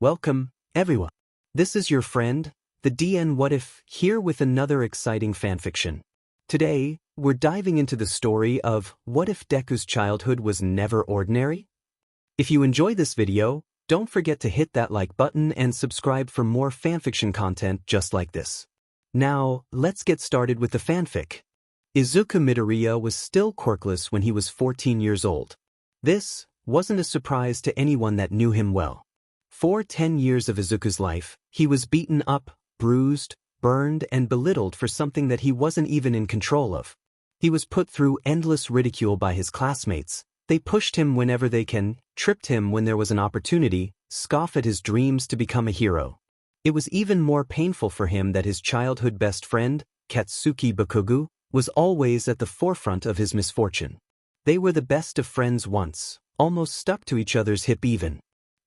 Welcome, everyone. This is your friend, the DN What If, here with another exciting fanfiction. Today, we're diving into the story of what if Deku's childhood was never ordinary? If you enjoy this video, don't forget to hit that like button and subscribe for more fanfiction content just like this. Now, let's get started with the fanfic. Izuku Midoriya was still quirkless when he was 14 years old. This wasn't a surprise to anyone that knew him well. For 10 years of Izuku's life, he was beaten up, bruised, burned, and belittled for something that he wasn't even in control of. He was put through endless ridicule by his classmates. They pushed him whenever they can, tripped him when there was an opportunity, scoffed at his dreams to become a hero. It was even more painful for him that his childhood best friend, Katsuki Bakugo, was always at the forefront of his misfortune. They were the best of friends once, almost stuck to each other's hip even.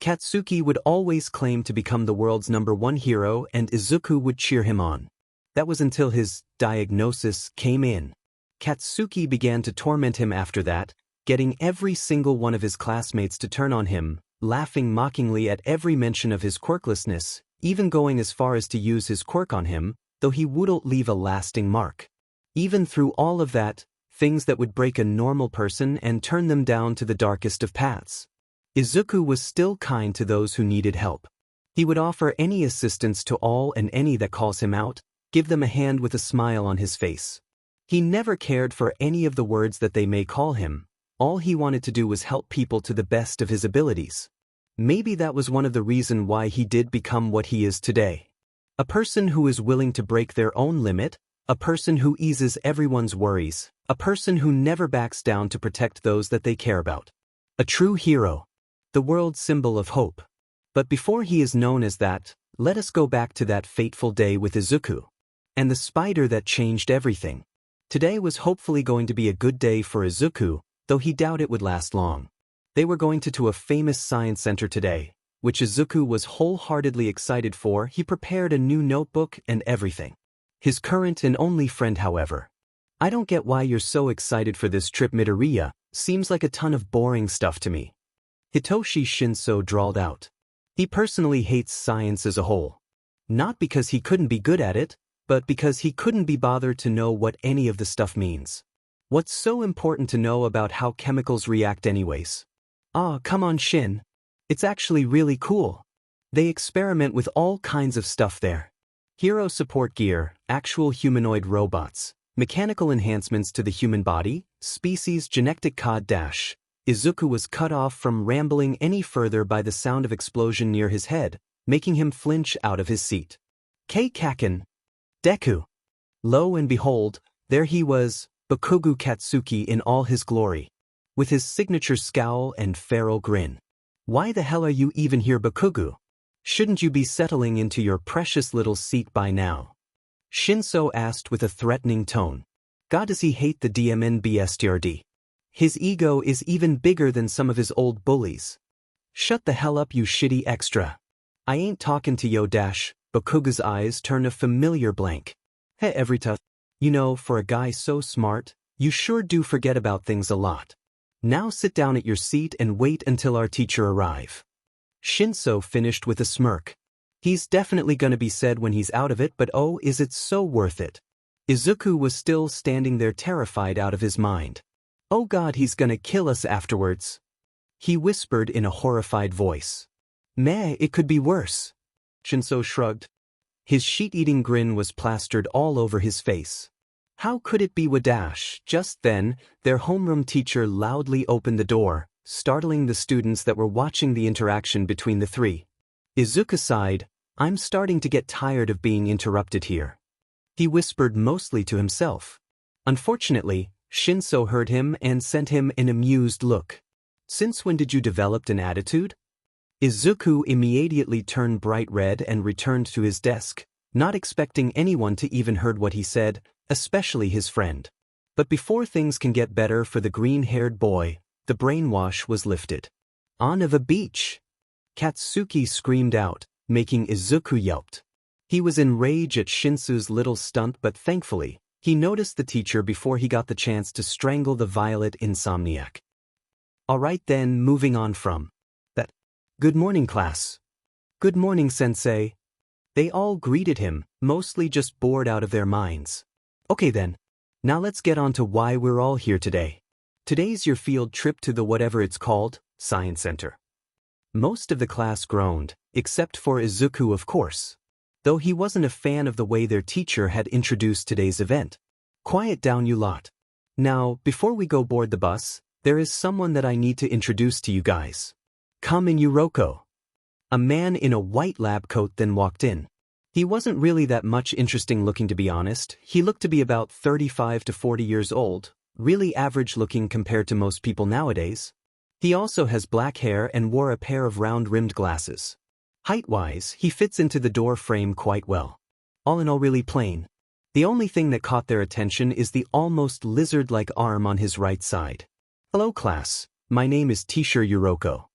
Katsuki would always claim to become the world's #1 hero and Izuku would cheer him on. That was until his diagnosis came in. Katsuki began to torment him after that, getting every single one of his classmates to turn on him, laughing mockingly at every mention of his quirklessness, even going as far as to use his quirk on him, though he wouldn't leave a lasting mark. Even through all of that, things that would break a normal person and turn them down to the darkest of paths. Izuku was still kind to those who needed help. He would offer any assistance to all and any that calls him out, give them a hand with a smile on his face. He never cared for any of the words that they may call him. All he wanted to do was help people to the best of his abilities. Maybe that was one of the reasons why he did become what he is today. A person who is willing to break their own limit, a person who eases everyone's worries, a person who never backs down to protect those that they care about. A true hero. The world's symbol of hope. But before he is known as that, let us go back to that fateful day with Izuku. And the spider that changed everything. Today was hopefully going to be a good day for Izuku, though he doubted it would last long. They were going to a famous science center today, which Izuku was wholeheartedly excited for. He prepared a new notebook and everything. His current and only friend, however. I don't get why you're so excited for this trip, Midoriya. Seems like a ton of boring stuff to me. Hitoshi Shinso drawled out. He personally hates science as a whole. Not because he couldn't be good at it, but because he couldn't be bothered to know what any of the stuff means. What's so important to know about how chemicals react anyways? Ah, come on, Shin. It's actually really cool. They experiment with all kinds of stuff there. Hero support gear, actual humanoid robots, mechanical enhancements to the human body, species genetic code dash. Izuku was cut off from rambling any further by the sound of explosion near his head, making him flinch out of his seat. Kaken. Deku. Lo and behold, there he was, Bakugo Katsuki in all his glory. With his signature scowl and feral grin. Why the hell are you even here, Bakugo? Shouldn't you be settling into your precious little seat by now? Shinso asked with a threatening tone. God, does he hate the DMNBSTRD? His ego is even bigger than some of his old bullies. Shut the hell up, you shitty extra. I ain't talking to yo dash. Bakugo's eyes turned a familiar blank. Hey everyta. You know, for a guy so smart, you sure do forget about things a lot. Now sit down at your seat and wait until our teacher arrive. Shinso finished with a smirk. He's definitely gonna be sad when he's out of it, but oh, is it so worth it? Izuku was still standing there terrified out of his mind. Oh God, he's gonna kill us afterwards. He whispered in a horrified voice. Meh, it could be worse. Shinso shrugged. His sheet-eating grin was plastered all over his face. How could it be Wadash? Just then, their homeroom teacher loudly opened the door, startling the students that were watching the interaction between the three. Izuku sighed. I'm starting to get tired of being interrupted here. He whispered mostly to himself. Unfortunately, Shinso heard him and sent him an amused look. Since when did you develop an attitude? Izuku immediately turned bright red and returned to his desk, not expecting anyone to even heard what he said, especially his friend. But before things can get better for the green-haired boy, the brainwash was lifted. On of a beach! Katsuki screamed out, making Izuku yelped. He was enraged at Shinso's little stunt, but thankfully, he noticed the teacher before he got the chance to strangle the violet insomniac. Alright then, moving on from that. Good morning, class. Good morning, sensei. They all greeted him, mostly just bored out of their minds. Okay then. Now let's get on to why we're all here today. Today's your field trip to the whatever it's called, Science Center. Most of the class groaned, except for Izuku of course. Though he wasn't a fan of the way their teacher had introduced today's event. Quiet down you lot. Now, before we go board the bus, there is someone that I need to introduce to you guys. Come in Yuroko. A man in a white lab coat then walked in. He wasn't really that much interesting looking to be honest. He looked to be about 35 to 40 years old, really average looking compared to most people nowadays. He also has black hair and wore a pair of round-rimmed glasses. Height-wise, he fits into the door frame quite well. All in all really plain. The only thing that caught their attention is the almost lizard-like arm on his right side. Hello class, my name is Teacher Yuroko.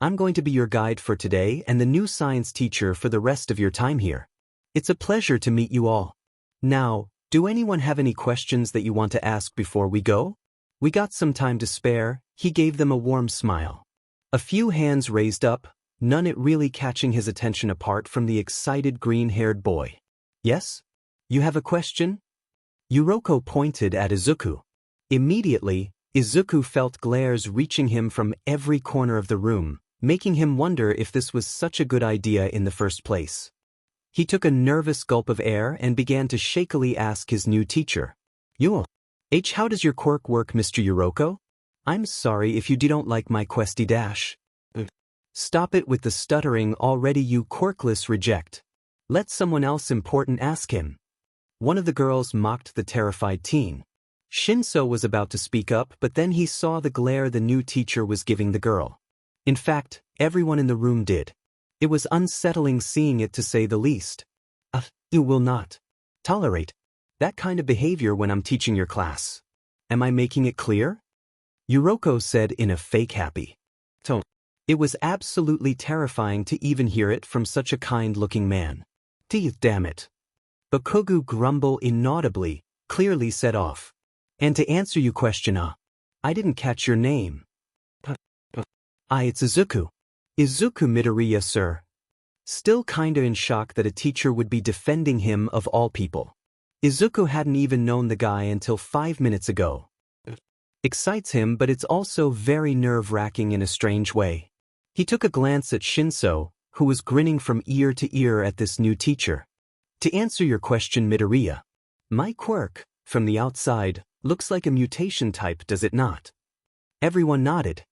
I'm going to be your guide for today and the new science teacher for the rest of your time here. It's a pleasure to meet you all. Now, do anyone have any questions that you want to ask before we go? We got some time to spare. He gave them a warm smile. A few hands raised up, none it really catching his attention apart from the excited green-haired boy. Yes? You have a question? Yuroko pointed at Izuku. Immediately, Izuku felt glares reaching him from every corner of the room, making him wonder if this was such a good idea in the first place. He took a nervous gulp of air and began to shakily ask his new teacher. How does your quirk work, Mr. Yuroko? I'm sorry if you don't like my questy dash. Stop it with the stuttering already, you quirkless reject. Let someone else important ask him. One of the girls mocked the terrified teen. Shinso was about to speak up, but then he saw the glare the new teacher was giving the girl. In fact, everyone in the room did. It was unsettling seeing it to say the least. You will not tolerate that kind of behavior when I'm teaching your class. Am I making it clear? Yuroko said in a fake happy tone. It was absolutely terrifying to even hear it from such a kind-looking man. Damn it. Bakugo grumbled inaudibly, clearly set off. And to answer your question, I didn't catch your name. It's Izuku. Izuku Midoriya, sir. Still kinda in shock that a teacher would be defending him of all people. Izuku hadn't even known the guy until 5 minutes ago. Excites him, but it's also very nerve-wracking in a strange way. He took a glance at Shinso, who was grinning from ear to ear at this new teacher. To answer your question, Midoriya, my quirk, from the outside, looks like a mutation type, does it not? Everyone nodded.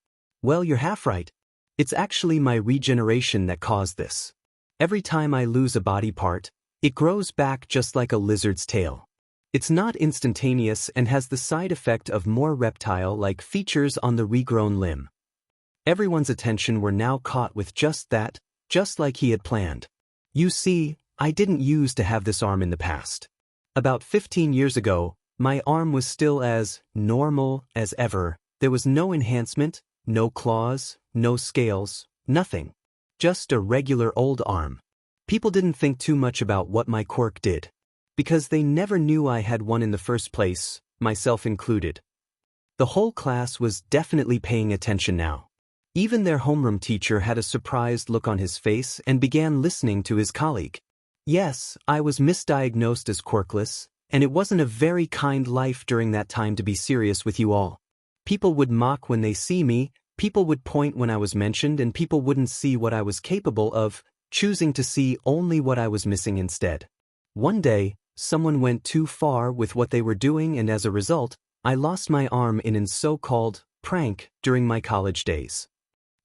Well, you're half right. It's actually my regeneration that caused this. Every time I lose a body part, it grows back just like a lizard's tail. It's not instantaneous and has the side effect of more reptile-like features on the regrown limb. Everyone's attention were now caught with just that, just like he had planned. You see, I didn't use to have this arm in the past. About 15 years ago, my arm was still as normal as ever. There was no enhancement, no claws, no scales, nothing. Just a regular old arm. People didn't think too much about what my quirk did. Because they never knew I had one in the first place, myself included. The whole class was definitely paying attention now. Even their homeroom teacher had a surprised look on his face and began listening to his colleague. Yes, I was misdiagnosed as quirkless, and it wasn't a very kind life during that time to be serious with you all. People would mock when they see me, people would point when I was mentioned, and people wouldn't see what I was capable of, choosing to see only what I was missing instead. One day, someone went too far with what they were doing, and as a result, I lost my arm in a so-called prank during my college days.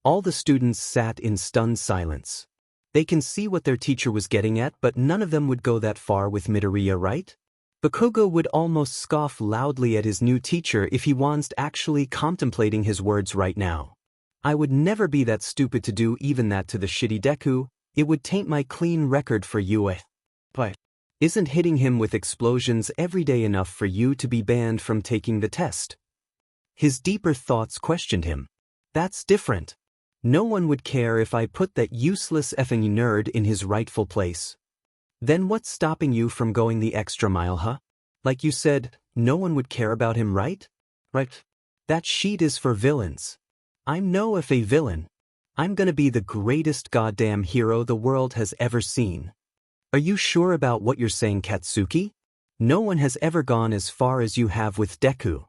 All the students sat in stunned silence. They can see what their teacher was getting at, but none of them would go that far with Midoriya, right? Bakugo would almost scoff loudly at his new teacher if he was actually contemplating his words right now. I would never be that stupid to do even that to the shitty Deku. It would taint my clean record for you. But isn't hitting him with explosions every day enough for you to be banned from taking the test? His deeper thoughts questioned him. That's different. No one would care if I put that useless effing nerd in his rightful place. Then what's stopping you from going the extra mile, huh? Like you said, no one would care about him, right? Right. That sheet is for villains. I'm no if a villain. I'm gonna be the greatest goddamn hero the world has ever seen. Are you sure about what you're saying, Katsuki? No one has ever gone as far as you have with Deku.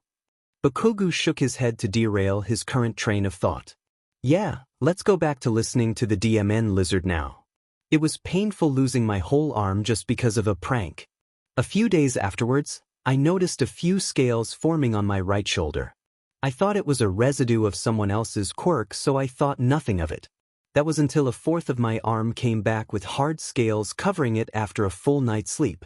Bakugo shook his head to derail his current train of thought. Yeah, let's go back to listening to the DMN lizard now. It was painful losing my whole arm just because of a prank. A few days afterwards, I noticed a few scales forming on my right shoulder. I thought it was a residue of someone else's quirk, so I thought nothing of it. That was until a fourth of my arm came back with hard scales covering it after a full night's sleep.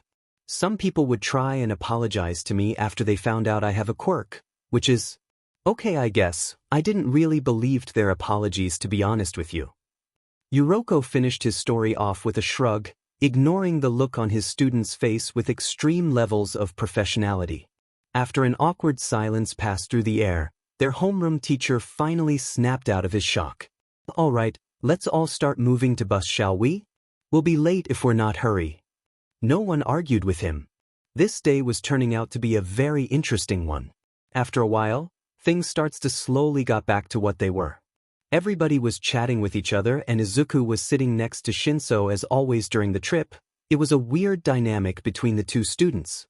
Some people would try and apologize to me after they found out I have a quirk, which is, okay, I guess. I didn't really believe their apologies, to be honest with you. Yuroko finished his story off with a shrug, ignoring the look on his student's face with extreme levels of professionality. After an awkward silence passed through the air, their homeroom teacher finally snapped out of his shock. All right, let's all start moving to bus, shall we? We'll be late if we're not hurry. No one argued with him. This day was turning out to be a very interesting one. After a while, things starts to slowly got back to what they were. Everybody was chatting with each other and Izuku was sitting next to Shinso as always during the trip. It was a weird dynamic between the two students.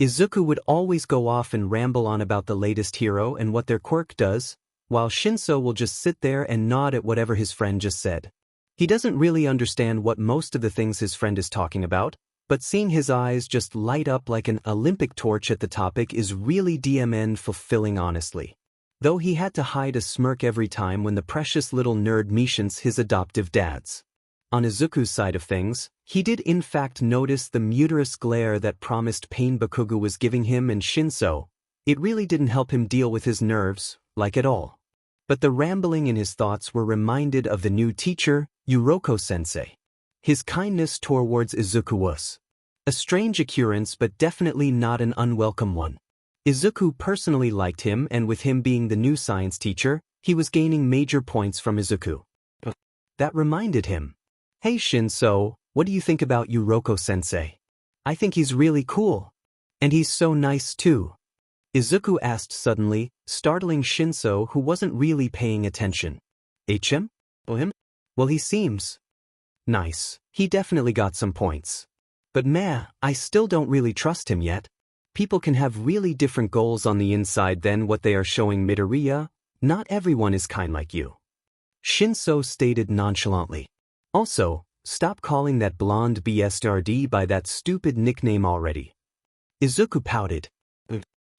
Izuku would always go off and ramble on about the latest hero and what their quirk does, while Shinso will just sit there and nod at whatever his friend just said. He doesn't really understand what most of the things his friend is talking about, but seeing his eyes just light up like an Olympic torch at the topic is really DMN fulfilling, honestly. Though he had to hide a smirk every time when the precious little nerd mentions his adoptive dads. On Izuku's side of things, he did in fact notice the murderous glare that promised pain Bakugo was giving him and Shinso. It really didn't help him deal with his nerves, like at all. But the rambling in his thoughts were reminded of the new teacher, Yuroko-sensei. His kindness towards Izuku was a strange occurrence, but definitely not an unwelcome one. Izuku personally liked him, and with him being the new science teacher, he was gaining major points from Izuku. That reminded him. Hey Shinso, what do you think about Yuroko-sensei? I think he's really cool. And he's so nice too. Izuku asked suddenly, startling Shinso, who wasn't really paying attention. Him? Oh, him? Well, he seems nice. He definitely got some points. But meh, I still don't really trust him yet. People can have really different goals on the inside than what they are showing Midoriya. Not everyone is kind like you. Shinso stated nonchalantly. Also, stop calling that blonde BSRD by that stupid nickname already. Izuku pouted.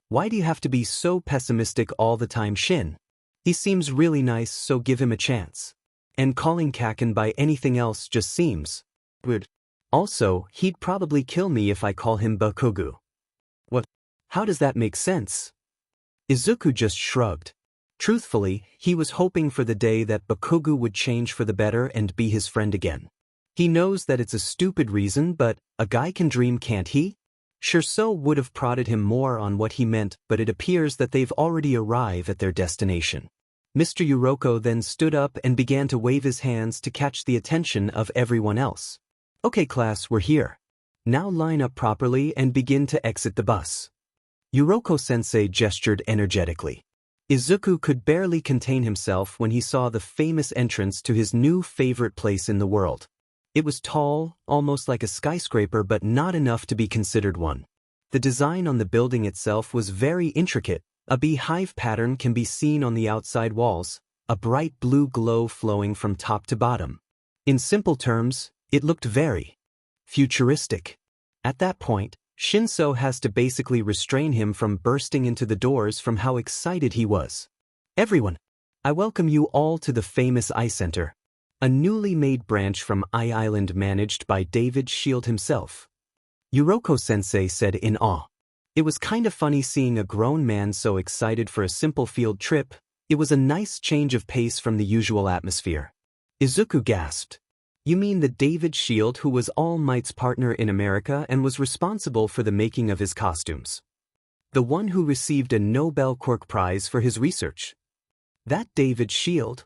Why do you have to be so pessimistic all the time, Shin? He seems really nice, so give him a chance. And calling Kaken by anything else just seems weird. Also, he'd probably kill me if I call him Bakugo. What? How does that make sense? Izuku just shrugged. Truthfully, he was hoping for the day that Bakugo would change for the better and be his friend again. He knows that it's a stupid reason, but a guy can dream, can't he? Shinso would have prodded him more on what he meant, but it appears that they've already arrived at their destination. Mr. Yuroko then stood up and began to wave his hands to catch the attention of everyone else. Okay class, we're here. Now line up properly and begin to exit the bus. Yuroko-sensei gestured energetically. Izuku could barely contain himself when he saw the famous entrance to his new favorite place in the world. It was tall, almost like a skyscraper, but not enough to be considered one. The design on the building itself was very intricate. A beehive pattern can be seen on the outside walls, a bright blue glow flowing from top to bottom. In simple terms, it looked very futuristic. At that point, Shinso has to basically restrain him from bursting into the doors from how excited he was. Everyone, I welcome you all to the famous Eye Center, a newly made branch from Eye Island managed by David Shield himself. Yuroko-sensei said in awe. It was kind of funny seeing a grown man so excited for a simple field trip. It was a nice change of pace from the usual atmosphere. Izuku gasped. You mean the David Shield who was All Might's partner in America and was responsible for the making of his costumes? The one who received a Nobel Quirk Prize for his research? That David Shield?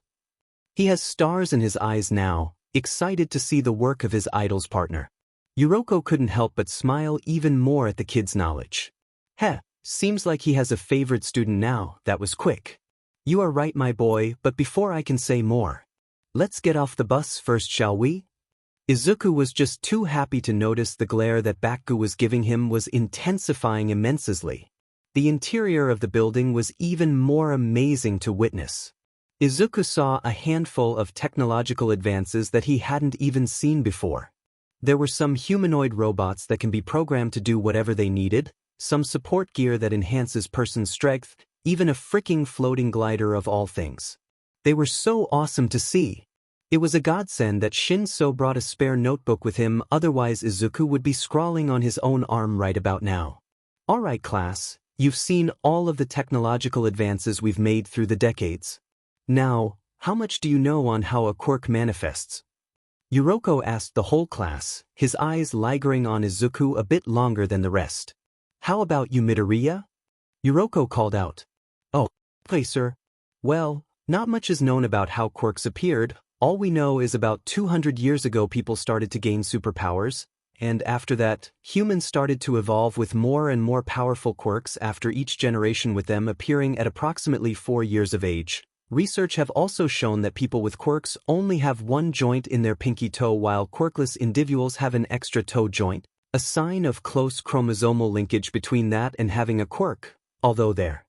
He has stars in his eyes now, excited to see the work of his idol's partner. Yuroko couldn't help but smile even more at the kid's knowledge. Heh, seems like he has a favorite student now. That was quick. You are right, my boy, but before I can say more, Let's get off the bus first, shall we? Izuku was just too happy to notice the glare that Baku was giving him was intensifying immensely. The interior of the building was even more amazing to witness. Izuku saw a handful of technological advances that he hadn't even seen before. There were some humanoid robots that can be programmed to do whatever they needed, some support gear that enhances person's strength, even a freaking floating glider of all things. They were so awesome to see. It was a godsend that Shinso brought a spare notebook with him, otherwise Izuku would be scrawling on his own arm right about now. Alright class, you've seen all of the technological advances we've made through the decades. Now, how much do you know on how a quirk manifests? Yuroko asked the whole class, his eyes lingering on Izuku a bit longer than the rest. How about you, Midoriya? Yuroko called out. Oh, okay, sir. Well, not much is known about how quirks appeared. All we know is about 200 years ago people started to gain superpowers, and after that, humans started to evolve with more and more powerful quirks after each generation, with them appearing at approximately 4 years of age. Research have also shown that people with quirks only have one joint in their pinky toe, while quirkless individuals have an extra toe joint, a sign of close chromosomal linkage between that and having a quirk, although there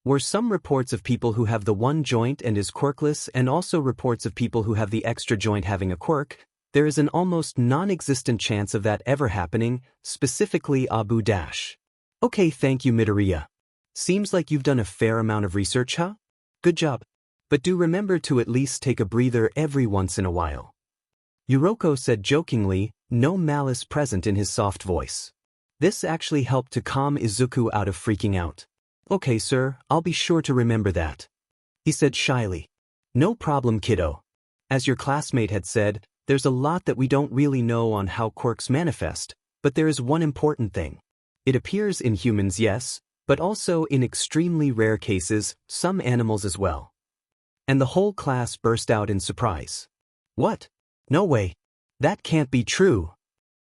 were some reports of people who have the one joint and is quirkless, and also reports of people who have the extra joint having a quirk. There is an almost non-existent chance of that ever happening, specifically Abu Dash. Okay, thank you, Midoriya. Seems like you've done a fair amount of research, huh? Good job. But do remember to at least take a breather every once in a while. Yuroko said jokingly, no malice present in his soft voice. This actually helped to calm Izuku out of freaking out. Okay, sir, I'll be sure to remember that, he said shyly. No problem, kiddo. As your classmate had said, there's a lot that we don't really know on how quirks manifest, but there is one important thing. It appears in humans, yes, but also in extremely rare cases, some animals as well. And the whole class burst out in surprise. What? No way. That can't be true.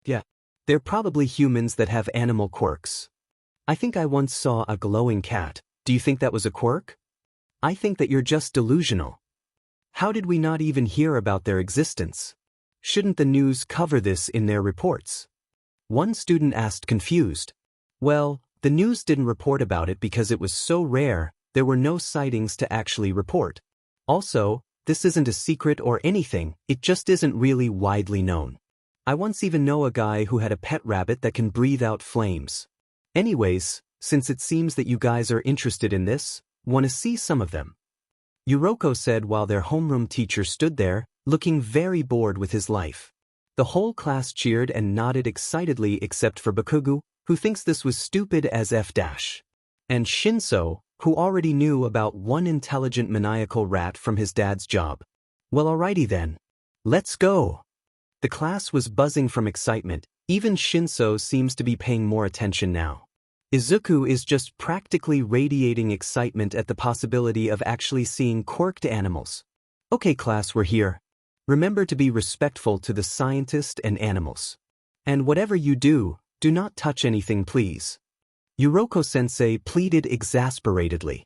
Yeah. They're probably humans that have animal quirks. I think I once saw a glowing cat. Do you think that was a quirk? I think that you're just delusional. How did we not even hear about their existence? Shouldn't the news cover this in their reports? One student asked, confused. Well, the news didn't report about it because it was so rare, there were no sightings to actually report. Also, this isn't a secret or anything, it just isn't really widely known. I once even know a guy who had a pet rabbit that can breathe out flames. Anyways, since it seems that you guys are interested in this, want to see some of them? Yuroko said while their homeroom teacher stood there, looking very bored with his life. The whole class cheered and nodded excitedly except for Bakugo, who thinks this was stupid as F-. And Shinso, who already knew about one intelligent maniacal rat from his dad's job. Well, alrighty then. Let's go. The class was buzzing from excitement, even Shinso seems to be paying more attention now. Izuku is just practically radiating excitement at the possibility of actually seeing quirked animals. Okay class, we're here. Remember to be respectful to the scientist and animals. And whatever you do, do not touch anything, please. Yuroko-sensei pleaded exasperatedly.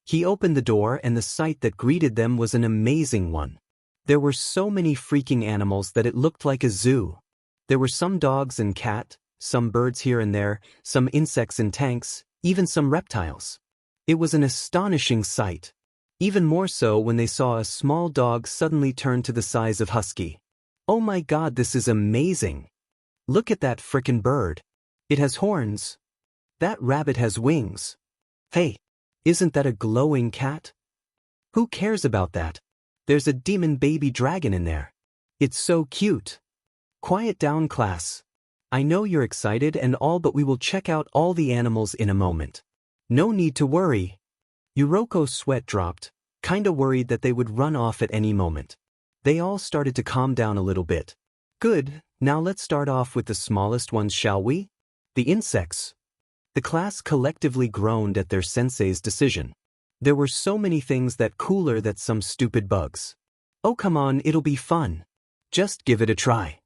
He opened the door and the sight that greeted them was an amazing one. There were so many freaking animals that it looked like a zoo. There were some dogs and cat, some birds here and there, some insects in tanks, even some reptiles. It was an astonishing sight. Even more so when they saw a small dog suddenly turn to the size of husky. Oh my god, this is amazing. Look at that frickin' bird. It has horns. That rabbit has wings. Hey, isn't that a glowing cat? Who cares about that? There's a demon baby dragon in there. It's so cute. Quiet down, class. I know you're excited and all, but we will check out all the animals in a moment. No need to worry. Yuroko's sweat dropped, kinda worried that they would run off at any moment. They all started to calm down a little bit. Good, now let's start off with the smallest ones, shall we? The insects. The class collectively groaned at their sensei's decision. There were so many things that cooler than some stupid bugs. Oh come on, it'll be fun. Just give it a try.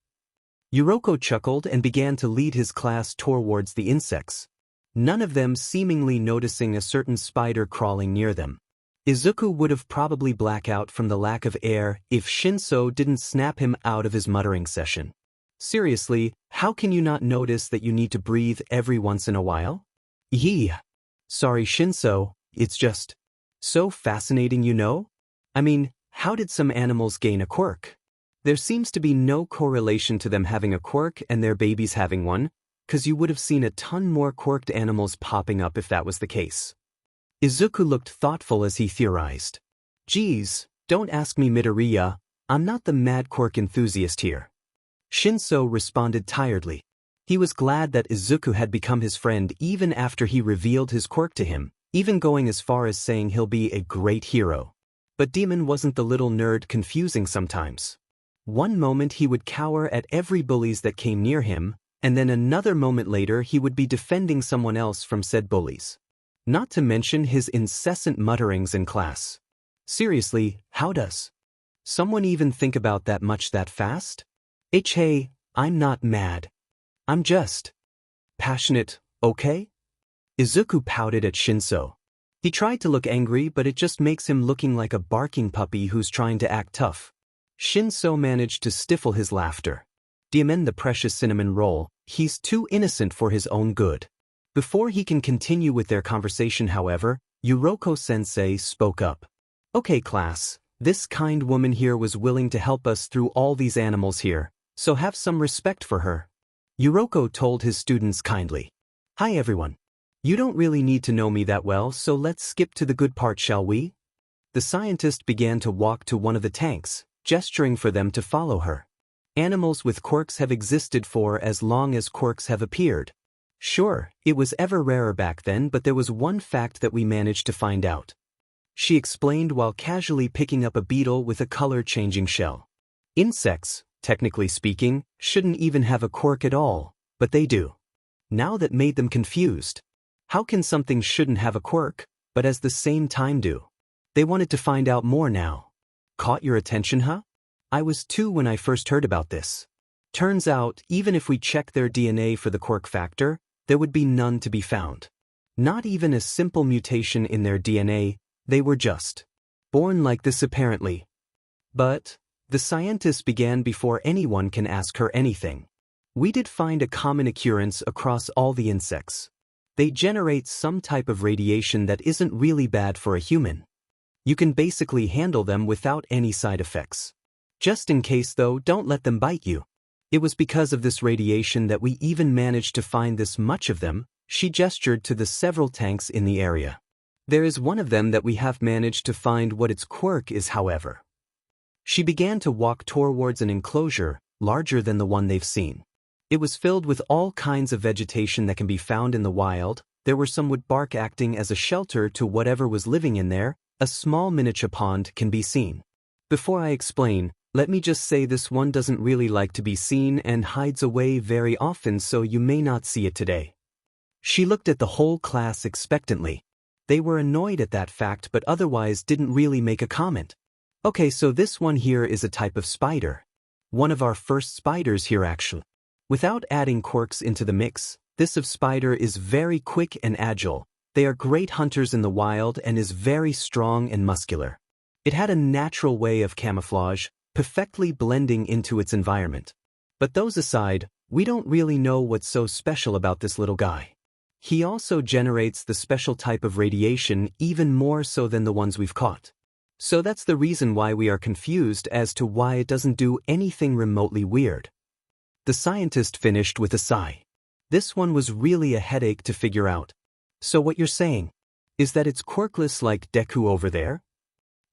Yuroko chuckled and began to lead his class towards the insects, none of them seemingly noticing a certain spider crawling near them. Izuku would have probably blacked out from the lack of air if Shinso didn't snap him out of his muttering session. Seriously, how can you not notice that you need to breathe every once in a while? Yee. Sorry Shinso, it's just so fascinating, you know? I mean, how did some animals gain a quirk? There seems to be no correlation to them having a quirk and their babies having one, 'cause you would have seen a ton more quirked animals popping up if that was the case. Izuku looked thoughtful as he theorized. Geez, don't ask me Midoriya, I'm not the mad quirk enthusiast here. Shinso responded tiredly. He was glad that Izuku had become his friend even after he revealed his quirk to him, even going as far as saying he'll be a great hero. But Demon wasn't the little nerd confusing sometimes. One moment he would cower at every bullies that came near him, and then another moment later he would be defending someone else from said bullies. Not to mention his incessant mutterings in class. Seriously, how does someone even think about that much that fast? Hey, I'm not mad. I'm just passionate, okay? Izuku pouted at Shinso. He tried to look angry, but it just makes him looking like a barking puppy who's trying to act tough. Shinso managed to stifle his laughter. Diamond the precious cinnamon roll, he's too innocent for his own good. Before he can continue with their conversation, however, Yuroko-sensei spoke up. Okay class, this kind woman here was willing to help us through all these animals here, so have some respect for her. Yuroko told his students kindly. Hi everyone. You don't really need to know me that well, so let's skip to the good part, shall we? The scientist began to walk to one of the tanks, gesturing for them to follow her. Animals with quirks have existed for as long as quirks have appeared. Sure, it was ever rarer back then, but there was one fact that we managed to find out. She explained while casually picking up a beetle with a color-changing shell. Insects, technically speaking, shouldn't even have a quirk at all, but they do. Now that made them confused. How can something shouldn't have a quirk, but at the same time do? They wanted to find out more now. Caught your attention, huh? I was too when I first heard about this. Turns out, even if we check their DNA for the quirk factor, there would be none to be found. Not even a simple mutation in their DNA, they were just born like this apparently. But the scientist began before anyone can ask her anything. We did find a common occurrence across all the insects. They generate some type of radiation that isn't really bad for a human. You can basically handle them without any side effects. Just in case though, don't let them bite you. It was because of this radiation that we even managed to find this much of them. She gestured to the several tanks in the area. There is one of them that we have managed to find what its quirk is, however. She began to walk towards an enclosure, larger than the one they've seen. It was filled with all kinds of vegetation that can be found in the wild. There were some wood bark acting as a shelter to whatever was living in there. A small miniature pond can be seen. Before I explain, let me just say this one doesn't really like to be seen and hides away very often, so you may not see it today. She looked at the whole class expectantly. They were annoyed at that fact but otherwise didn't really make a comment. Okay, so this one here is a type of spider. One of our first spiders here actually. Without adding quirks into the mix, this of spider is very quick and agile. They are great hunters in the wild and is very strong and muscular. It had a natural way of camouflage, perfectly blending into its environment. But those aside, we don't really know what's so special about this little guy. He also generates the special type of radiation even more so than the ones we've caught. So that's the reason why we are confused as to why it doesn't do anything remotely weird. The scientist finished with a sigh. This one was really a headache to figure out. So what you're saying is that it's quirkless like Deku over there?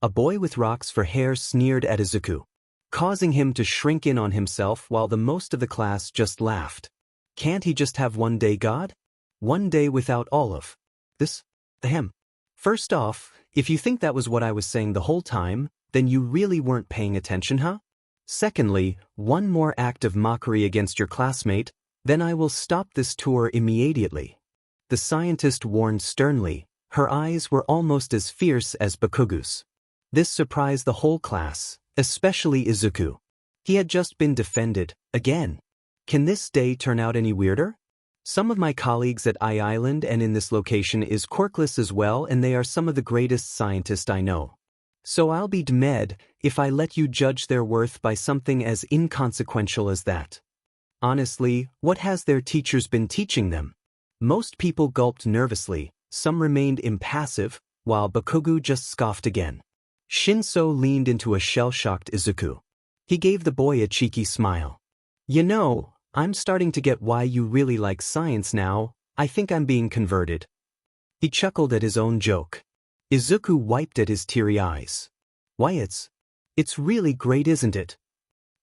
A boy with rocks for hair sneered at Izuku, causing him to shrink in on himself while the most of the class just laughed. Can't he just have one day, God? One day without all of this? Ahem. First off, if you think that was what I was saying the whole time, then you really weren't paying attention, huh? Secondly, one more act of mockery against your classmate, then I will stop this tour immediately. The scientist warned sternly. Her eyes were almost as fierce as Bakugu's. This surprised the whole class, especially Izuku. He had just been defended, again. Can this day turn out any weirder? Some of my colleagues at Island and in this location is quirkless as well, and they are some of the greatest scientists I know. So I'll be demed if I let you judge their worth by something as inconsequential as that. Honestly, what has their teachers been teaching them? Most people gulped nervously, some remained impassive, while Bakugu just scoffed again. Shinso leaned into a shell-shocked Izuku. He gave the boy a cheeky smile. You know, I'm starting to get why you really like science now. I think I'm being converted. He chuckled at his own joke. Izuku wiped at his teary eyes. Why it's really great, isn't it?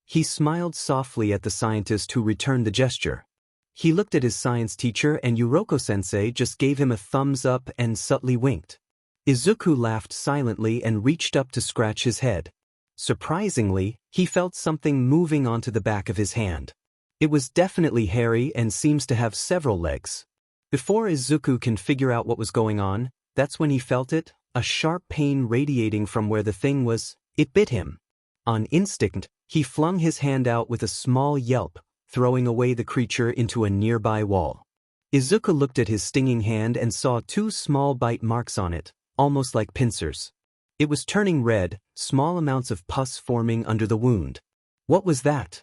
He smiled softly at the scientist who returned the gesture. He looked at his science teacher and Yuroko-sensei just gave him a thumbs up and subtly winked. Izuku laughed silently and reached up to scratch his head. Surprisingly, he felt something moving onto the back of his hand. It was definitely hairy and seems to have several legs. Before Izuku can figure out what was going on, that's when he felt it, a sharp pain radiating from where the thing was. It bit him. On instinct, he flung his hand out with a small yelp, throwing away the creature into a nearby wall. Izuku looked at his stinging hand and saw 2 small bite marks on it, almost like pincers. It was turning red, small amounts of pus forming under the wound. What was that?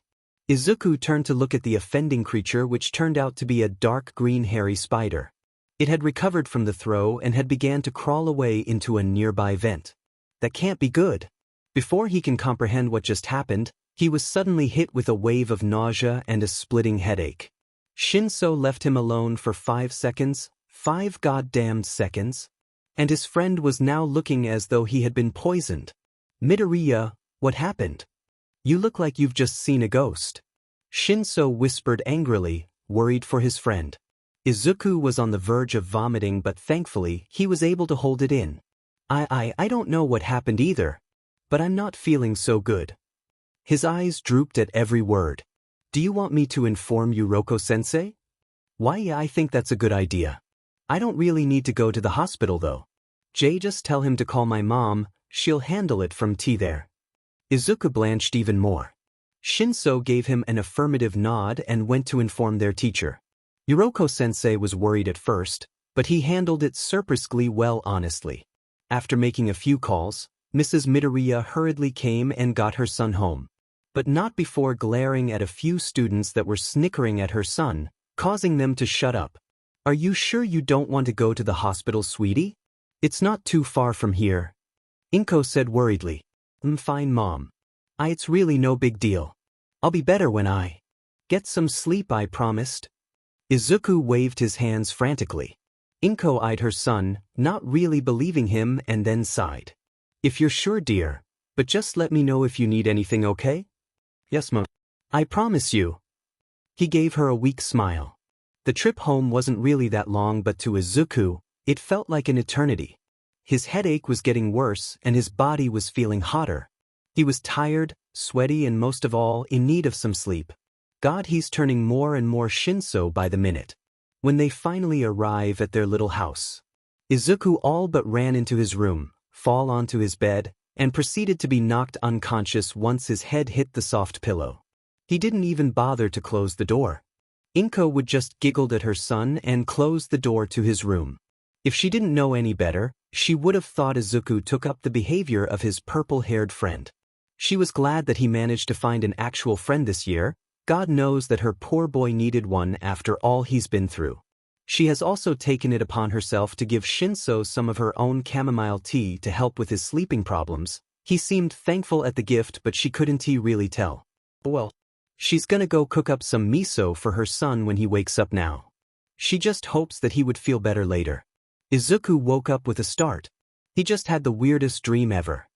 Izuku turned to look at the offending creature, which turned out to be a dark green hairy spider. It had recovered from the throw and had began to crawl away into a nearby vent. That can't be good. Before he can comprehend what just happened, he was suddenly hit with a wave of nausea and a splitting headache. Shinso left him alone for 5 seconds, 5 goddamned seconds, and his friend was now looking as though he had been poisoned. Midoriya, what happened? You look like you've just seen a ghost. Shinso whispered angrily, worried for his friend. Izuku was on the verge of vomiting, but thankfully, he was able to hold it in. I don't know what happened either, but I'm not feeling so good. His eyes drooped at every word. Do you want me to inform Yuroko-sensei? Why, I think that's a good idea. I don't really need to go to the hospital though. Just tell him to call my mom, she'll handle it from there. Izuku blanched even more. Shinso gave him an affirmative nod and went to inform their teacher. Yuroko-sensei was worried at first, but he handled it surprisingly well, honestly. After making a few calls, Mrs. Midoriya hurriedly came and got her son home. But not before glaring at a few students that were snickering at her son, causing them to shut up. Are you sure you don't want to go to the hospital, sweetie? It's not too far from here. Inko said worriedly. Fine, Mom. It's really no big deal. I'll be better when I get some sleep, I promised. Izuku waved his hands frantically. Inko eyed her son, not really believing him, and then sighed. If you're sure, dear, but just let me know if you need anything, okay? Yes, Mom. I promise you. He gave her a weak smile. The trip home wasn't really that long, but to Izuku, it felt like an eternity. His headache was getting worse and his body was feeling hotter. He was tired, sweaty, and most of all, in need of some sleep. God, he's turning more and more Shinso by the minute. When they finally arrive at their little house, Izuku all but ran into his room, fall onto his bed, and proceeded to be knocked unconscious once his head hit the soft pillow. He didn't even bother to close the door. Inko would just giggled at her son and closed the door to his room. If she didn't know any better, she would have thought Izuku took up the behavior of his purple-haired friend. She was glad that he managed to find an actual friend this year. God knows that her poor boy needed one after all he's been through. She has also taken it upon herself to give Shinso some of her own chamomile tea to help with his sleeping problems. He seemed thankful at the gift, but she couldn't really tell. Well, she's gonna go cook up some miso for her son when he wakes up now. She just hopes that he would feel better later. Izuku woke up with a start. He just had the weirdest dream ever.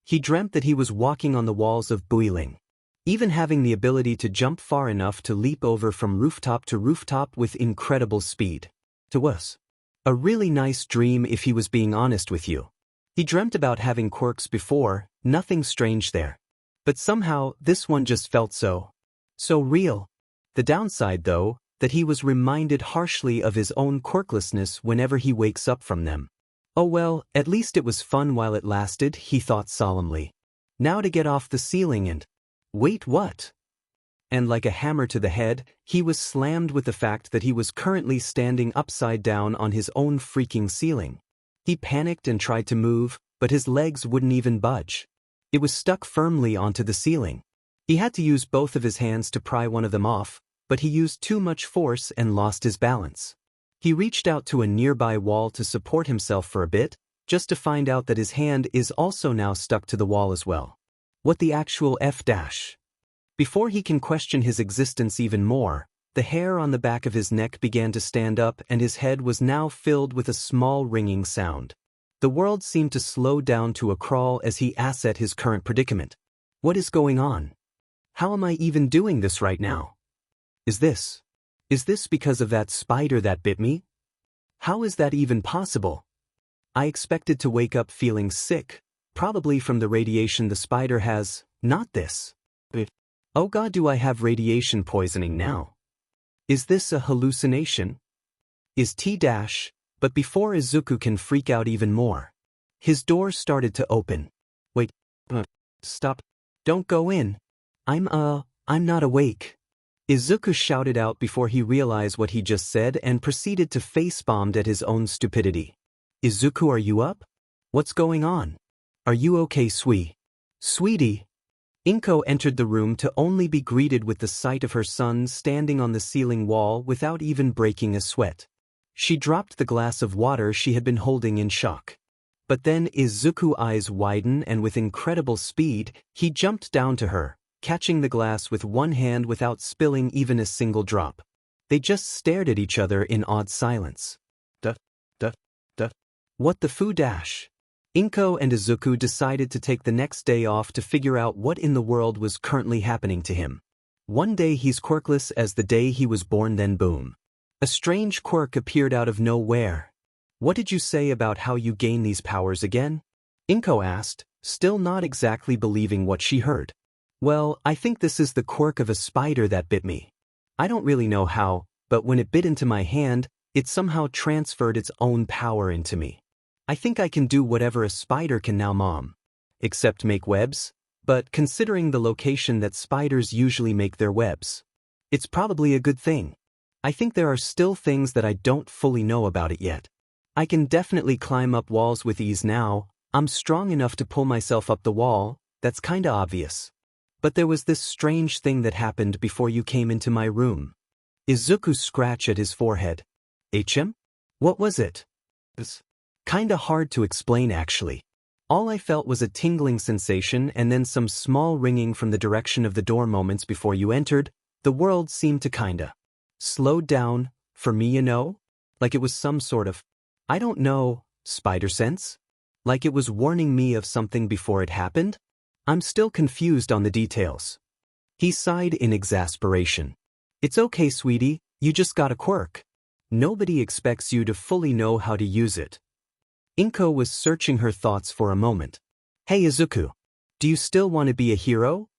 He dreamt that he was walking on the walls of Builing, even having the ability to jump far enough to leap over from rooftop to rooftop with incredible speed. To us, a really nice dream if he was being honest with you. He dreamt about having quirks before, nothing strange there. But somehow, this one just felt so real. The downside though, that he was reminded harshly of his own quirklessness whenever he wakes up from them. Oh well, at least it was fun while it lasted, he thought solemnly. Now to get off the ceiling and... Wait, what? And like a hammer to the head, he was slammed with the fact that he was currently standing upside down on his own freaking ceiling. He panicked and tried to move, but his legs wouldn't even budge. It was stuck firmly onto the ceiling. He had to use both of his hands to pry one of them off, but he used too much force and lost his balance. He reached out to a nearby wall to support himself for a bit, just to find out that his hand is also now stuck to the wall as well. What the actual F-? Before he can question his existence even more, the hair on the back of his neck began to stand up and his head was now filled with a small ringing sound. The world seemed to slow down to a crawl as he assessed his current predicament. What is going on? How am I even doing this right now? Is this because of that spider that bit me? How is that even possible? I expected to wake up feeling sick, probably from the radiation the spider has, not this. Oh God, do I have radiation poisoning now? Is this a hallucination? Is T-? But before Izuku can freak out even more, his door started to open. Wait, stop, don't go in. I'm not awake. Izuku shouted out before he realized what he just said and proceeded to face-bombed at his own stupidity. Izuku, are you up? What's going on? Are you okay, Sweetie? Inko entered the room to only be greeted with the sight of her son standing on the ceiling wall without even breaking a sweat. She dropped the glass of water she had been holding in shock. But then Izuku's eyes widened and with incredible speed, he jumped down to her, catching the glass with one hand without spilling even a single drop. They just stared at each other in odd silence. What the foo-? Inko and Izuku decided to take the next day off to figure out what in the world was currently happening to him. One day he's quirkless as the day he was born, then boom. A strange quirk appeared out of nowhere. What did you say about how you gain these powers again? Inko asked, still not exactly believing what she heard. Well, I think this is the quirk of a spider that bit me. I don't really know how, but when it bit into my hand, it somehow transferred its own power into me. I think I can do whatever a spider can now, Mom. Except make webs, but considering the location that spiders usually make their webs, it's probably a good thing. I think there are still things that I don't fully know about it yet. I can definitely climb up walls with ease now. I'm strong enough to pull myself up the wall, that's kinda obvious. But there was this strange thing that happened before you came into my room. Izuku scratched at his forehead. HM? What was it? It's kinda hard to explain actually. All I felt was a tingling sensation and then some small ringing from the direction of the door. Moments before you entered, the world seemed to kinda slowed down, for me, you know? Like it was some sort of, I don't know, spider sense? Like it was warning me of something before it happened? I'm still confused on the details. He sighed in exasperation. It's okay, sweetie, you just got a quirk. Nobody expects you to fully know how to use it. Inko was searching her thoughts for a moment. Hey Izuku, do you still want to be a hero?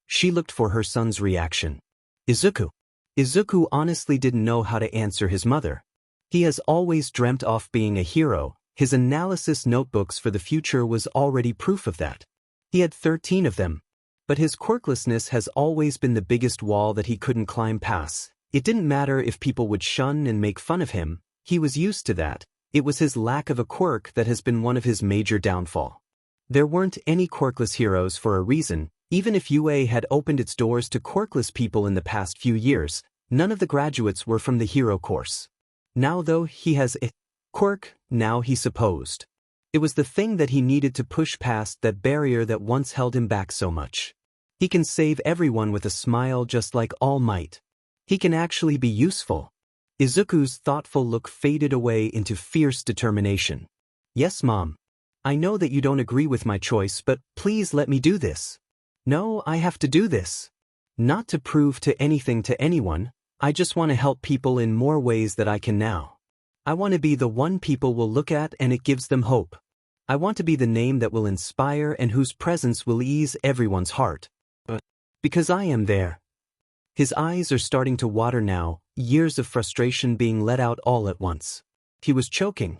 She looked for her son's reaction. Izuku honestly didn't know how to answer his mother. He has always dreamt of being a hero. His analysis notebooks for the future was already proof of that. He had 13 of them. But his quirklessness has always been the biggest wall that he couldn't climb past. It didn't matter if people would shun and make fun of him, he was used to that. It was his lack of a quirk that has been one of his major downfall. There weren't any quirkless heroes for a reason. Even if UA had opened its doors to quirkless people in the past few years, none of the graduates were from the hero course. Now though he has a quirk, now he supposed. It was the thing that he needed to push past that barrier that once held him back so much. He can save everyone with a smile just like All Might. He can actually be useful. Izuku's thoughtful look faded away into fierce determination. Yes, Mom. I know that you don't agree with my choice, but please let me do this. No, I have to do this. Not to prove to anything to anyone, I just want to help people in more ways that I can now. I want to be the one people will look at and it gives them hope. I want to be the name that will inspire and whose presence will ease everyone's heart. Because I am there. His eyes are starting to water now, years of frustration being let out all at once. He was choking.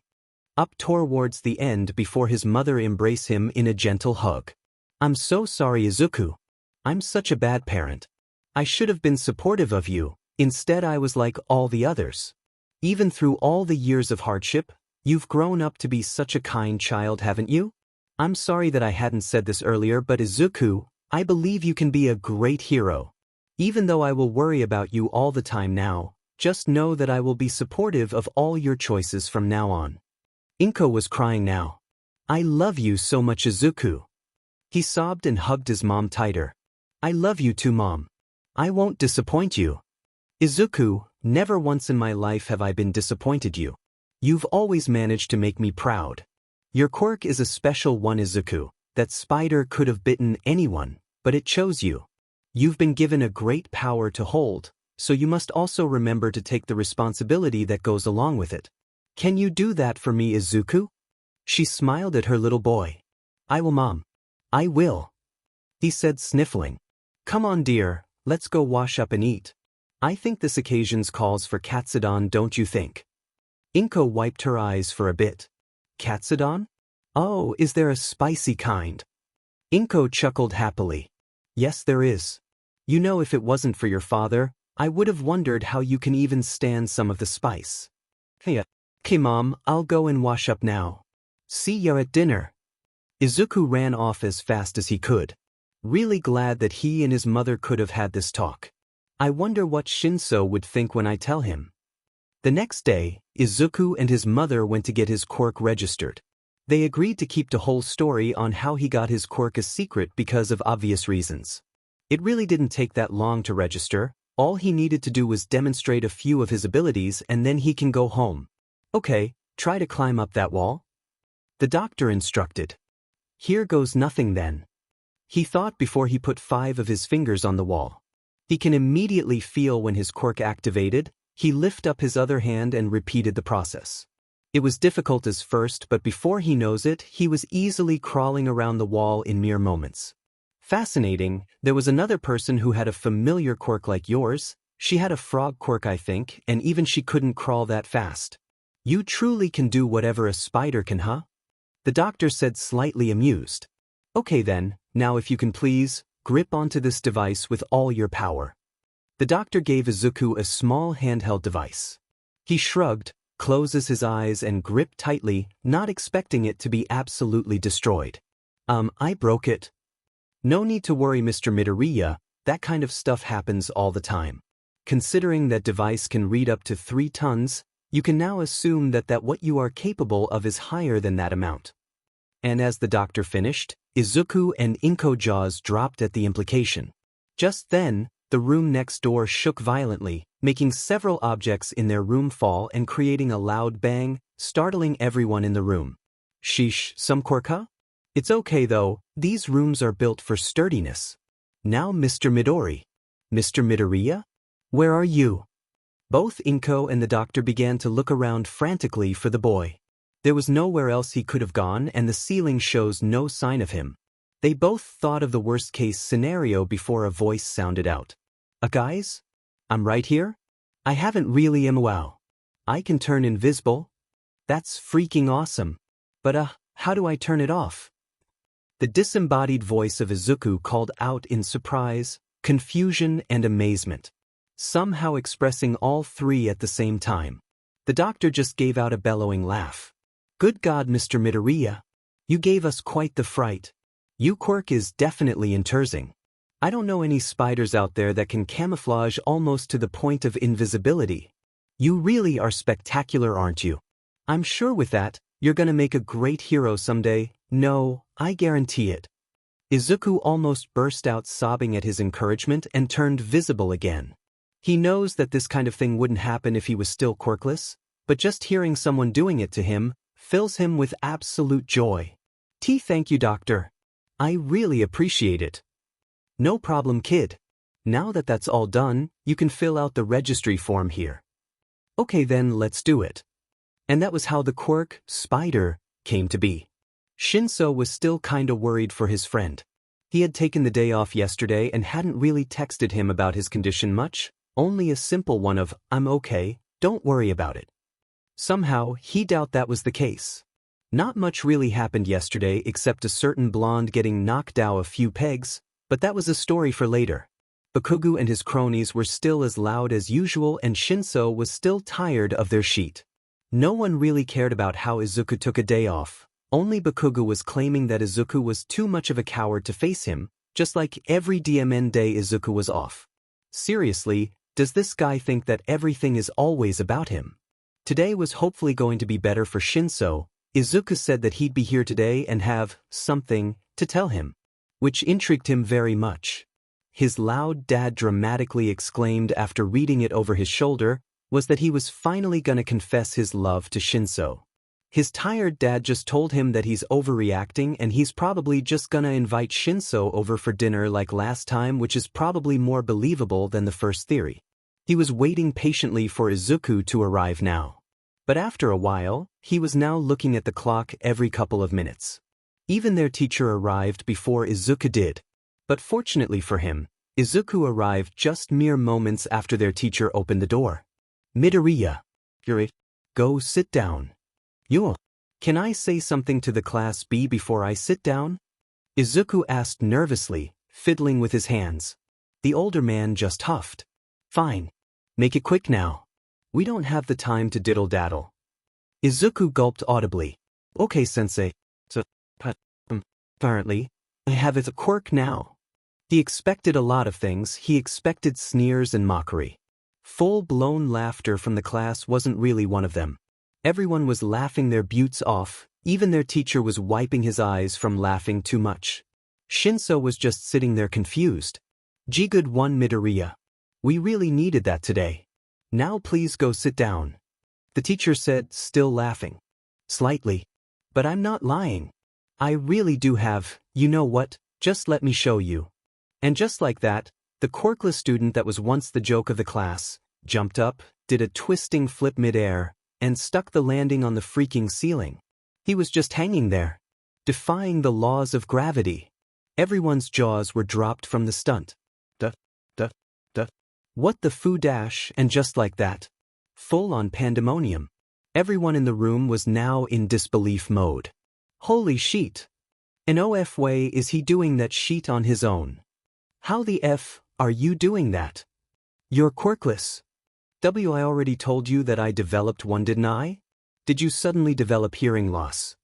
Up towards the end before his mother embraced him in a gentle hug. I'm so sorry, Izuku. I'm such a bad parent. I should have been supportive of you. Instead, I was like all the others. Even through all the years of hardship, you've grown up to be such a kind child, haven't you? I'm sorry that I hadn't said this earlier, but Izuku, I believe you can be a great hero. Even though I will worry about you all the time now, just know that I will be supportive of all your choices from now on. Inko was crying now. I love you so much, Izuku. He sobbed and hugged his mom tighter. I love you too, Mom. I won't disappoint you. Izuku, never once in my life have I been disappointed you. You've always managed to make me proud. Your quirk is a special one, Izuku. That spider could have bitten anyone, but it chose you. You've been given a great power to hold, so you must also remember to take the responsibility that goes along with it. Can you do that for me, Izuku? She smiled at her little boy. I will, Mom. I will. He said, sniffling. Come on, dear, let's go wash up and eat. I think this occasion calls for katsudon, don't you think? Inko wiped her eyes for a bit. Katsudon? Oh, is there a spicy kind? Inko chuckled happily. Yes, there is. You know, if it wasn't for your father, I would have wondered how you can even stand some of the spice. Hey, okay, Mom, I'll go and wash up now. See you at dinner. Izuku ran off as fast as he could. Really glad that he and his mother could have had this talk. I wonder what Shinso would think when I tell him. The next day, Izuku and his mother went to get his quirk registered. They agreed to keep the whole story on how he got his quirk a secret because of obvious reasons. It really didn't take that long to register. All he needed to do was demonstrate a few of his abilities and then he can go home. Okay, try to climb up that wall. The doctor instructed. Here goes nothing then. He thought before he put 5 of his fingers on the wall. He can immediately feel when his quirk activated. He lifted up his other hand and repeated the process. It was difficult at first, but before he knows it, he was easily crawling around the wall in mere moments. Fascinating, there was another person who had a familiar quirk like yours. She had a frog quirk, I think, and even she couldn't crawl that fast. You truly can do whatever a spider can, huh? The doctor said, slightly amused. Okay then, now if you can please, grip onto this device with all your power. The doctor gave Izuku a small handheld device. He shrugged, closes his eyes and gripped tightly, not expecting it to be absolutely destroyed. I broke it. No need to worry, Mr. Midoriya, that kind of stuff happens all the time. Considering that device can read up to 3 tons, you can now assume that what you are capable of is higher than that amount. And as the doctor finished, Izuku and Inko jaws dropped at the implication. Just then, the room next door shook violently, making several objects in their room fall and creating a loud bang, startling everyone in the room. Sheesh, some quirk, huh? It's okay though, these rooms are built for sturdiness. Now Mr. Midori. Mr. Midoriya? Where are you? Both Inko and the doctor began to look around frantically for the boy. There was nowhere else he could have gone and the ceiling shows no sign of him. They both thought of the worst-case scenario before a voice sounded out. Guys? I'm right here? I haven't really wow. I can turn invisible? That's freaking awesome. But how do I turn it off? The disembodied voice of Izuku called out in surprise, confusion and amazement, somehow expressing all 3 at the same time. The doctor just gave out a bellowing laugh. Good God, Mr. Midoriya. You gave us quite the fright. Your quirk is definitely interesting. I don't know any spiders out there that can camouflage almost to the point of invisibility. You really are spectacular, aren't you? I'm sure with that, you're gonna make a great hero someday. No, I guarantee it. Izuku almost burst out sobbing at his encouragement and turned visible again. He knows that this kind of thing wouldn't happen if he was still quirkless, but just hearing someone doing it to him fills him with absolute joy. Thank you, doctor. I really appreciate it. No problem, kid. Now that that's all done, you can fill out the registry form here. Okay then, let's do it. And that was how the quirk, Spider, came to be. Shinso was still kinda worried for his friend. He had taken the day off yesterday and hadn't really texted him about his condition much, only a simple one of, I'm okay, don't worry about it. Somehow, he doubted that was the case. Not much really happened yesterday except a certain blonde getting knocked down a few pegs, but that was a story for later. Bakugo and his cronies were still as loud as usual and Shinso was still tired of their sheet. No one really cared about how Izuku took a day off. Only Bakugo was claiming that Izuku was too much of a coward to face him, just like every DMN day Izuku was off. Seriously, does this guy think that everything is always about him? Today was hopefully going to be better for Shinso. Izuku said that he'd be here today and have something to tell him, which intrigued him very much. His loud dad dramatically exclaimed after reading it over his shoulder was that he was finally gonna confess his love to Shinso. His tired dad just told him that he's overreacting and he's probably just gonna invite Shinso over for dinner like last time, which is probably more believable than the first theory. He was waiting patiently for Izuku to arrive now. But after a while, he was now looking at the clock every couple of minutes. Even their teacher arrived before Izuku did. But fortunately for him, Izuku arrived just mere moments after their teacher opened the door. Midoriya. Go sit down. Yo. Can I say something to the class B before I sit down? Izuku asked nervously, fiddling with his hands. The older man just huffed. Fine. Make it quick now. We don't have the time to diddle-daddle. Izuku gulped audibly. Okay, sensei. But apparently, I have it a quirk now. He expected a lot of things. He expected sneers and mockery. Full-blown laughter from the class wasn't really one of them. Everyone was laughing their butts off. Even their teacher was wiping his eyes from laughing too much. Shinso was just sitting there confused. Good one, Midoriya. We really needed that today. Now please go sit down. The teacher said, still laughing. Slightly. But I'm not lying. I really do have, you know what, just let me show you. And just like that, the quirkless student that was once the joke of the class, jumped up, did a twisting flip mid-air, and stuck the landing on the freaking ceiling. He was just hanging there, defying the laws of gravity. Everyone's jaws were dropped from the stunt. What the foo dash, and just like that. Full-on pandemonium. Everyone in the room was now in disbelief mode. Holy sheet. An OF way is he doing that sheet on his own? How the F are you doing that? You're quirkless. I already told you that I developed one, didn't I? Did you suddenly develop hearing loss?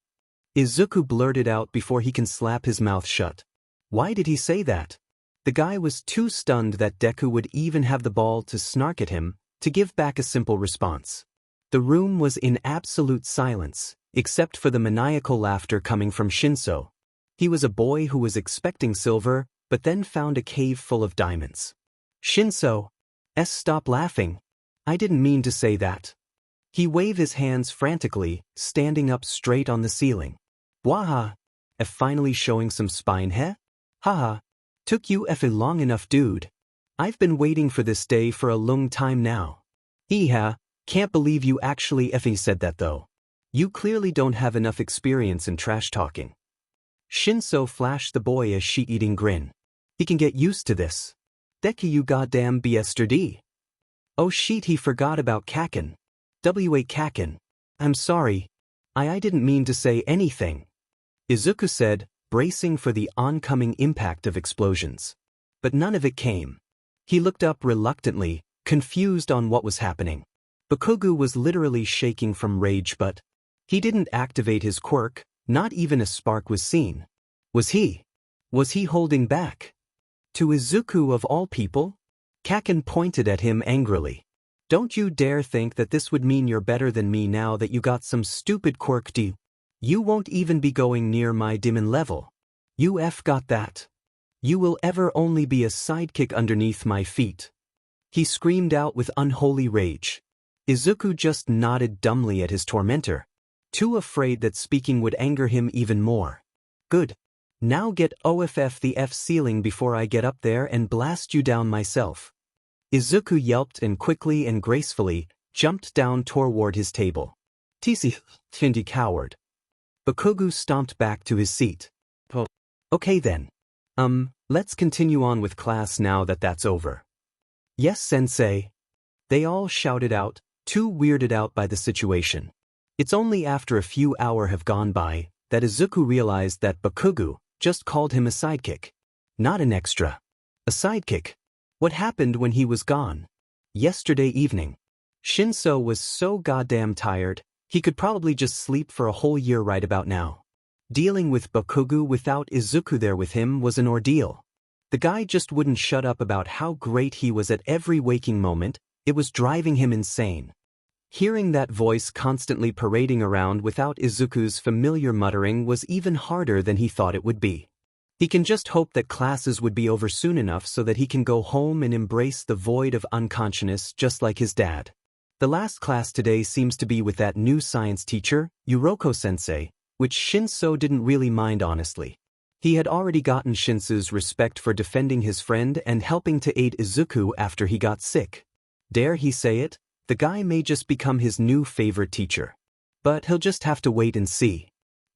Izuku blurted out before he can slap his mouth shut. Why did he say that? The guy was too stunned that Deku would even have the ball to snark at him, to give back a simple response. The room was in absolute silence, except for the maniacal laughter coming from Shinso. He was a boy who was expecting silver, but then found a cave full of diamonds. Shinso. Stop laughing. I didn't mean to say that. He waved his hands frantically, standing up straight on the ceiling. Waha. Finally showing some spine, heh? Haha. Took you long enough, dude. I've been waiting for this day for a long time now. Eha, can't believe you actually said that though. You clearly don't have enough experience in trash talking. Shinso flashed the boy a sheet-eating grin. He can get used to this. Deku, you goddamn yesterday. Oh shit, he forgot about Kaken. Kaken. I'm sorry. I didn't mean to say anything. Izuku said, bracing for the oncoming impact of explosions. But none of it came. He looked up reluctantly, confused on what was happening. Bakugo was literally shaking from rage, but he didn't activate his quirk, not even a spark was seen. Was he holding back? To Izuku of all people? Kaken pointed at him angrily. Don't you dare think that this would mean you're better than me now that you got some stupid quirk. You won't even be going near my demon level. You got that. You will ever only be a sidekick underneath my feet. He screamed out with unholy rage. Izuku just nodded dumbly at his tormentor, too afraid that speaking would anger him even more. Good. Now get OFF the F ceiling before I get up there and blast you down myself. Izuku yelped and quickly and gracefully jumped down toward his table. Tisi, Findy coward. Bakugo stomped back to his seat. Okay then. Let's continue on with class now that that's over. Yes, sensei. They all shouted out, too weirded out by the situation. It's only after a few hours have gone by that Izuku realized that Bakugo just called him a sidekick. Not an extra. A sidekick. What happened when he was gone? Yesterday evening. Shinso was so goddamn tired, he could probably just sleep for a whole year right about now. Dealing with Bakugo without Izuku there with him was an ordeal. The guy just wouldn't shut up about how great he was at every waking moment. It was driving him insane. Hearing that voice constantly parading around without Izuku's familiar muttering was even harder than he thought it would be. He can just hope that classes would be over soon enough so that he can go home and embrace the void of unconsciousness just like his dad. The last class today seems to be with that new science teacher, Yuroko-sensei, which Shinso didn't really mind honestly. He had already gotten Shinso's respect for defending his friend and helping to aid Izuku after he got sick. Dare he say it, the guy may just become his new favorite teacher. But he'll just have to wait and see.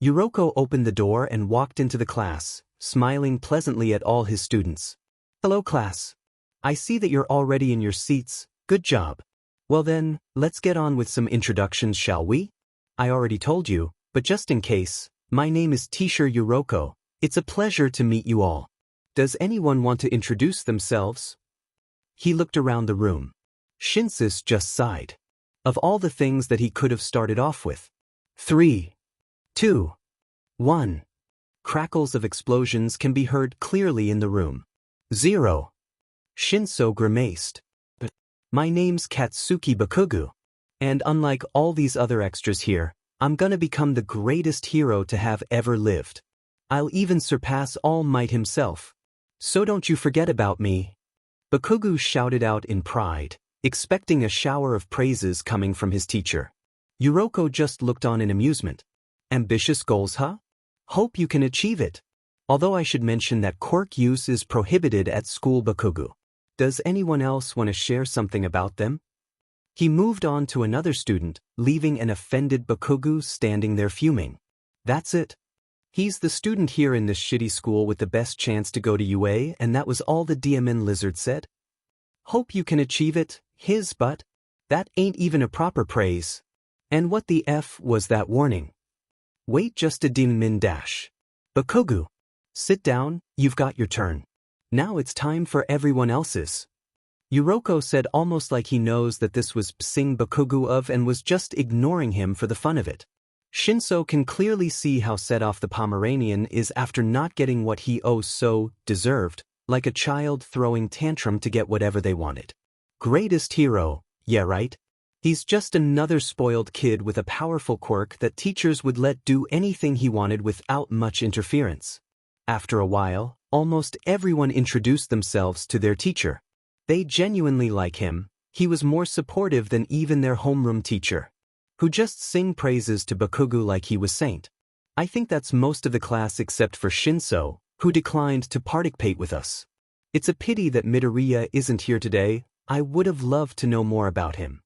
Yuroko opened the door and walked into the class, smiling pleasantly at all his students. Hello class. I see that you're already in your seats, good job. Well then, let's get on with some introductions, shall we? I already told you, but just in case, my name is Teacher Yuroko. It's a pleasure to meet you all. Does anyone want to introduce themselves? He looked around the room. Shinsis just sighed. Of all the things that he could have started off with. 3, 2, 1. Crackles of explosions can be heard clearly in the room. 0. Shinso grimaced. My name's Katsuki Bakugo. And unlike all these other extras here, I'm gonna become the greatest hero to have ever lived. I'll even surpass All Might himself. So don't you forget about me. Bakugo shouted out in pride, expecting a shower of praises coming from his teacher. Yuroko just looked on in amusement. Ambitious goals, huh? Hope you can achieve it. Although I should mention that quirk use is prohibited at school, Bakugo. Does anyone else want to share something about them? He moved on to another student, leaving an offended Bakugo standing there fuming. That's it. He's the student here in this shitty school with the best chance to go to UA, and that was all the DMN lizard said? Hope you can achieve it, his butt. That ain't even a proper praise. And what the F was that warning? Wait just a DMN dash. Bakugo. Sit down, you've got your turn. Now it's time for everyone else's. Yuroko said almost like he knows that this was psing Bakugo of and was just ignoring him for the fun of it. Shinso can clearly see how set off the Pomeranian is after not getting what he so deserved, like a child throwing tantrum to get whatever they wanted. Greatest hero, yeah right? He's just another spoiled kid with a powerful quirk that teachers would let do anything he wanted without much interference. After a while, almost everyone introduced themselves to their teacher. They genuinely like him. He was more supportive than even their homeroom teacher, who just sing praises to Bakugo like he was saint. I think that's most of the class except for Shinso, who declined to participate with us. It's a pity that Midoriya isn't here today. I would have loved to know more about him.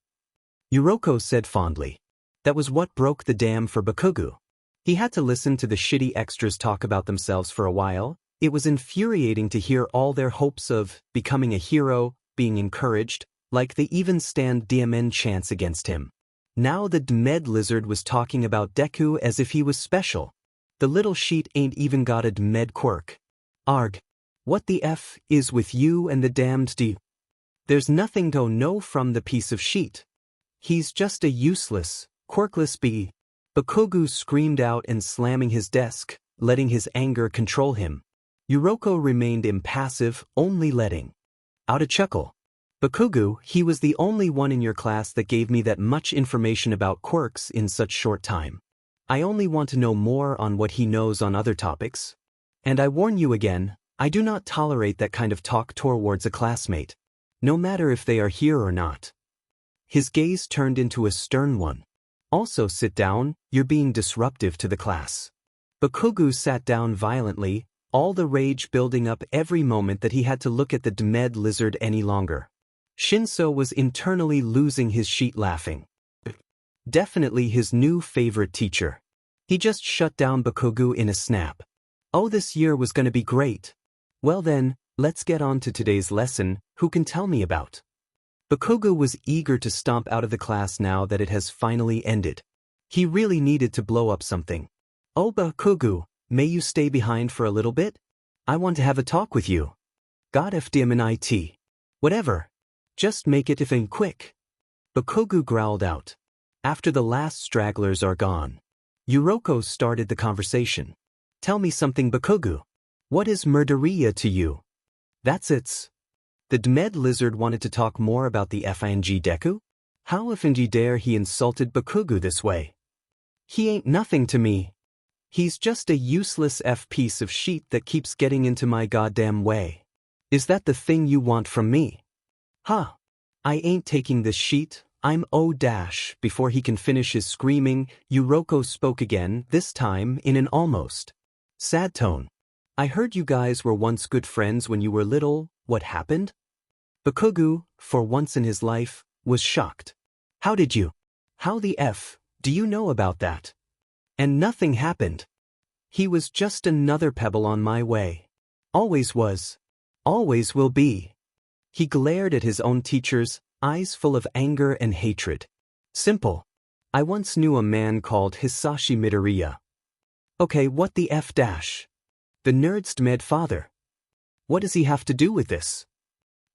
Yuroko said fondly. That was what broke the dam for Bakugo. He had to listen to the shitty extras talk about themselves for a while. It was infuriating to hear all their hopes of becoming a hero being encouraged, like they even stand DMN chance against him. Now the Dmed lizard was talking about Deku as if he was special. The little sheet ain't even got a Dmed quirk. Arg. What the F is with you and the damned D? There's nothing go no from the piece of sheet. He's just a useless, quirkless bee. Bakugo screamed out and slamming his desk, letting his anger control him. Yuroko remained impassive, only letting out a chuckle. Bakugo, he was the only one in your class that gave me that much information about quirks in such short time. I only want to know more on what he knows on other topics. And I warn you again, I do not tolerate that kind of talk towards a classmate, no matter if they are here or not. His gaze turned into a stern one. Also sit down, you're being disruptive to the class. Bakugo sat down violently, all the rage building up every moment that he had to look at the Dmed lizard any longer. Shinso was internally losing his sheet laughing. Definitely his new favorite teacher. He just shut down Bakugo in a snap. Oh, this year was gonna be great. Well then, let's get on to today's lesson. Who can tell me about? Bakugo was eager to stomp out of the class now that it has finally ended. He really needed to blow up something. Oh Bakugo, may you stay behind for a little bit? I want to have a talk with you. God FDM and IT. Whatever. Just make it if quick. Bakugu growled out. After the last stragglers are gone, Yuroko started the conversation. Tell me something, Bakugu. What is murderia to you? That's it. The Dmed lizard wanted to talk more about the FING Deku? How if dare he insulted Bakugu this way? He ain't nothing to me. He's just a useless piece of shit that keeps getting into my goddamn way. Is that the thing you want from me? Huh. I ain't taking this shit. I'm dash. Before he can finish his screaming, Yuroko spoke again, this time in an almost sad tone. I heard you guys were once good friends when you were little. What happened? Bakugu, for once in his life, was shocked. How did you? How the F do you know about that? And nothing happened. He was just another pebble on my way. Always was. Always will be. He glared at his own teachers, eyes full of anger and hatred. Simple. I once knew a man called Hisashi Midoriya. Okay, what the F dash? The nerd's Dmed father. What does he have to do with this?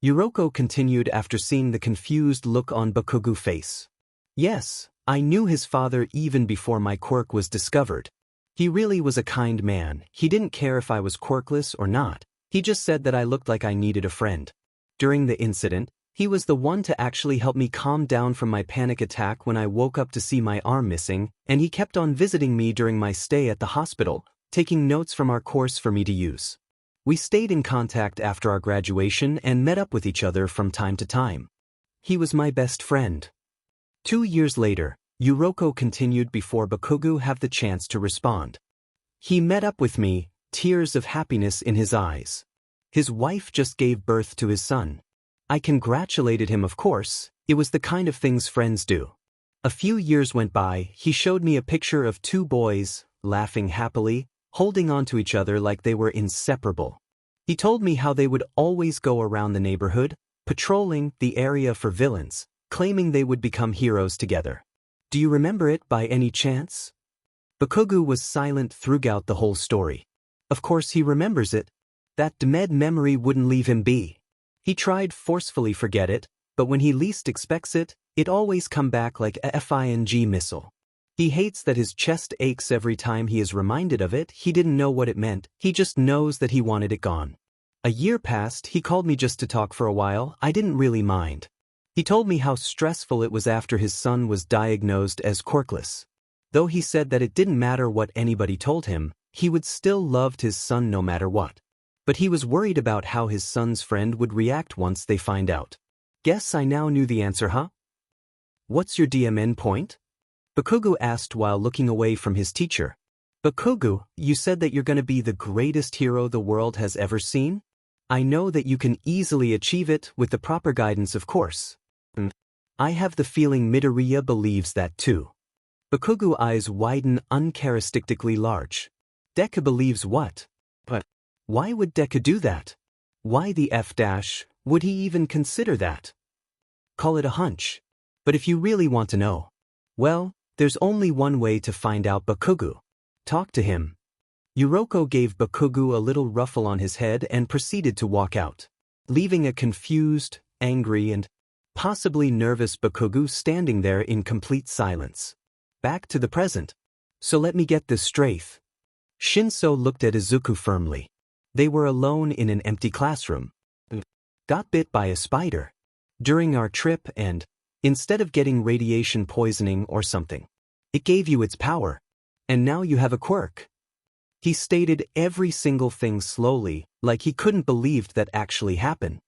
Yuroko continued after seeing the confused look on Bakugu's face. Yes, I knew his father even before my quirk was discovered. He really was a kind man. He didn't care if I was quirkless or not. He just said that I looked like I needed a friend. During the incident, he was the one to actually help me calm down from my panic attack when I woke up to see my arm missing, and he kept on visiting me during my stay at the hospital, taking notes from our course for me to use. We stayed in contact after our graduation and met up with each other from time to time. He was my best friend. 2 years later, Yuroko continued before Bakugu had the chance to respond. He met up with me, tears of happiness in his eyes. His wife just gave birth to his son. I congratulated him, of course. It was the kind of things friends do. A few years went by. He showed me a picture of 2 boys, laughing happily, holding on to each other like they were inseparable. He told me how they would always go around the neighborhood, patrolling the area for villains, claiming they would become heroes together. Do you remember it by any chance? Bakugu was silent throughout the whole story. Of course he remembers it. That Dmed memory wouldn't leave him be. He tried forcefully forget it, but when he least expects it, it always come back like a FING missile. He hates that his chest aches every time he is reminded of it. He didn't know what it meant, he just knows that he wanted it gone. A year passed. He called me just to talk for a while. I didn't really mind. He told me how stressful it was after his son was diagnosed as quirkless. Though he said that it didn't matter what anybody told him, he would still loved his son no matter what. But he was worried about how his son's friend would react once they find out. Guess I now knew the answer, huh? What's your DMN point? Bakugu asked while looking away from his teacher. Bakugu, you said that you're going to be the greatest hero the world has ever seen? I know that you can easily achieve it with the proper guidance, of course. I have the feeling Midoriya believes that too. Bakugu's eyes widen uncharacteristically large. Deku believes what? But why would Deku do that? Why the F dash would he even consider that? Call it a hunch. But if you really want to know, well, there's only one way to find out, Bakugu. Talk to him. Yuroko gave Bakugu a little ruffle on his head and proceeded to walk out, leaving a confused, angry and possibly nervous Bakugu standing there in complete silence. Back to the present. So let me get this straight. Shinso looked at Izuku firmly. They were alone in an empty classroom. Got bit by a spider during our trip and, instead of getting radiation poisoning or something, it gave you its power. And now you have a quirk. He stated every single thing slowly, like he couldn't believe that actually happened.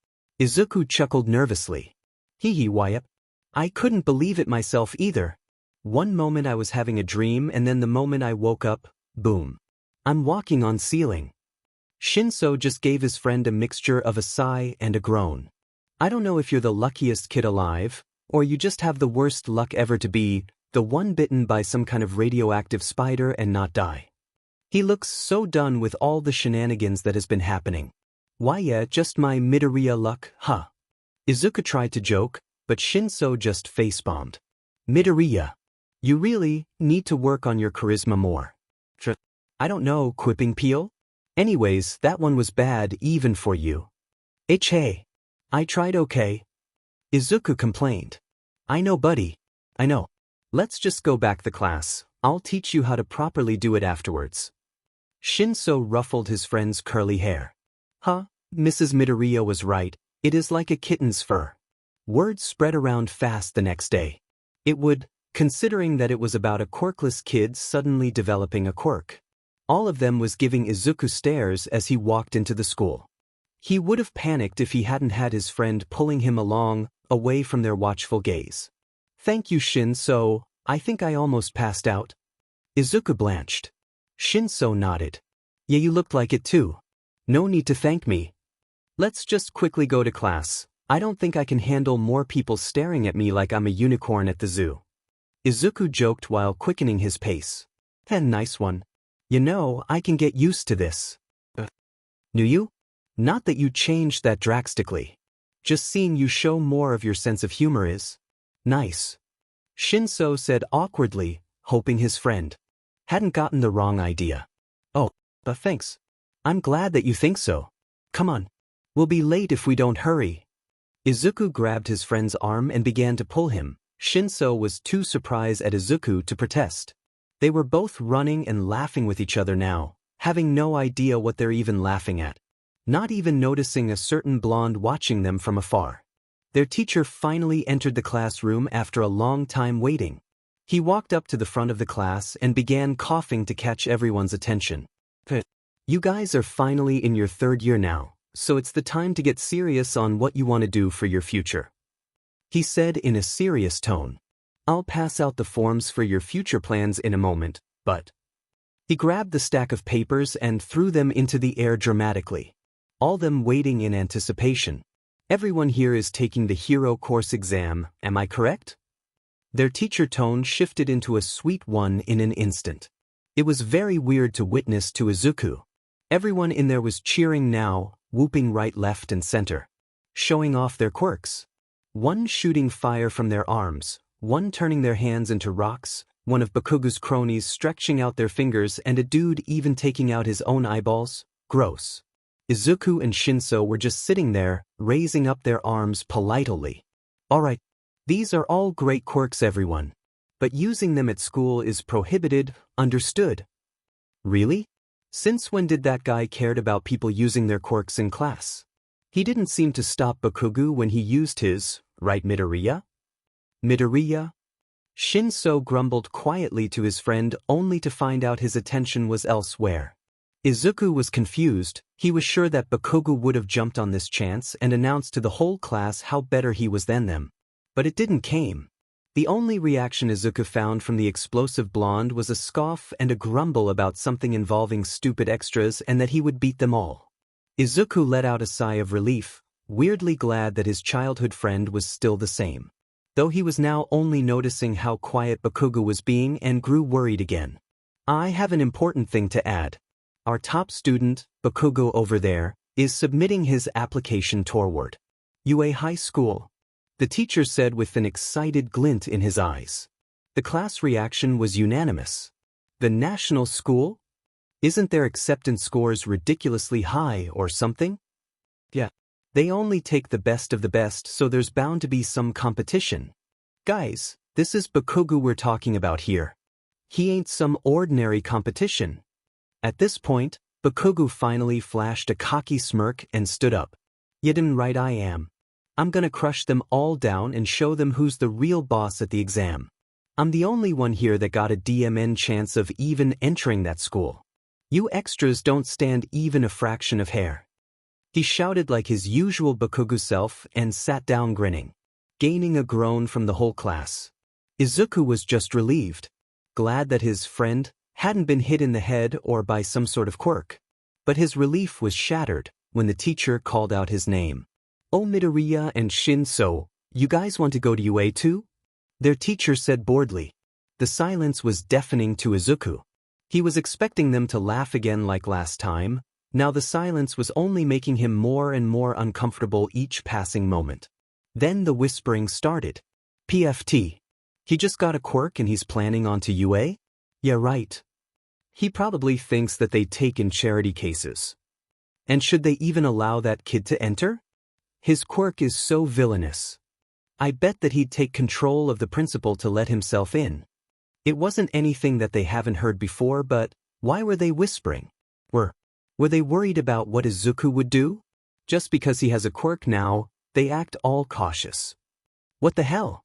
Izuku chuckled nervously. Hee Wyatt. I couldn't believe it myself either. One moment I was having a dream and then the moment I woke up, boom. I'm walking on ceiling. Shinso just gave his friend a mixture of a sigh and a groan. I don't know if you're the luckiest kid alive, or you just have the worst luck ever to be the one bitten by some kind of radioactive spider and not die. He looks so done with all the shenanigans that has been happening. Why yeah, just my Midoriya luck, huh? Izuku tried to joke, but Shinso just face-bombed. Midoriya. You really need to work on your charisma more. I don't know, quipping peel? Anyways, that one was bad even for you. Hey. I tried okay. Izuku complained. I know, buddy. I know. Let's just go back the class. I'll teach you how to properly do it afterwards. Shinso ruffled his friend's curly hair. Huh? Mrs. Midoriya was right. It is like a kitten's fur. Word spread around fast the next day. It would, considering that it was about a quirkless kid suddenly developing a quirk. All of them was giving Izuku stares as he walked into the school. He would have panicked if he hadn't had his friend pulling him along, away from their watchful gaze. Thank you, Shinso. I think I almost passed out. Izuku blanched. Shinso nodded. Yeah, you looked like it too. No need to thank me. Let's just quickly go to class. I don't think I can handle more people staring at me like I'm a unicorn at the zoo. Izuku joked while quickening his pace. Nice one. You know, I can get used to this. Knew you? Not that you changed that drastically. Just seeing you show more of your sense of humor is nice. Shinso said awkwardly, hoping his friend hadn't gotten the wrong idea. Oh, but thanks. I'm glad that you think so. Come on. We'll be late if we don't hurry. Izuku grabbed his friend's arm and began to pull him. Shinso was too surprised at Izuku to protest. They were both running and laughing with each other now, having no idea what they're even laughing at. Not even noticing a certain blonde watching them from afar. Their teacher finally entered the classroom after a long time waiting. He walked up to the front of the class and began coughing to catch everyone's attention. You guys are finally in your third year now, so it's the time to get serious on what you want to do for your future. He said in a serious tone. I'll pass out the forms for your future plans in a moment, but... He grabbed the stack of papers and threw them into the air dramatically. All them waiting in anticipation. Everyone here is taking the hero course exam, am I correct? Their teacher tone shifted into a sweet one in an instant. It was very weird to witness to Izuku. Everyone in there was cheering now, whooping right, left and center. Showing off their quirks. One shooting fire from their arms, one turning their hands into rocks, one of Bakugu's cronies stretching out their fingers and a dude even taking out his own eyeballs. Gross. Izuku and Shinso were just sitting there, raising up their arms politely. Alright, these are all great quirks, everyone. But using them at school is prohibited, understood? Really? Since when did that guy cared about people using their quirks in class? He didn't seem to stop Bakugu when he used his, right, Midoriya? Midoriya? Shinso grumbled quietly to his friend only to find out his attention was elsewhere. Izuku was confused. He was sure that Bakugu would have jumped on this chance and announced to the whole class how better he was than them. But it didn't came. The only reaction Izuku found from the explosive blonde was a scoff and a grumble about something involving stupid extras and that he would beat them all. Izuku let out a sigh of relief, weirdly glad that his childhood friend was still the same. Though he was now only noticing how quiet Bakugu was being and grew worried again. I have an important thing to add. Our top student, Bakugu over there, is submitting his application toward UA High School. The teacher said with an excited glint in his eyes. The class reaction was unanimous. The national school? Isn't their acceptance scores ridiculously high or something? Yeah. They only take the best of the best, so there's bound to be some competition. Guys, this is Bakugu we're talking about here. He ain't some ordinary competition. At this point, Bakugu finally flashed a cocky smirk and stood up. You damn right I am. I'm gonna crush them all down and show them who's the real boss at the exam. I'm the only one here that got a DMN chance of even entering that school. You extras don't stand even a fraction of hair. He shouted like his usual Bakugu self and sat down grinning, gaining a groan from the whole class. Izuku was just relieved, glad that his friend hadn't been hit in the head or by some sort of quirk. But his relief was shattered when the teacher called out his name. Oh, Midoriya and Shinso, you guys want to go to UA too? Their teacher said boredly. The silence was deafening to Izuku. He was expecting them to laugh again like last time. Now the silence was only making him more and more uncomfortable each passing moment. Then the whispering started. PFT. He just got a quirk and he's planning on to UA? Yeah, right. He probably thinks that they take in charity cases. And should they even allow that kid to enter? His quirk is so villainous. I bet that he'd take control of the principal to let himself in. It wasn't anything that they haven't heard before, but why were they whispering? Were they worried about what Izuku would do? Just because he has a quirk now, they act all cautious. What the hell?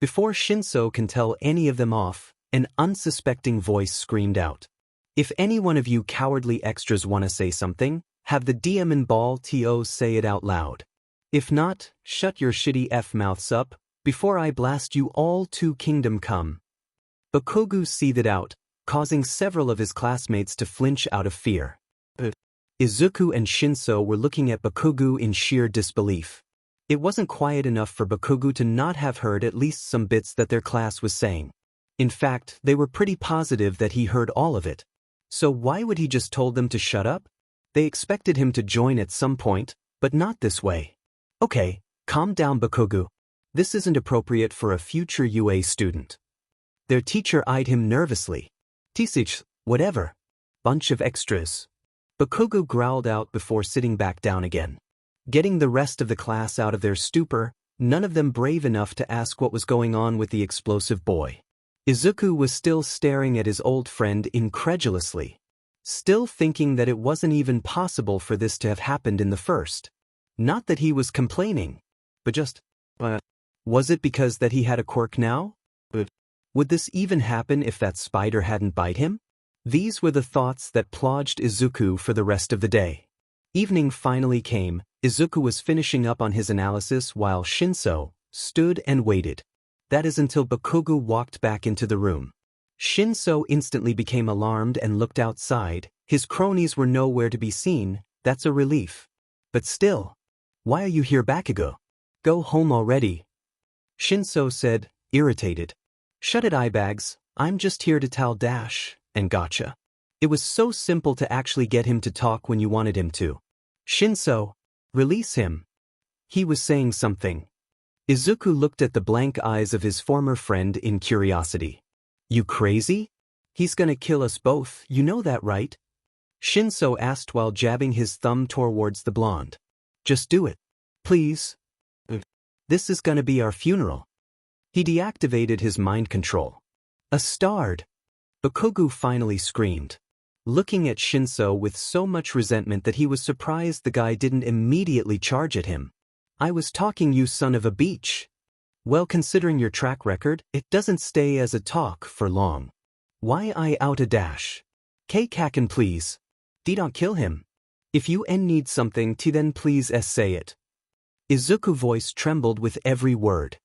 Before Shinso can tell any of them off, an unsuspecting voice screamed out. If any one of you cowardly extras want to say something, have the DM and Ball TO say it out loud. If not, shut your shitty F-mouths up, before I blast you all to Kingdom Come. Bakugo seethed out, causing several of his classmates to flinch out of fear. Izuku and Shinso were looking at Bakugo in sheer disbelief. It wasn't quiet enough for Bakugo to not have heard at least some bits that their class was saying. In fact, they were pretty positive that he heard all of it. So why would he just told them to shut up? They expected him to join at some point, but not this way. Okay, calm down Bakugo. This isn't appropriate for a future UA student. Their teacher eyed him nervously. Tisich, whatever. Bunch of extras. Bakugo growled out before sitting back down again. Getting the rest of the class out of their stupor, none of them brave enough to ask what was going on with the explosive boy. Izuku was still staring at his old friend incredulously, still thinking that it wasn't even possible for this to have happened in the first. Not that he was complaining, but just, was it because that he had a quirk now? Would this even happen if that spider hadn't bite him? These were the thoughts that plagued Izuku for the rest of the day. Evening finally came. Izuku was finishing up on his analysis while Shinso stood and waited. That is until Bakugo walked back into the room. Shinso instantly became alarmed and looked outside. His cronies were nowhere to be seen. That's a relief. But still, why are you here, Bakugo? Go home already. Shinso said, irritated. Shut it, eyebags. I'm just here to tell Dash, and gotcha. It was so simple to actually get him to talk when you wanted him to. Shinso, release him. He was saying something. Izuku looked at the blank eyes of his former friend in curiosity. You crazy? He's gonna kill us both, you know that, right? Shinso asked while jabbing his thumb towards the blonde. Just do it. Please. This is gonna be our funeral. He deactivated his mind control. A stard. Bakugo finally screamed, looking at Shinso with so much resentment that he was surprised the guy didn't immediately charge at him. I was talking, you son of a beach. Well, considering your track record, it doesn't stay as a talk for long. Why I out a Dash? Kaken please. Don't kill him. If you need something to then please say it. Izuku voice trembled with every word.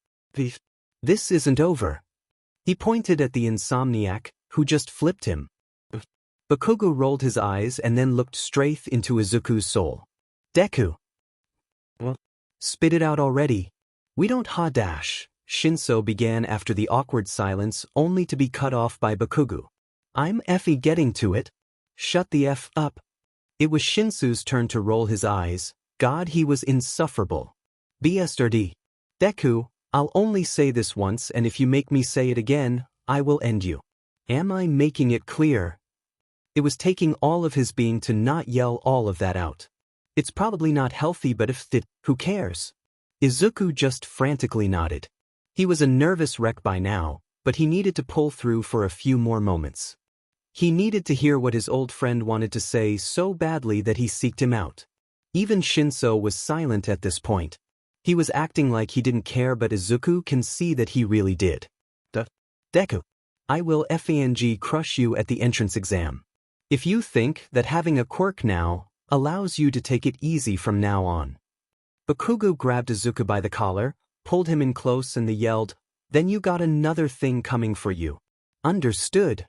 This isn't over. He pointed at the insomniac, who just flipped him. Bakugo rolled his eyes and then looked straight into Izuku's soul. Deku. Well, spit it out already. We don't Dash. Shinso began after the awkward silence only to be cut off by Bakugo. I'm getting to it. Shut the F up. It was Shinsu's turn to roll his eyes. God, he was insufferable. BSRD. Deku, I'll only say this once, and if you make me say it again, I will end you. Am I making it clear? It was taking all of his being to not yell all of that out. It's probably not healthy, but if it, who cares? Izuku just frantically nodded. He was a nervous wreck by now, but he needed to pull through for a few more moments. He needed to hear what his old friend wanted to say so badly that he seeked him out. Even Shinso was silent at this point. He was acting like he didn't care, but Izuku can see that he really did. Deku. I will crush you at the entrance exam. If you think that having a quirk now allows you to take it easy from now on. Bakugo grabbed Izuku by the collar, pulled him in close and they yelled, then you got another thing coming for you. Understood.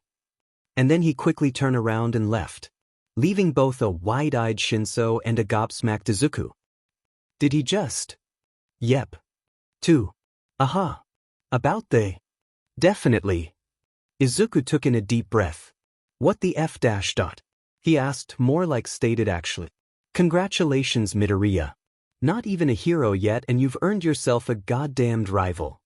And then he quickly turned around and left, leaving both a wide-eyed Shinso and a gobsmacked Izuku. Did he just? Yep. 2. Aha. About they. Definitely. Izuku took in a deep breath. What the F dash dot? He asked, more like stated actually. Congratulations, Midoriya. Not even a hero yet and you've earned yourself a goddamned rival.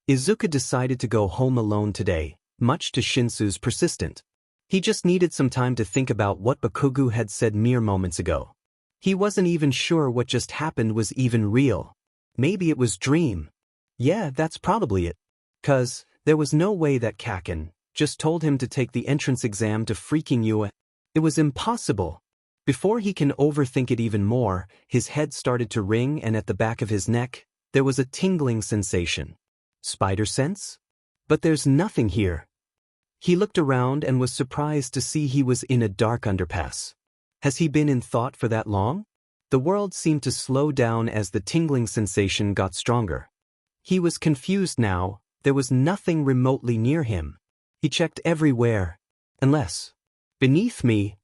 Izuku decided to go home alone today, much to Shinsu's persistent. He just needed some time to think about what Bakugo had said mere moments ago. He wasn't even sure what just happened was even real. Maybe it was dream. Yeah, that's probably it. 'Cause there was no way that Kaken just told him to take the entrance exam to freaking UA. It was impossible. Before he can overthink it even more, his head started to ring and at the back of his neck, there was a tingling sensation. Spider sense? But there's nothing here. He looked around and was surprised to see he was in a dark underpass. Has he been in thought for that long? The world seemed to slow down as the tingling sensation got stronger. He was confused now, there was nothing remotely near him. He checked everywhere. Unless, beneath me,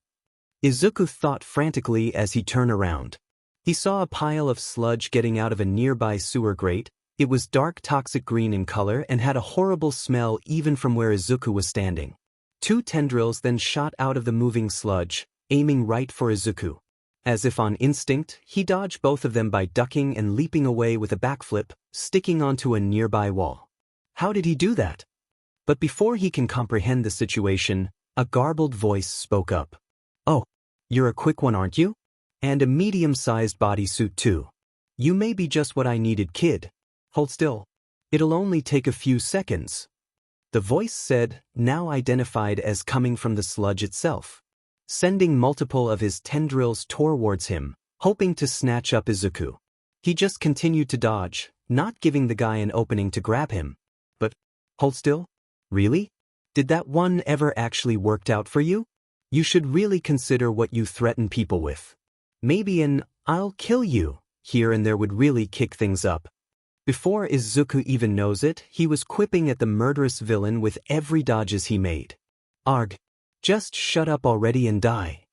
Izuku thought frantically as he turned around. He saw a pile of sludge getting out of a nearby sewer grate. It was dark toxic green in color and had a horrible smell even from where Izuku was standing. Two tendrils then shot out of the moving sludge, aiming right for Izuku. As if on instinct, he dodged both of them by ducking and leaping away with a backflip, sticking onto a nearby wall. How did he do that? But before he can comprehend the situation, a garbled voice spoke up. Oh, you're a quick one, aren't you? And a medium-sized bodysuit too. You may be just what I needed, kid. Hold still. It'll only take a few seconds. The voice said, now identified as coming from the sludge itself. Sending multiple of his tendrils towards him, hoping to snatch up Izuku. He just continued to dodge, not giving the guy an opening to grab him. But, hold still? Really? Did that one ever actually worked out for you? You should really consider what you threaten people with. Maybe an, I'll kill you, here and there would really kick things up. Before Izuku even knows it, he was quipping at the murderous villain with every dodges he made. Arg. Just shut up already and die.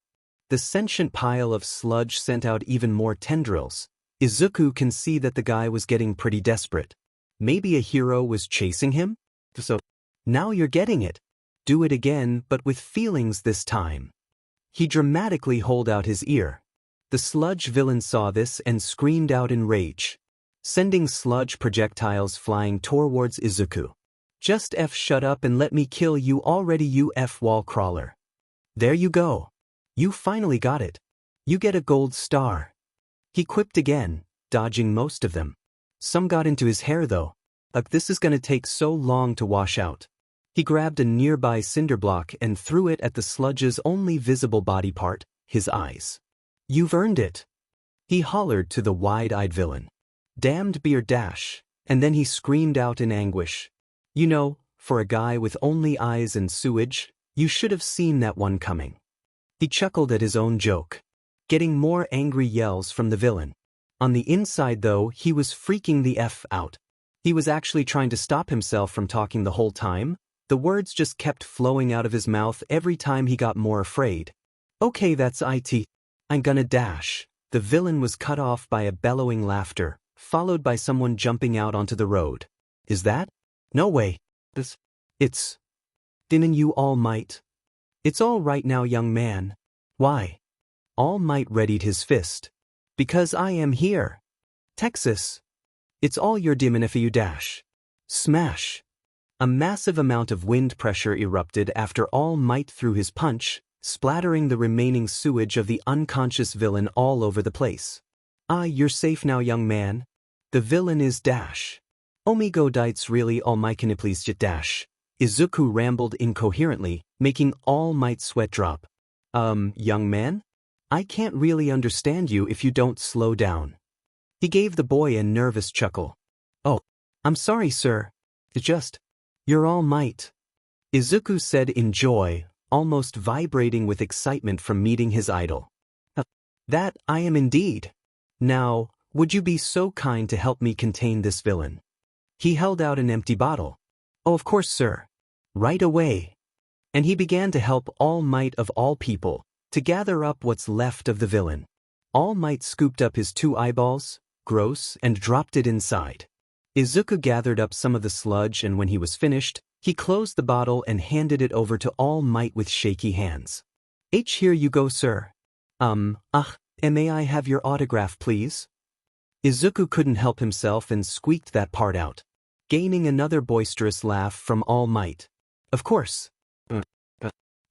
The sentient pile of sludge sent out even more tendrils. Izuku can see that the guy was getting pretty desperate. Maybe a hero was chasing him? So, now you're getting it. Do it again, but with feelings this time. He dramatically holed out his ear. The sludge villain saw this and screamed out in rage, sending sludge projectiles flying towards Izuku. Just shut up and let me kill you already, you wall crawler. There you go. You finally got it. You get a gold star. He quipped again, dodging most of them. Some got into his hair though. This is gonna take so long to wash out. He grabbed a nearby cinder block and threw it at the sludge's only visible body part, his eyes. You've earned it. He hollered to the wide-eyed villain. Damned beer dash, and then he screamed out in anguish. You know, for a guy with only eyes and sewage, you should have seen that one coming. He chuckled at his own joke, getting more angry yells from the villain. On the inside though, he was freaking the F out. He was actually trying to stop himself from talking the whole time. The words just kept flowing out of his mouth every time he got more afraid. Okay, that's it. I'm gonna dash. The villain was cut off by a bellowing laughter, followed by someone jumping out onto the road. Is that? No way. It's. Didn't you All Might? It's all right now, young man. Why? All Might readied his fist. Because I am here. Texas. It's all your demon if you dash. Smash. A massive amount of wind pressure erupted after All Might threw his punch, splattering the remaining sewage of the unconscious villain all over the place. You're safe now, young man. The villain is dash. Omigo dites really All Might, can you please just dash? Izuku rambled incoherently, making All Might sweat drop. Young man? I can't really understand you if you don't slow down. He gave the boy a nervous chuckle. Oh, I'm sorry, sir. It's just, you're All Might. Izuku said in joy, almost vibrating with excitement from meeting his idol. That I am indeed. Now, would you be so kind to help me contain this villain? He held out an empty bottle. Oh, of course, sir. Right away. And he began to help All Might of all people to gather up what's left of the villain. All Might scooped up his 2 eyeballs, gross, and dropped it inside. Izuku gathered up some of the sludge and when he was finished, he closed the bottle and handed it over to All Might with shaky hands. Here you go, sir. And may I have your autograph, please? Izuku couldn't help himself and squeaked that part out, gaining another boisterous laugh from All Might. Of course.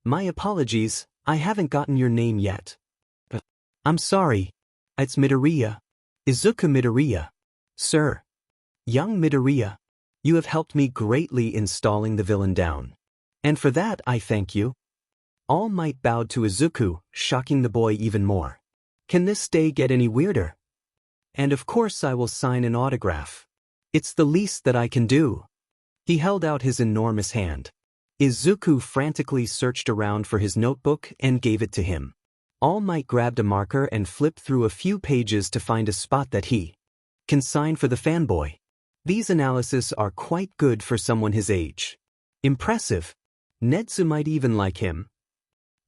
My apologies, I haven't gotten your name yet. I'm sorry. It's Midoriya. Izuku Midoriya. Sir. Young Midoriya. You have helped me greatly in stalling the villain down. And for that I thank you. All Might bowed to Izuku, shocking the boy even more. Can this day get any weirder? And of course I will sign an autograph. It's the least that I can do. He held out his enormous hand. Izuku frantically searched around for his notebook and gave it to him. All Might grabbed a marker and flipped through a few pages to find a spot that he can sign for the fanboy. These analyses are quite good for someone his age. Impressive. Netsu might even like him.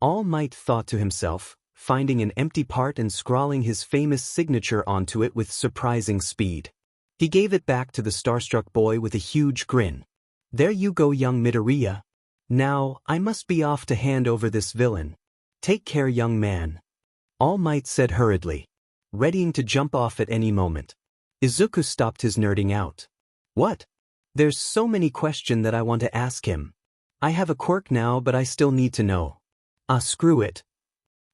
All Might thought to himself, finding an empty part and scrawling his famous signature onto it with surprising speed. He gave it back to the starstruck boy with a huge grin. There you go, young Midoriya. Now, I must be off to hand over this villain. Take care, young man. All Might said hurriedly, readying to jump off at any moment. Izuku stopped his nerding out. What? There's so many questions that I want to ask him. I have a quirk now, but I still need to know. Ah, screw it.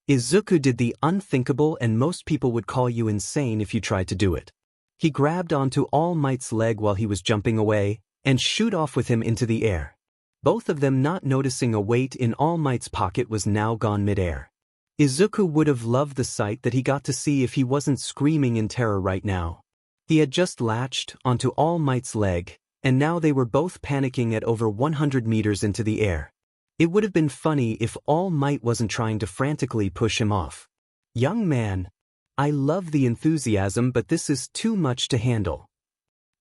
Izuku did the unthinkable, and most people would call you insane if you tried to do it. He grabbed onto All Might's leg while he was jumping away, and shot off with him into the air. Both of them not noticing a weight in All Might's pocket was now gone midair. Izuku would have loved the sight that he got to see if he wasn't screaming in terror right now. He had just latched onto All Might's leg, and now they were both panicking at over 100 meters into the air. It would have been funny if All Might wasn't trying to frantically push him off. Young man, I love the enthusiasm, but this is too much to handle.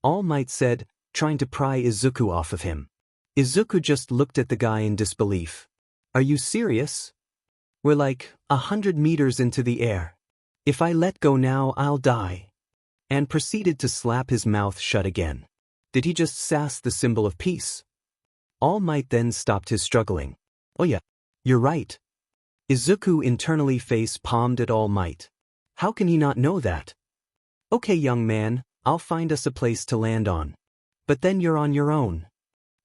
All Might said, trying to pry Izuku off of him. Izuku just looked at the guy in disbelief. Are you serious? We're like 100 meters into the air. If I let go now, I'll die. And proceeded to slap his mouth shut again. Did he just sass the symbol of peace? All Might then stopped his struggling. Oh yeah, you're right. Izuku internally face-palmed at All Might. How can he not know that? Okay, young man, I'll find us a place to land on. But then you're on your own.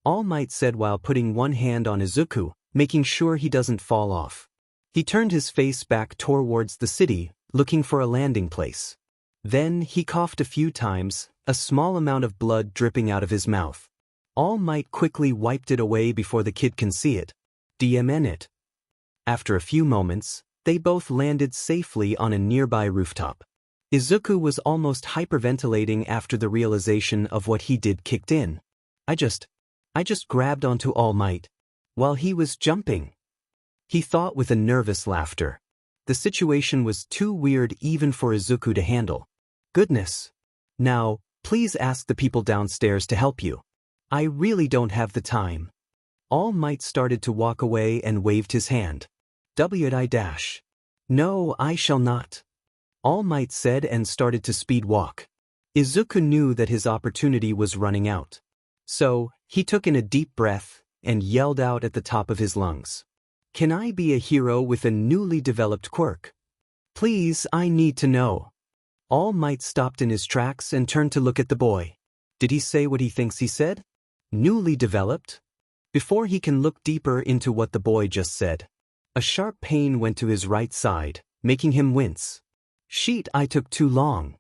All Might said while putting one hand on Izuku, making sure he doesn't fall off. He turned his face back towards the city, looking for a landing place. Then he coughed a few times, a small amount of blood dripping out of his mouth. All Might quickly wiped it away before the kid can see it. DMN it. After a few moments, they both landed safely on a nearby rooftop. Izuku was almost hyperventilating after the realization of what he did kicked in. I just grabbed onto All Might while he was jumping. He thought with a nervous laughter. The situation was too weird even for Izuku to handle. Goodness. Now, please ask the people downstairs to help you. I really don't have the time. All Might started to walk away and waved his hand. W-I-. No, I shall not. All Might said and started to speed walk. Izuku knew that his opportunity was running out. So, he took in a deep breath and yelled out at the top of his lungs. Can I be a hero with a newly developed quirk? Please, I need to know. All Might stopped in his tracks and turned to look at the boy. Did he say what he thinks he said? Newly developed? Before he can look deeper into what the boy just said, a sharp pain went to his right side, making him wince. Sheet, I took too long.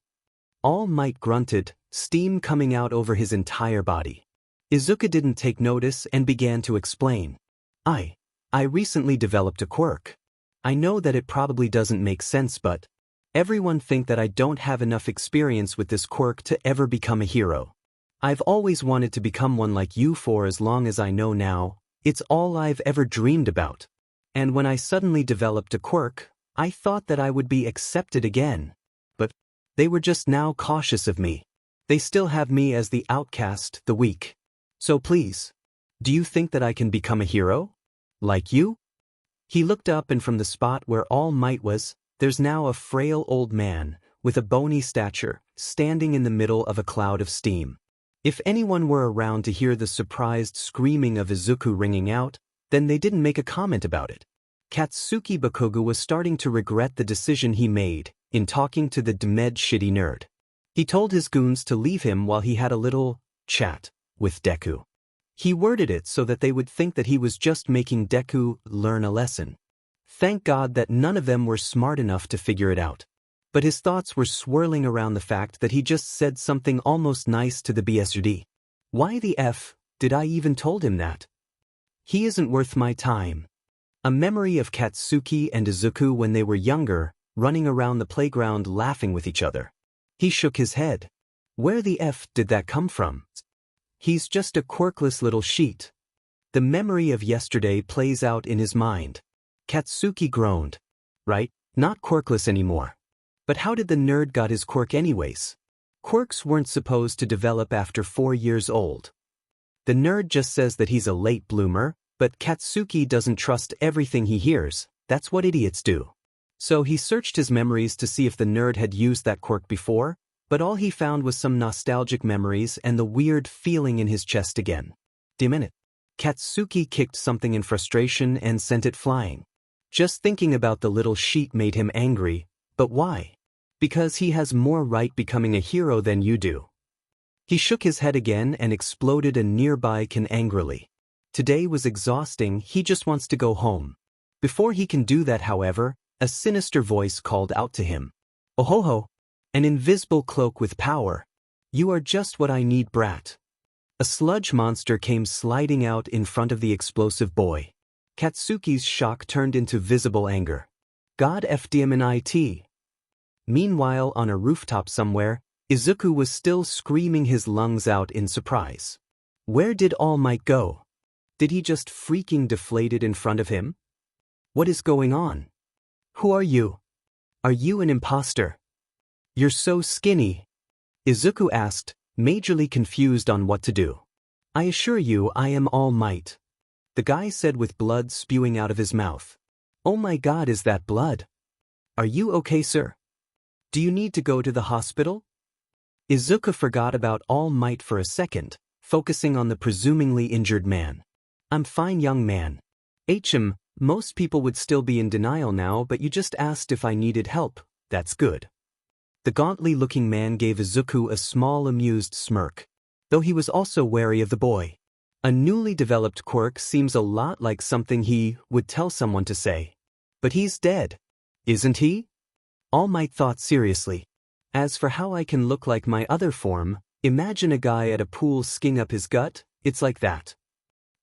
All Might grunted, steam coming out over his entire body. Izuku didn't take notice and began to explain. I recently developed a quirk. I know that it probably doesn't make sense, but everyone think that I don't have enough experience with this quirk to ever become a hero. I've always wanted to become one like you for as long as I know now. It's all I've ever dreamed about. And when I suddenly developed a quirk, I thought that I would be accepted again. But they were just now cautious of me. They still have me as the outcast, the weak. So please, do you think that I can become a hero? Like you? He looked up, and from the spot where All Might was, there's now a frail old man, with a bony stature, standing in the middle of a cloud of steam. If anyone were around to hear the surprised screaming of Izuku ringing out, then they didn't make a comment about it. Katsuki Bakugo was starting to regret the decision he made in talking to the demed shitty nerd. He told his goons to leave him while he had a little chat with Deku. He worded it so that they would think that he was just making Deku learn a lesson. Thank God that none of them were smart enough to figure it out. but his thoughts were swirling around the fact that he just said something almost nice to the BSUD. Why the F did I even told him that? He isn't worth my time. A memory of Katsuki and Izuku when they were younger, running around the playground laughing with each other. He shook his head. Where the F did that come from? He's just a quirkless little sheet. The memory of yesterday plays out in his mind. Katsuki groaned. Right, not quirkless anymore. But how did the nerd got his quirk anyways? Quirks weren't supposed to develop after 4 years old. The nerd just says that he's a late bloomer, but Katsuki doesn't trust everything he hears. That's what idiots do. So he searched his memories to see if the nerd had used that quirk before, but all he found was some nostalgic memories and the weird feeling in his chest again. Damn it. Katsuki kicked something in frustration and sent it flying. Just thinking about the little sheet made him angry, but why? Because he has more right becoming a hero than you do. He shook his head again and exploded a nearby can angrily. Today was exhausting, he just wants to go home. Before he can do that, however, a sinister voice called out to him. Oh ho ho! An invisible cloak with power. You are just what I need, brat. A sludge monster came sliding out in front of the explosive boy. Katsuki's shock turned into visible anger. God FDMNIT. Meanwhile, on a rooftop somewhere, Izuku was still screaming his lungs out in surprise. Where did All Might go? Did he just freaking deflated in front of him? What is going on? Who are you? Are you an imposter? You're so skinny. Izuku asked, majorly confused on what to do. I assure you I am All Might. The guy said with blood spewing out of his mouth. Oh my god, is that blood? Are you okay, sir? Do you need to go to the hospital? Izuku forgot about All Might for a second, focusing on the presumably injured man. I'm fine, young man. Most people would still be in denial now, but you just asked if I needed help. That's good. The gauntly-looking man gave Izuku a small amused smirk, though he was also wary of the boy. A newly developed quirk seems a lot like something he would tell someone to say. But he's dead, isn't he? All Might thought seriously. As for how I can look like my other form, imagine a guy at a pool skiing up his gut, it's like that.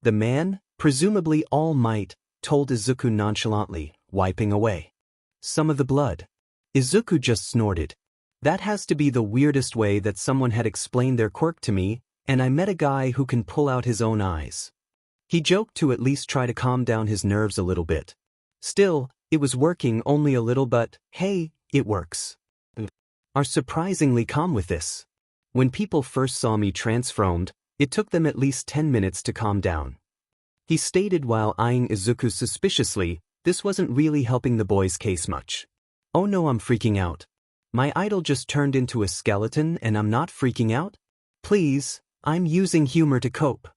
The man, presumably All Might, told Izuku nonchalantly, wiping away some of the blood. Izuku just snorted. That has to be the weirdest way that someone had explained their quirk to me, and I met a guy who can pull out his own eyes. He joked to at least try to calm down his nerves a little bit. Still, it was working only a little, but hey, it works. Are surprisingly calm with this. When people first saw me transformed, it took them at least 10 minutes to calm down. He stated while eyeing Izuku suspiciously, this wasn't really helping the boy's case much. Oh no, I'm freaking out. My idol just turned into a skeleton and I'm not freaking out? Please, I'm using humor to cope.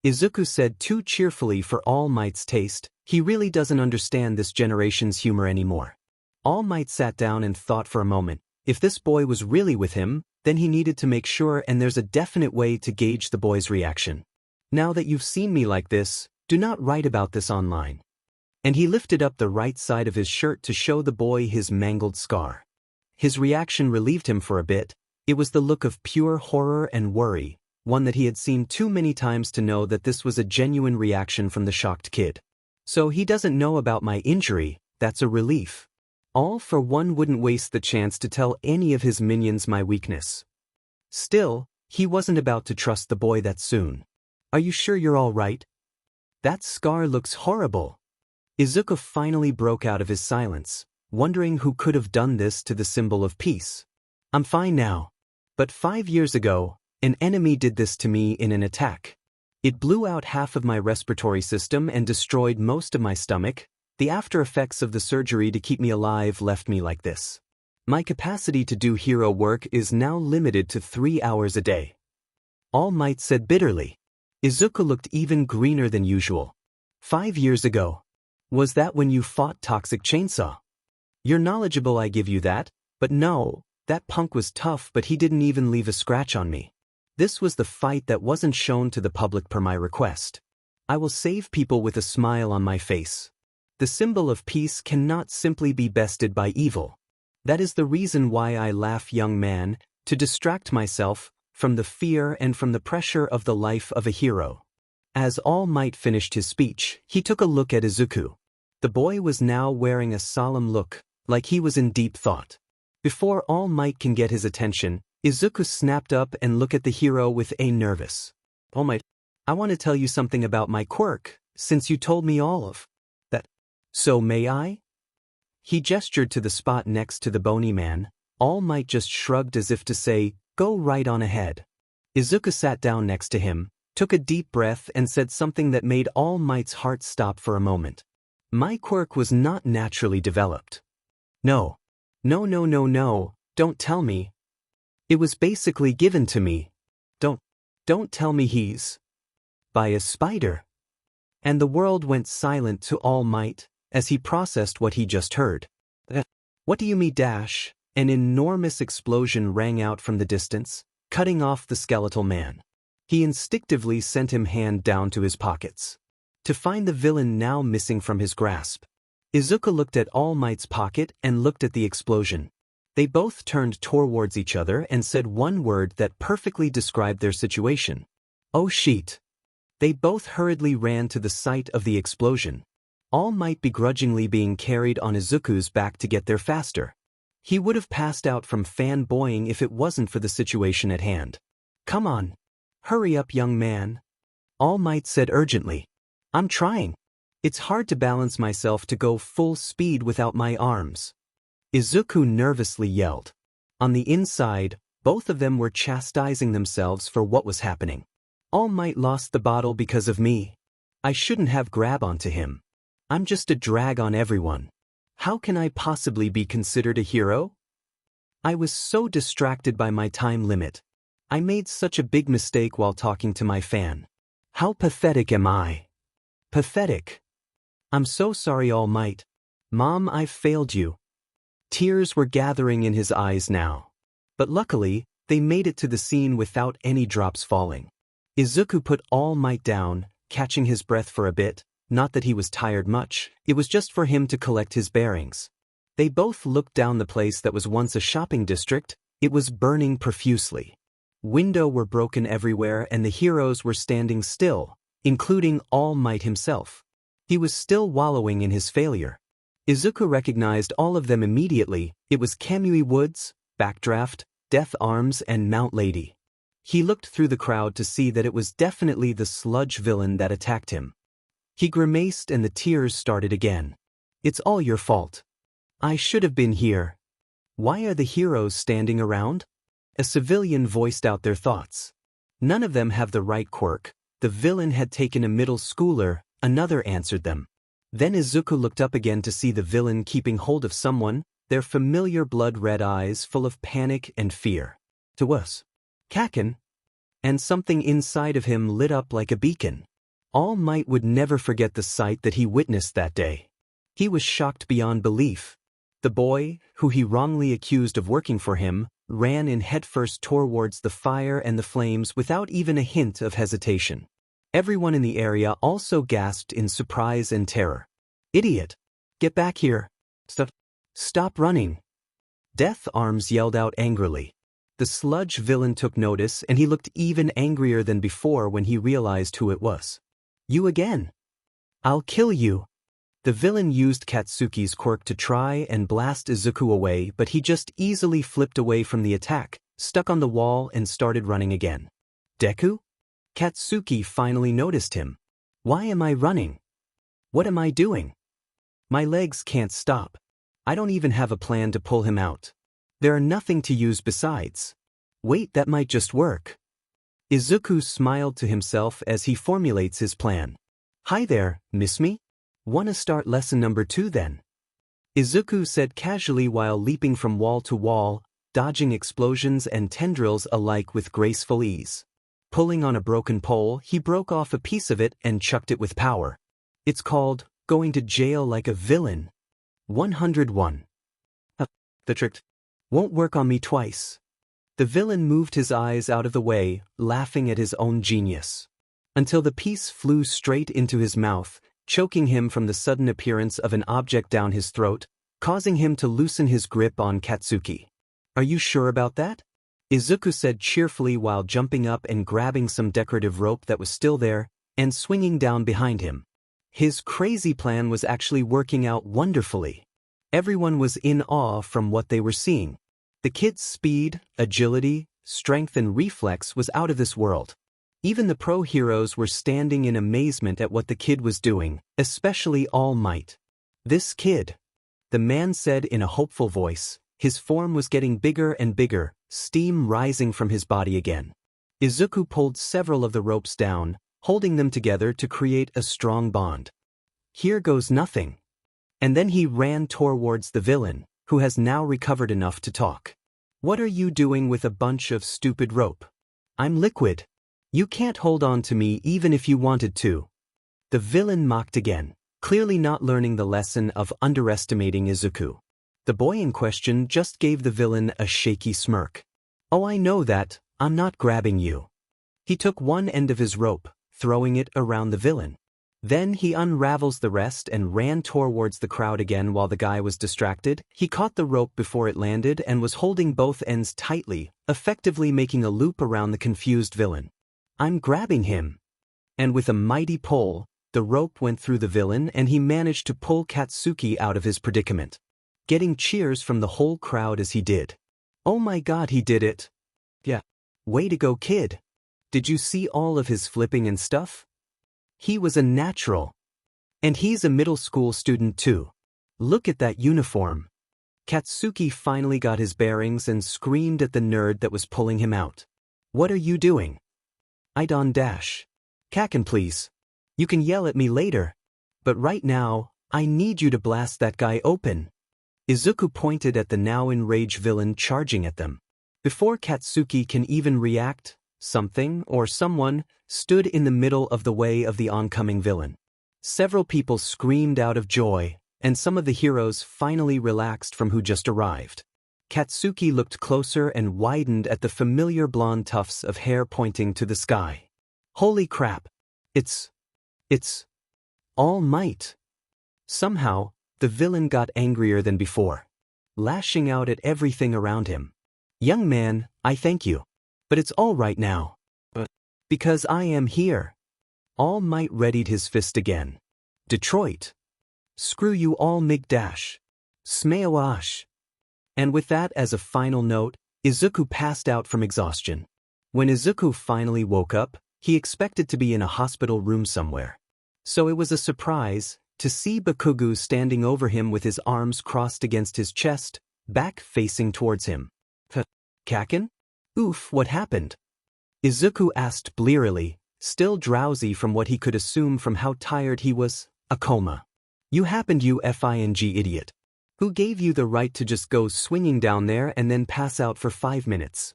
Izuku said too cheerfully for All Might's taste. He really doesn't understand this generation's humor anymore. All Might sat down and thought for a moment. If this boy was really with him, then he needed to make sure, and there's a definite way to gauge the boy's reaction. Now that you've seen me like this, do not write about this online. And he lifted up the right side of his shirt to show the boy his mangled scar. His reaction relieved him for a bit. It was the look of pure horror and worry, one that he had seen too many times to know that this was a genuine reaction from the shocked kid. So he doesn't know about my injury, that's a relief. All for one wouldn't waste the chance to tell any of his minions my weakness. Still, he wasn't about to trust the boy that soon. Are you sure you're all right? That scar looks horrible. Izuku finally broke out of his silence, wondering who could have done this to the symbol of peace. I'm fine now. But 5 years ago, an enemy did this to me in an attack. It blew out half of my respiratory system and destroyed most of my stomach. The after effects of the surgery to keep me alive left me like this. My capacity to do hero work is now limited to 3 hours a day. All Might said bitterly. Izuku looked even greener than usual. 5 years ago. Was that when you fought Toxic Chainsaw? You're knowledgeable, I give you that, but no, that punk was tough, but he didn't even leave a scratch on me. This was the fight that wasn't shown to the public per my request. I will save people with a smile on my face. The symbol of peace cannot simply be bested by evil. That is the reason why I laugh, young man, to distract myself from the fear and from the pressure of the life of a hero. As All Might finished his speech, he took a look at Izuku. The boy was now wearing a solemn look, like he was in deep thought. Before All Might can get his attention, Izuku snapped up and looked at the hero with a nervous. All Might, I want to tell you something about my quirk, since you told me all of that. So may I? He gestured to the spot next to the bony man. All Might just shrugged as if to say, go right on ahead. Izuku sat down next to him, took a deep breath and said something that made All Might's heart stop for a moment. My quirk was not naturally developed. No, don't tell me. It was basically given to me. Don't tell me he's by a spider. And the world went silent to All Might as he processed what he just heard. What do you mean? An enormous explosion rang out from the distance, cutting off the skeletal man. He instinctively sent him hand down to his pockets to find the villain now missing from his grasp. Izuku looked at All Might's pocket and looked at the explosion. They both turned towards each other and said one word that perfectly described their situation. Oh shit. They both hurriedly ran to the site of the explosion. All Might begrudgingly being carried on Izuku's back to get there faster. He would have passed out from fanboying if it wasn't for the situation at hand. Come on. Hurry up, young man. All Might said urgently. I'm trying. It's hard to balance myself to go full speed without my arms. Izuku nervously yelled. On the inside, both of them were chastising themselves for what was happening. All Might lost the bottle because of me. I shouldn't have grabbed onto him. I'm just a drag on everyone. How can I possibly be considered a hero? I was so distracted by my time limit. I made such a big mistake while talking to my fan. How pathetic am I? Pathetic. I'm so sorry, All Might. Mom, I've failed you. Tears were gathering in his eyes now. But luckily, they made it to the scene without any drops falling. Izuku put All Might down, catching his breath for a bit. Not that he was tired much, it was just for him to collect his bearings. They both looked down the place that was once a shopping district. It was burning profusely. Windows were broken everywhere and the heroes were standing still, including All Might himself. He was still wallowing in his failure. Izuku recognized all of them immediately. It was Kamui Woods, Backdraft, Death Arms and Mount Lady. He looked through the crowd to see that it was definitely the sludge villain that attacked him. He grimaced and the tears started again. It's all your fault. I should have been here. Why are the heroes standing around? A civilian voiced out their thoughts. None of them have the right quirk. The villain had taken a middle schooler, another answered them. Then Izuku looked up again to see the villain keeping hold of someone, their familiar blood-red eyes full of panic and fear. To us. Kaken. And something inside of him lit up like a beacon. All Might would never forget the sight that he witnessed that day. He was shocked beyond belief. The boy, who he wrongly accused of working for him, ran in headfirst towards the fire and the flames without even a hint of hesitation. Everyone in the area also gasped in surprise and terror. Idiot! Get back here! Stop running! Death Arms yelled out angrily. The sludge villain took notice and he looked even angrier than before when he realized who it was. You again! I'll kill you! The villain used Katsuki's quirk to try and blast Izuku away, but he just easily flipped away from the attack, stuck on the wall and started running again. Deku? Katsuki finally noticed him. Why am I running? What am I doing? My legs can't stop. I don't even have a plan to pull him out. There are nothing to use besides. Wait, that might just work. Izuku smiled to himself as he formulates his plan. Hi there, miss me? Wanna start lesson number 2 then? Izuku said casually while leaping from wall to wall, dodging explosions and tendrils alike with graceful ease. Pulling on a broken pole, he broke off a piece of it and chucked it with power. It's called going to jail like a villain. 101. The trick won't work on me twice. The villain moved his eyes out of the way, laughing at his own genius. Until the piece flew straight into his mouth, choking him from the sudden appearance of an object down his throat. causing him to loosen his grip on Katsuki. "Are you sure about that?" Izuku said cheerfully while jumping up and grabbing some decorative rope that was still there and swinging down behind him. His crazy plan was actually working out wonderfully. Everyone was in awe from what they were seeing. The kid's speed, agility, strength and reflex was out of this world. Even the pro heroes were standing in amazement at what the kid was doing, especially All Might. "This kid," the man said in a hopeful voice. His form was getting bigger and bigger, steam rising from his body again. Izuku pulled several of the ropes down, holding them together to create a strong bond. "Here goes nothing." And then he ran towards the villain, who has now recovered enough to talk. "What are you doing with a bunch of stupid rope? I'm liquid. You can't hold on to me even if you wanted to." The villain mocked again, clearly not learning the lesson of underestimating Izuku. The boy in question just gave the villain a shaky smirk. "Oh, I know that, I'm not grabbing you." He took one end of his rope, throwing it around the villain. Then he unravels the rest and ran towards the crowd again while the guy was distracted. He caught the rope before it landed and was holding both ends tightly, effectively making a loop around the confused villain. "I'm grabbing him." And with a mighty pull, the rope went through the villain and he managed to pull Katsuki out of his predicament, getting cheers from the whole crowd as he did. "Oh my god, he did it. Yeah. Way to go, kid. Did you see all of his flipping and stuff? He was a natural. And he's a middle school student too. Look at that uniform." Katsuki finally got his bearings and screamed at the nerd that was pulling him out. "What are you doing?" "I don't dash. Kaken, please. You can yell at me later. But right now, I need you to blast that guy open." Izuku pointed at the now enraged villain charging at them. Before Katsuki can even react, something or someone stood in the middle of the way of the oncoming villain. Several people screamed out of joy, and some of the heroes finally relaxed from who just arrived. Katsuki looked closer and widened at the familiar blonde tufts of hair pointing to the sky. "Holy crap! It's All Might." Somehow, the villain got angrier than before, lashing out at everything around him. "Young man, I thank you. But it's all right now. Because I am here." All Might readied his fist again. "Detroit. Screw you all, Migdash. Smaoash." And with that as a final note, Izuku passed out from exhaustion. When Izuku finally woke up, he expected to be in a hospital room somewhere. So it was a surprise to see Bakugo standing over him with his arms crossed against his chest, back facing towards him. "Kaken? Oof, what happened?" Izuku asked blearily, still drowsy from what he could assume from how tired he was. "A coma. You happened, you fing idiot. Who gave you the right to just go swinging down there and then pass out for 5 minutes?"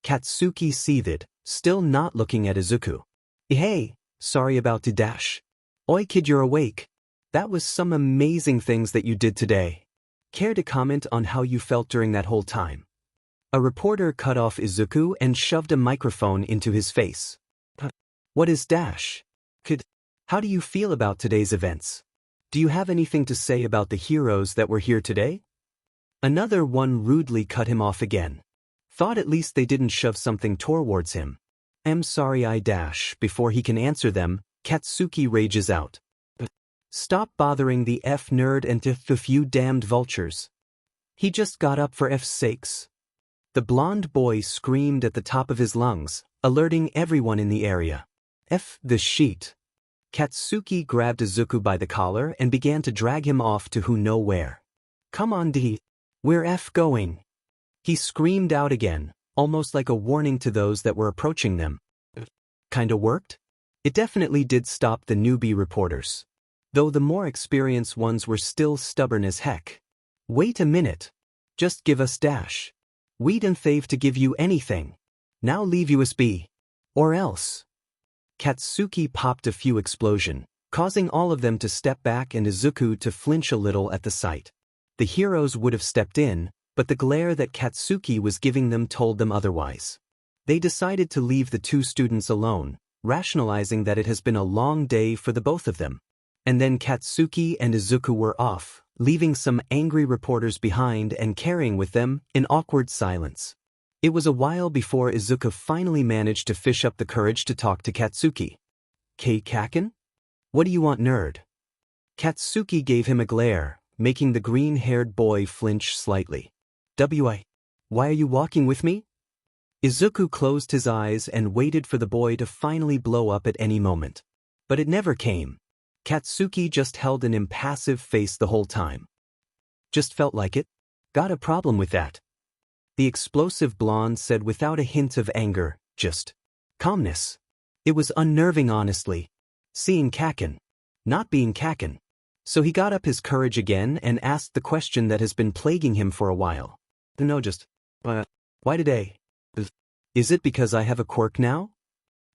Katsuki seethed, still not looking at Izuku. "Hey, sorry about the dash. Oi kid, you're awake. That was some amazing things that you did today. Care to comment on how you felt during that whole time?" A reporter cut off Izuku and shoved a microphone into his face. "What is dash? How do you feel about today's events? Do you have anything to say about the heroes that were here today?" Another one rudely cut him off again. Thought at least they didn't shove something towards him. "I'm sorry, I dash." Before he can answer them, Katsuki rages out. "Stop bothering the nerd and the few damned vultures. He just got up for F's sakes." The blonde boy screamed at the top of his lungs, alerting everyone in the area. The sheet." Katsuki grabbed Izuku by the collar and began to drag him off to who know where. "Come on, D. Where going?" He screamed out again, almost like a warning to those that were approaching them. Kinda worked? It definitely did stop the newbie reporters. Though the more experienced ones were still stubborn as heck. "Wait a minute. Just give us dash. We didn't fave to give you anything. Now leave USB. Or else." Katsuki popped a few explosion, causing all of them to step back and Izuku to flinch a little at the sight. The heroes would have stepped in, but the glare that Katsuki was giving them told them otherwise. They decided to leave the two students alone, rationalizing that it has been a long day for the both of them. And then Katsuki and Izuku were off, leaving some angry reporters behind and carrying with them an awkward silence. It was a while before Izuku finally managed to fish up the courage to talk to Katsuki. Kaken? What do you want, nerd? Katsuki gave him a glare, making the green-haired boy flinch slightly. Why are you walking with me? Izuku closed his eyes and waited for the boy to finally blow up at any moment. But it never came. Katsuki just held an impassive face the whole time. Just felt like it. Got a problem with that. The explosive blonde said without a hint of anger, just calmness. It was unnerving, honestly. Seeing Kaken. Not being Kaken. So he got up his courage again and asked the question that has been plaguing him for a while. No, just, why today? Is it because I have a quirk now?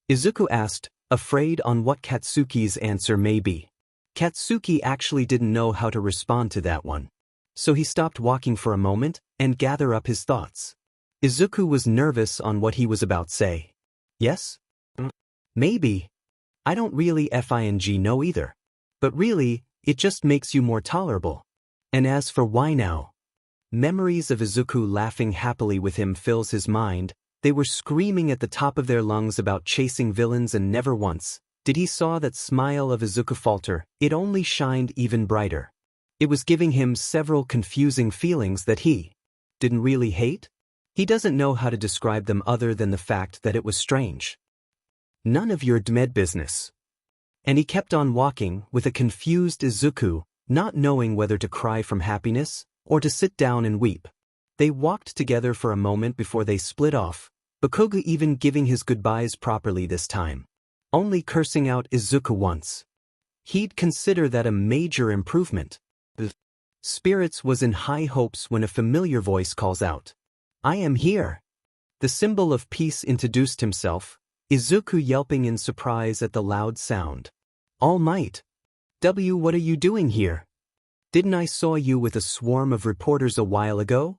Izuku asked, afraid on what Katsuki's answer may be. Katsuki actually didn't know how to respond to that one. So he stopped walking for a moment and gathered up his thoughts. Izuku was nervous on what he was about to say. Yes? Maybe. I don't really know either. But really, it just makes you more tolerable. And as for why now? Memories of Izuku laughing happily with him fills his mind. They were screaming at the top of their lungs about chasing villains, and never once did he saw that smile of Izuku falter. It only shined even brighter. It was giving him several confusing feelings that he didn't really hate. He doesn't know how to describe them other than the fact that it was strange. None of your dmed business. And he kept on walking with a confused Izuku, not knowing whether to cry from happiness or to sit down and weep. They walked together for a moment before they split off, Bakugo even giving his goodbyes properly this time. Only cursing out Izuku once. He'd consider that a major improvement. Spirits was in high hopes when a familiar voice calls out, I am here. The symbol of peace introduced himself, Izuku yelping in surprise at the loud sound. All Might. What are you doing here? Didn't I saw you with a swarm of reporters a while ago?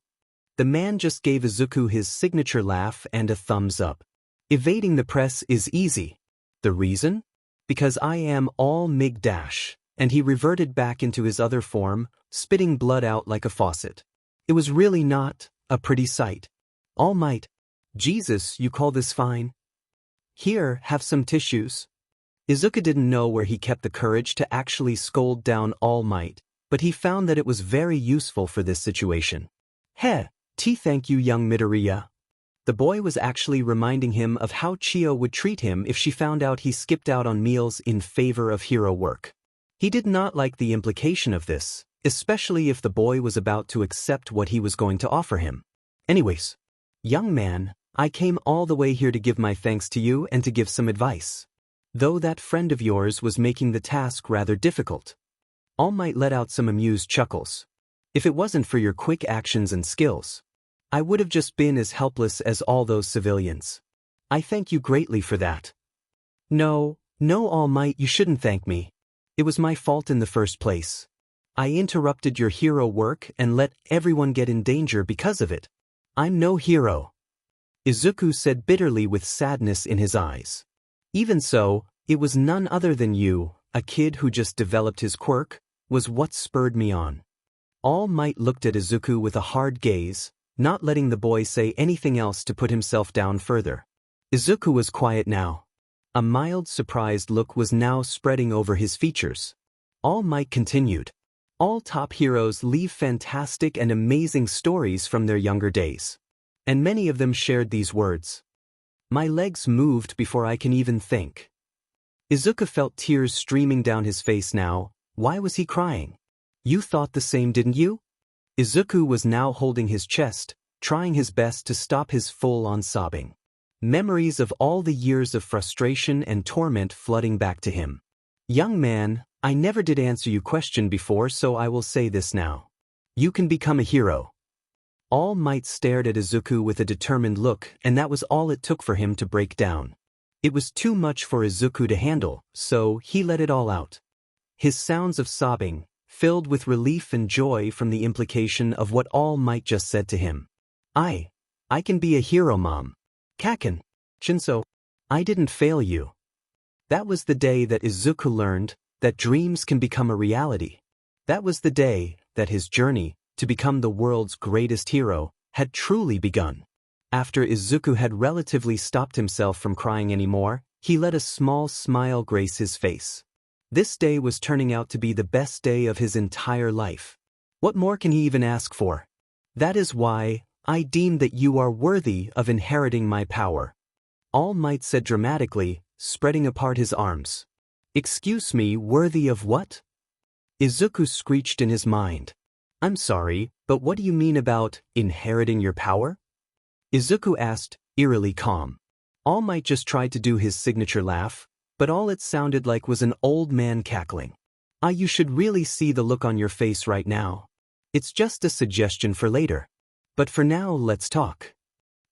The man just gave Izuku his signature laugh and a thumbs up. Evading the press is easy. The reason? Because I am All Mig Dash. And he reverted back into his other form, spitting blood out like a faucet. It was really not a pretty sight. All Might. Jesus, you call this fine? Here, have some tissues. Izuku didn't know where he kept the courage to actually scold down All Might, but he found that it was very useful for this situation. Thank you, young Midoriya. The boy was actually reminding him of how Chio would treat him if she found out he skipped out on meals in favor of hero work. He did not like the implication of this, especially if the boy was about to accept what he was going to offer him. Anyways, young man, I came all the way here to give my thanks to you and to give some advice. Though that friend of yours was making the task rather difficult. All Might let out some amused chuckles. If it wasn't for your quick actions and skills, I would have just been as helpless as all those civilians. I thank you greatly for that. No, All Might, you shouldn't thank me. It was my fault in the first place. I interrupted your hero work and let everyone get in danger because of it. I'm no hero. Izuku said bitterly with sadness in his eyes. Even so, it was none other than you, a kid who just developed his quirk, was what spurred me on. All Might looked at Izuku with a hard gaze, not letting the boy say anything else to put himself down further. Izuku was quiet now. A mild surprised look was now spreading over his features. All Might continued. All top heroes leave fantastic and amazing stories from their younger days. And many of them shared these words. My legs moved before I can even think. Izuku felt tears streaming down his face now. Why was he crying? You thought the same, didn't you? Izuku was now holding his chest, trying his best to stop his full-on sobbing. Memories of all the years of frustration and torment flooding back to him. Young man, I never did answer your question before, so I will say this now. You can become a hero. All Might stared at Izuku with a determined look, and that was all it took for him to break down. It was too much for Izuku to handle, so he let it all out. His sounds of sobbing, filled with relief and joy from the implication of what All Might just said to him. I can be a hero, Mom. Kaken. Shinso. I didn't fail you. That was the day that Izuku learned that dreams can become a reality. That was the day that his journey to become the world's greatest hero had truly begun. After Izuku had relatively stopped himself from crying anymore, he let a small smile grace his face. This day was turning out to be the best day of his entire life. What more can he even ask for? That is why I deem that you are worthy of inheriting my power, All Might said dramatically, spreading apart his arms. Excuse me, worthy of what? Izuku screeched in his mind. I'm sorry, but what do you mean about inheriting your power? Izuku asked, eerily calm. All Might just tried to do his signature laugh, but all it sounded like was an old man cackling. You should really see the look on your face right now. It's just a suggestion for later. But for now, let's talk.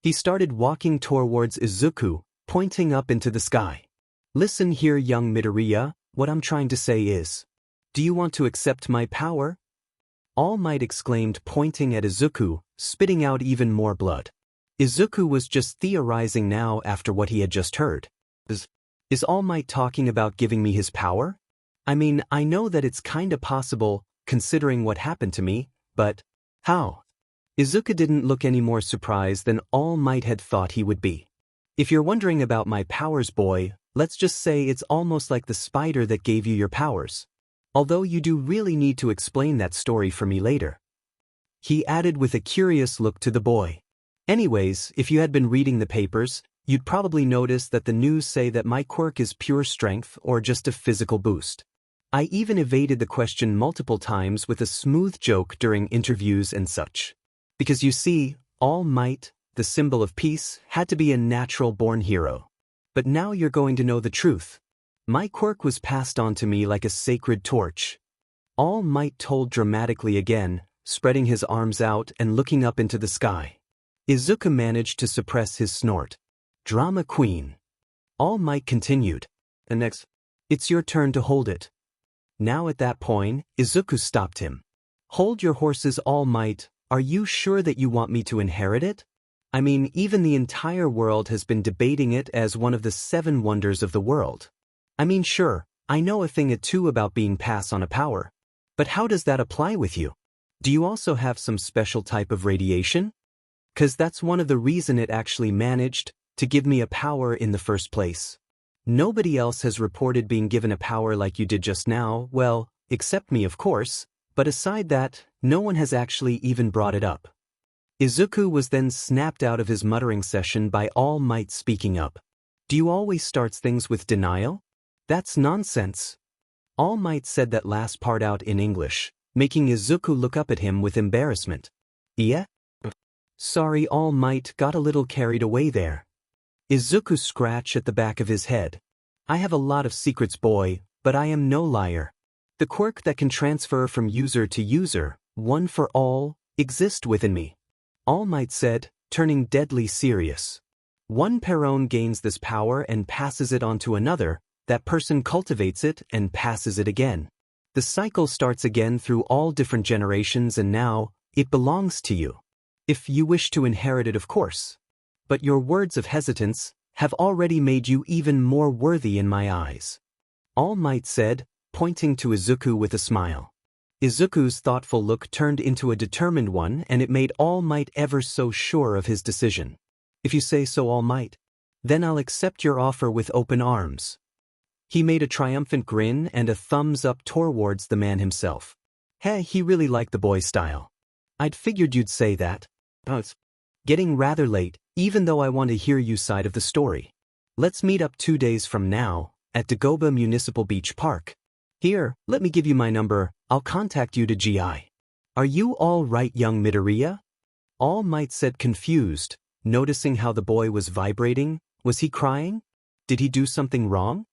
He started walking towards Izuku, pointing up into the sky. Listen here, young Midoriya, what I'm trying to say is, do you want to accept my power? All Might exclaimed, pointing at Izuku, spitting out even more blood. Izuku was just theorizing now after what he had just heard. Is All Might talking about giving me his power? I mean, I know that it's kinda possible, considering what happened to me, but how? Izuku didn't look any more surprised than All Might had thought he would be. If you're wondering about my powers, boy, let's just say it's almost like the spider that gave you your powers. Although you do really need to explain that story for me later. He added with a curious look to the boy. Anyways, if you had been reading the papers, you'd probably notice that the news say that my quirk is pure strength or just a physical boost. I even evaded the question multiple times with a smooth joke during interviews and such. Because you see, All Might, the symbol of peace, had to be a natural-born hero. But now you're going to know the truth. My quirk was passed on to me like a sacred torch. All Might told dramatically again, spreading his arms out and looking up into the sky. Izuku managed to suppress his snort. Drama queen. All Might continued. And next, it's your turn to hold it. Now at that point, Izuku stopped him. Hold your horses, All Might. Are you sure that you want me to inherit it? I mean, even the entire world has been debating it as one of the 7 wonders of the world. I mean, sure, I know a thing or two about being passed on a power. But how does that apply with you? Do you also have some special type of radiation? 'Cause that's one of the reason it actually managed to give me a power in the first place. Nobody else has reported being given a power like you did just now, well, except me of course, but aside that, no one has actually even brought it up. Izuku was then snapped out of his muttering session by All Might speaking up. Do you always start things with denial? That's nonsense. All Might said that last part out in English, making Izuku look up at him with embarrassment. Yeah? Sorry, All Might, got a little carried away there. Izuku scratched at the back of his head. I have a lot of secrets, boy, but I am no liar. The quirk that can transfer from user to user, one for all, exists within me. All Might said, turning deadly serious. One Perron gains this power and passes it on to another, that person cultivates it and passes it again. The cycle starts again through all different generations and now, it belongs to you. If you wish to inherit it, of course. But your words of hesitance have already made you even more worthy in my eyes. All Might said, pointing to Izuku with a smile. Izuku's thoughtful look turned into a determined one and it made All Might ever so sure of his decision. If you say so, All Might, then I'll accept your offer with open arms. He made a triumphant grin and a thumbs up towards the man himself. Hey, he really liked the boy's style. I'd figured you'd say that. Oh, it's getting rather late, even though I want to hear your side of the story. Let's meet up 2 days from now, at Dagoba Municipal Beach Park. Here, let me give you my number, I'll contact you to GI. Are you all right, young Midoriya? All Might said, confused, noticing how the boy was vibrating. Was he crying? Did he do something wrong?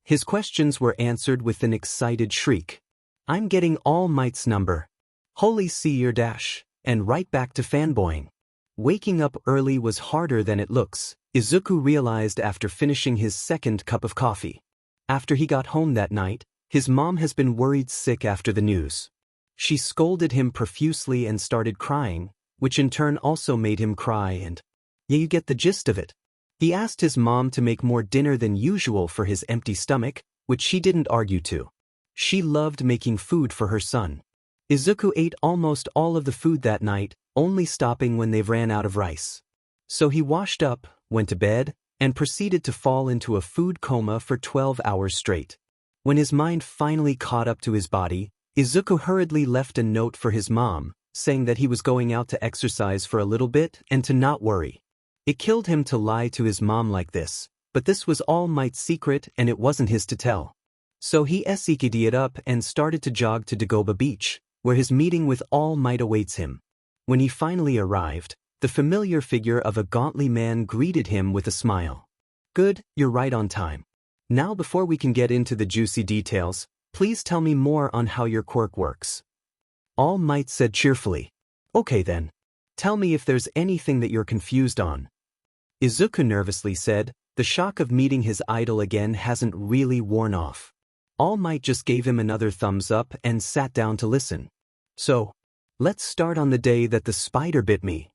His questions were answered with an excited shriek. I'm getting All Might's number. Holy see your dash, and right back to fanboying. Waking up early was harder than it looks, Izuku realized after finishing his second cup of coffee. After he got home that night, his mom has been worried sick after the news. She scolded him profusely and started crying, which in turn also made him cry and, yeah, you get the gist of it. He asked his mom to make more dinner than usual for his empty stomach, which she didn't argue to. She loved making food for her son. Izuku ate almost all of the food that night, only stopping when they ran out of rice. So he washed up, went to bed, and proceeded to fall into a food coma for 12 hours straight. When his mind finally caught up to his body, Izuku hurriedly left a note for his mom, saying that he was going out to exercise for a little bit and to not worry. It killed him to lie to his mom like this, but this was All Might's secret and it wasn't his to tell. So he SEK'd up and started to jog to Dagoba Beach, where his meeting with All Might awaits him. When he finally arrived, the familiar figure of a gauntly man greeted him with a smile. Good, you're right on time. Now before we can get into the juicy details, please tell me more on how your quirk works. All Might said cheerfully. Okay then. Tell me if there's anything that you're confused on. Izuku nervously said, the shock of meeting his idol again hasn't really worn off. All Might just gave him another thumbs up and sat down to listen. So, let's start on the day that the spider bit me.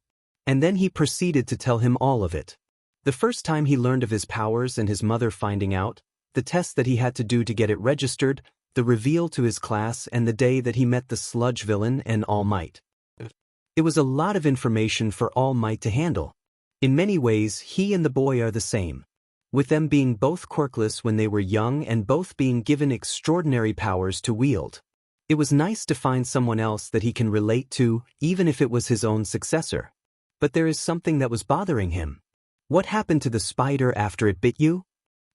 And then he proceeded to tell him all of it. The first time he learned of his powers and his mother finding out, the test that he had to do to get it registered, the reveal to his class, and the day that he met the sludge villain and All Might. It was a lot of information for All Might to handle. In many ways, he and the boy are the same, with them being both quirkless when they were young and both being given extraordinary powers to wield. It was nice to find someone else that he can relate to, even if it was his own successor. But there is something that was bothering him. What happened to the spider after it bit you?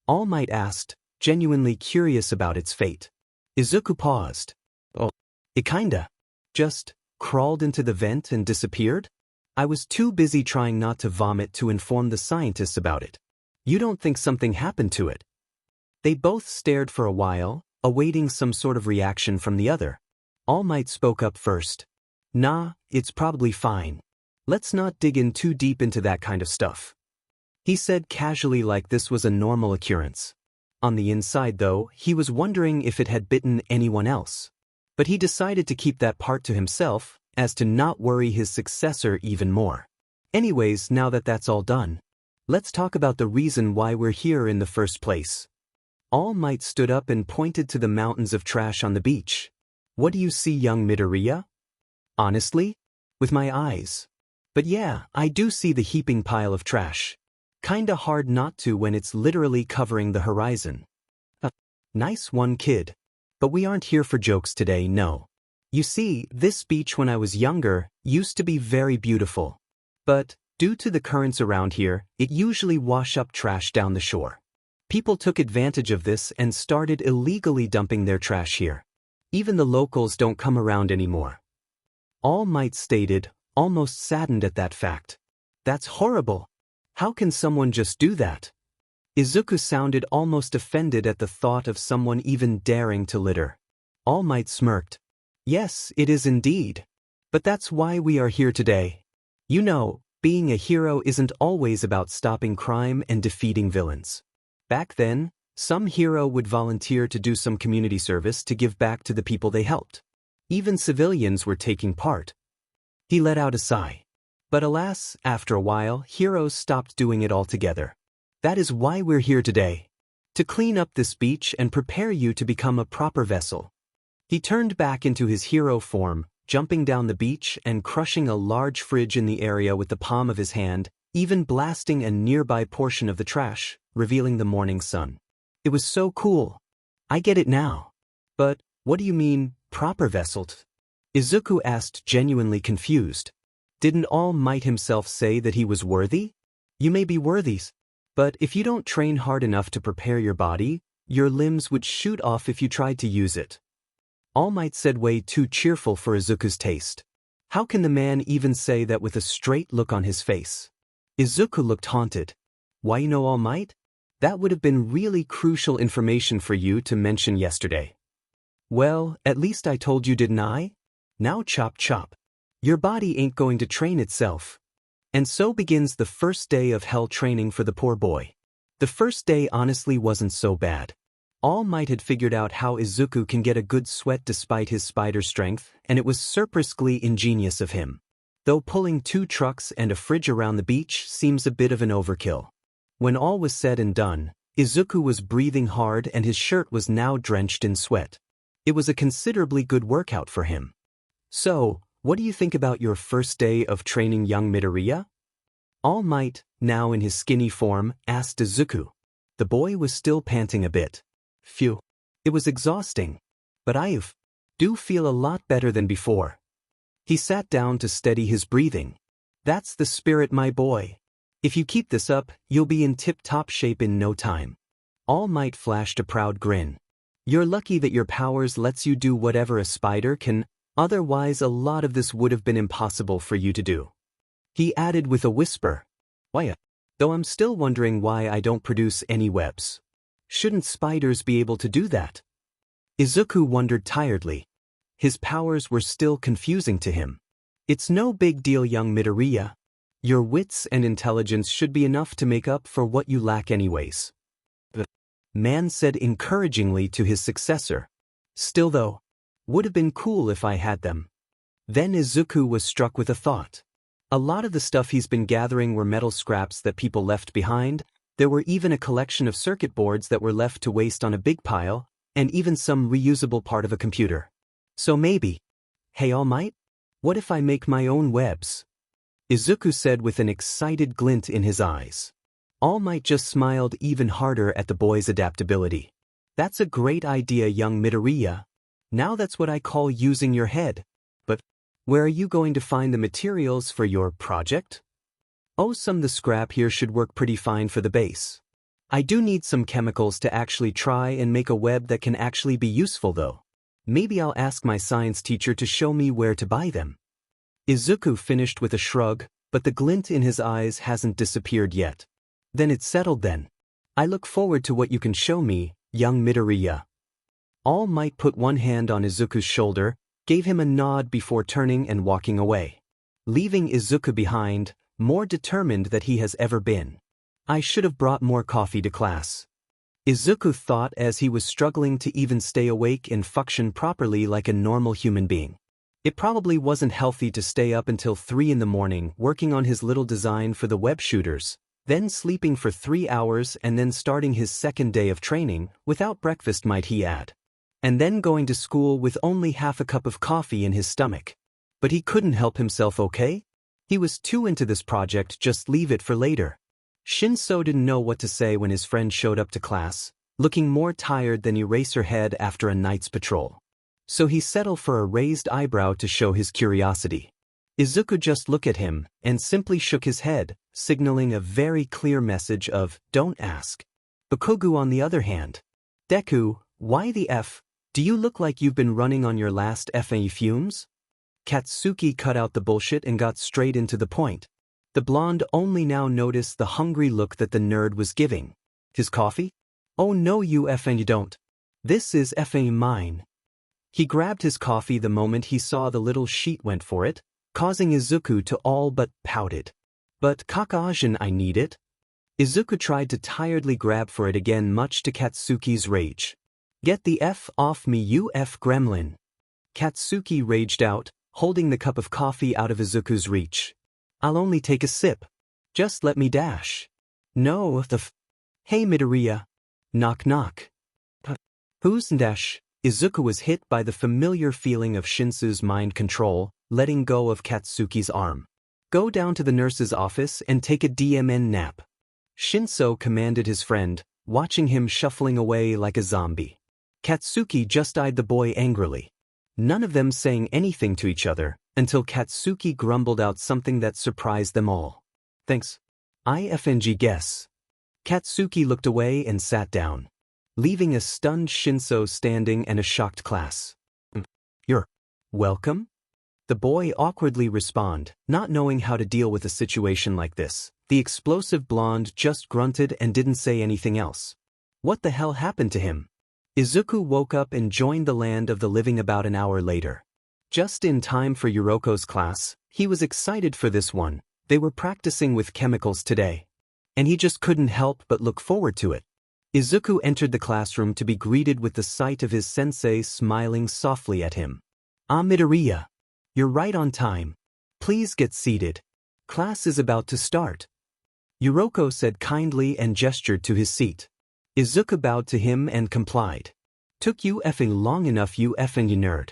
All Might asked, genuinely curious about its fate. Izuku paused. Oh, it kinda just crawled into the vent and disappeared? I was too busy trying not to vomit to inform the scientists about it. You don't think something happened to it? They both stared for a while, awaiting some sort of reaction from the other. All Might spoke up first. Nah, it's probably fine. Let's not dig in too deep into that kind of stuff. He said casually, like this was a normal occurrence. On the inside though, he was wondering if it had bitten anyone else. But he decided to keep that part to himself, as to not worry his successor even more. Anyways, now that that's all done, let's talk about the reason why we're here in the first place. All Might stood up and pointed to the mountains of trash on the beach. What do you see, young Midoriya? Honestly? With my eyes. But yeah, I do see the heaping pile of trash. Kinda hard not to when it's literally covering the horizon. Nice one, kid. But we aren't here for jokes today, no. You see, this beach when I was younger used to be very beautiful. But, due to the currents around here, it usually wash up trash down the shore. People took advantage of this and started illegally dumping their trash here. Even the locals don't come around anymore. All Might stated, almost saddened at that fact. That's horrible. How can someone just do that? Izuku sounded almost offended at the thought of someone even daring to litter. All Might smirked. Yes, it is indeed. But that's why we are here today. You know, being a hero isn't always about stopping crime and defeating villains. Back then, some hero would volunteer to do some community service to give back to the people they helped. Even civilians were taking part. He let out a sigh. But alas, after a while, heroes stopped doing it altogether. That is why we're here today. To clean up this beach and prepare you to become a proper vessel. He turned back into his hero form, jumping down the beach and crushing a large fridge in the area with the palm of his hand, even blasting a nearby portion of the trash, revealing the morning sun. It was so cool. I get it now. But, what do you mean, proper vessel? Izuku asked, genuinely confused. Didn't All Might himself say that he was worthy? You may be worthy, but if you don't train hard enough to prepare your body, your limbs would shoot off if you tried to use it. All Might said, way too cheerful for Izuku's taste. How can the man even say that with a straight look on his face? Izuku looked haunted. Why, you know, All Might? That would have been really crucial information for you to mention yesterday. Well, at least I told you, didn't I? Now chop chop. Your body ain't going to train itself. And so begins the first day of hell training for the poor boy. The first day honestly wasn't so bad. All Might had figured out how Izuku can get a good sweat despite his spider strength, and it was surprisingly ingenious of him. Though pulling 2 trucks and a fridge around the beach seems a bit of an overkill. When all was said and done, Izuku was breathing hard and his shirt was now drenched in sweat. It was a considerably good workout for him. So, what do you think about your first day of training young Midoriya? All Might, now in his skinny form, asked Izuku. The boy was still panting a bit. Phew. It was exhausting. But I do feel a lot better than before. He sat down to steady his breathing. That's the spirit, my boy. If you keep this up, you'll be in tip-top shape in no time. All Might flashed a proud grin. You're lucky that your powers lets you do whatever a spider can, otherwise a lot of this would have been impossible for you to do. He added with a whisper. Why? Though I'm still wondering why I don't produce any webs. Shouldn't spiders be able to do that? Izuku wondered tiredly. His powers were still confusing to him. It's no big deal, young Midoriya. Your wits and intelligence should be enough to make up for what you lack anyways. The man said encouragingly to his successor. Still though, would have been cool if I had them. Then Izuku was struck with a thought. A lot of the stuff he's been gathering were metal scraps that people left behind. There were even a collection of circuit boards that were left to waste on a big pile, and even some reusable part of a computer. So maybe. Hey All Might? What if I make my own webs? Izuku said with an excited glint in his eyes. All Might just smiled even harder at the boy's adaptability. That's a great idea, young Midoriya. Now that's what I call using your head. But where are you going to find the materials for your project? Oh, some of the scrap here should work pretty fine for the base. I do need some chemicals to actually try and make a web that can actually be useful though. Maybe I'll ask my science teacher to show me where to buy them. Izuku finished with a shrug, but the glint in his eyes hasn't disappeared yet. Then it's settled then. I look forward to what you can show me, young Midoriya. All Might put one hand on Izuku's shoulder, gave him a nod before turning and walking away. Leaving Izuku behind, more determined than he has ever been. I should have brought more coffee to class. Izuku thought as he was struggling to even stay awake and function properly like a normal human being. It probably wasn't healthy to stay up until 3 in the morning working on his little design for the web shooters, then sleeping for 3 hours and then starting his second day of training, without breakfast might he add. And then going to school with only half a cup of coffee in his stomach. But he couldn't help himself, okay? He was too into this project, just leave it for later. Shinso didn't know what to say when his friend showed up to class, looking more tired than Eraserhead after a night's patrol. So he settled for a raised eyebrow to show his curiosity. Izuku just looked at him and simply shook his head, signaling a very clear message of, don't ask. Bakugo on the other hand. Deku, why the F? Do you look like you've been running on your last FA fumes? Katsuki cut out the bullshit and got straight into the point. The blonde only now noticed the hungry look that the nerd was giving. His coffee? Oh no, you effing you don't. This is effing mine. He grabbed his coffee the moment he saw the little sheet went for it, causing Izuku to all but pouted. But Kakaijin, I need it. Izuku tried to tiredly grab for it again, much to Katsuki's rage. Get the F off me, you F gremlin. Katsuki raged out, holding the cup of coffee out of Izuku's reach. I'll only take a sip. Just let me dash. No, Hey Midoriya. Knock knock. Who's dash? Izuku was hit by the familiar feeling of Shinsu's mind control, letting go of Katsuki's arm. Go down to the nurse's office and take a DMN nap. Shinso commanded his friend, watching him shuffling away like a zombie. Katsuki just eyed the boy angrily. None of them saying anything to each other, until Katsuki grumbled out something that surprised them all. Thanks. IFNG guess. Katsuki looked away and sat down, leaving a stunned Shinso standing and a shocked class. You're welcome? The boy awkwardly responded, not knowing how to deal with a situation like this. The explosive blonde just grunted and didn't say anything else. What the hell happened to him? Izuku woke up and joined the land of the living about an hour later. Just in time for Yuroko's class. He was excited for this one. They were practicing with chemicals today. And he just couldn't help but look forward to it. Izuku entered the classroom to be greeted with the sight of his sensei smiling softly at him. Midoriya. You're right on time. Please get seated. Class is about to start. Yuroko said kindly and gestured to his seat. Izuku bowed to him and complied. Took you effing long enough, you effing nerd.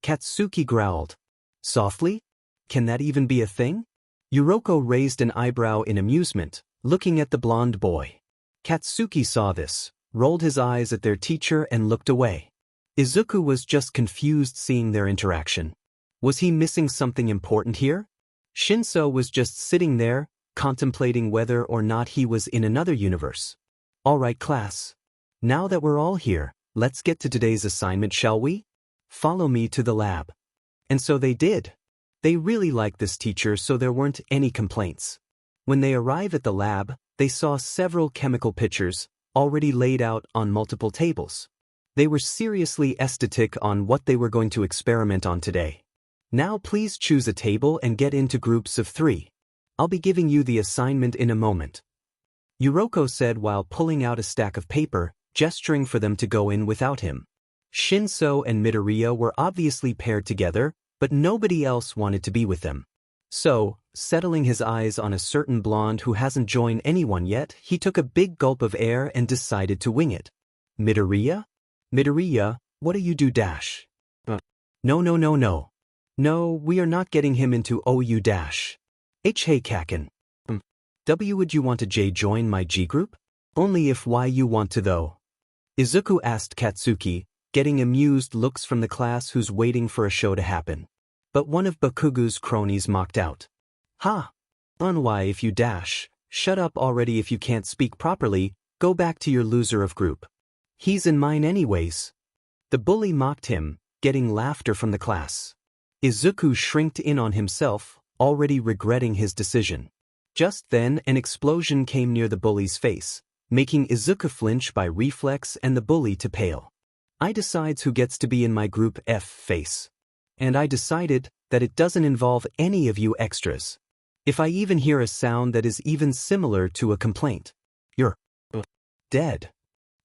Katsuki growled. Softly? Can that even be a thing? Yuriko raised an eyebrow in amusement, looking at the blonde boy. Katsuki saw this, rolled his eyes at their teacher and looked away. Izuku was just confused seeing their interaction. Was he missing something important here? Shinso was just sitting there, contemplating whether or not he was in another universe. Alright class. Now that we're all here, let's get to today's assignment, shall we? Follow me to the lab. And so they did. They really liked this teacher, so there weren't any complaints. When they arrived at the lab, they saw several chemical pictures, already laid out on multiple tables. They were seriously ecstatic on what they were going to experiment on today. Now please choose a table and get into groups of 3. I'll be giving you the assignment in a moment. Yuriko said while pulling out a stack of paper, gesturing for them to go in without him. Shinso and Midoriya were obviously paired together, but nobody else wanted to be with them. So, settling his eyes on a certain blonde who hasn't joined anyone yet, he took a big gulp of air and decided to wing it. Midoriya? Midoriya, what do you do dash? No. No, we are not getting him into OU dash. Hey Kaken. W, would you want to J join my G group? Only if Y you want to though. Izuku asked Katsuki, getting amused looks from the class who's waiting for a show to happen. But one of Bakugu's cronies mocked out. Ha! On why if you dash, shut up already if you can't speak properly, go back to your loser of group. He's in mine anyways. The bully mocked him, getting laughter from the class. Izuku shrinked in on himself, already regretting his decision. Just then an explosion came near the bully's face, making Izuku flinch by reflex and the bully to pale. I decides who gets to be in my group F face. And I decided that it doesn't involve any of you extras. If I even hear a sound that is even similar to a complaint, you're dead.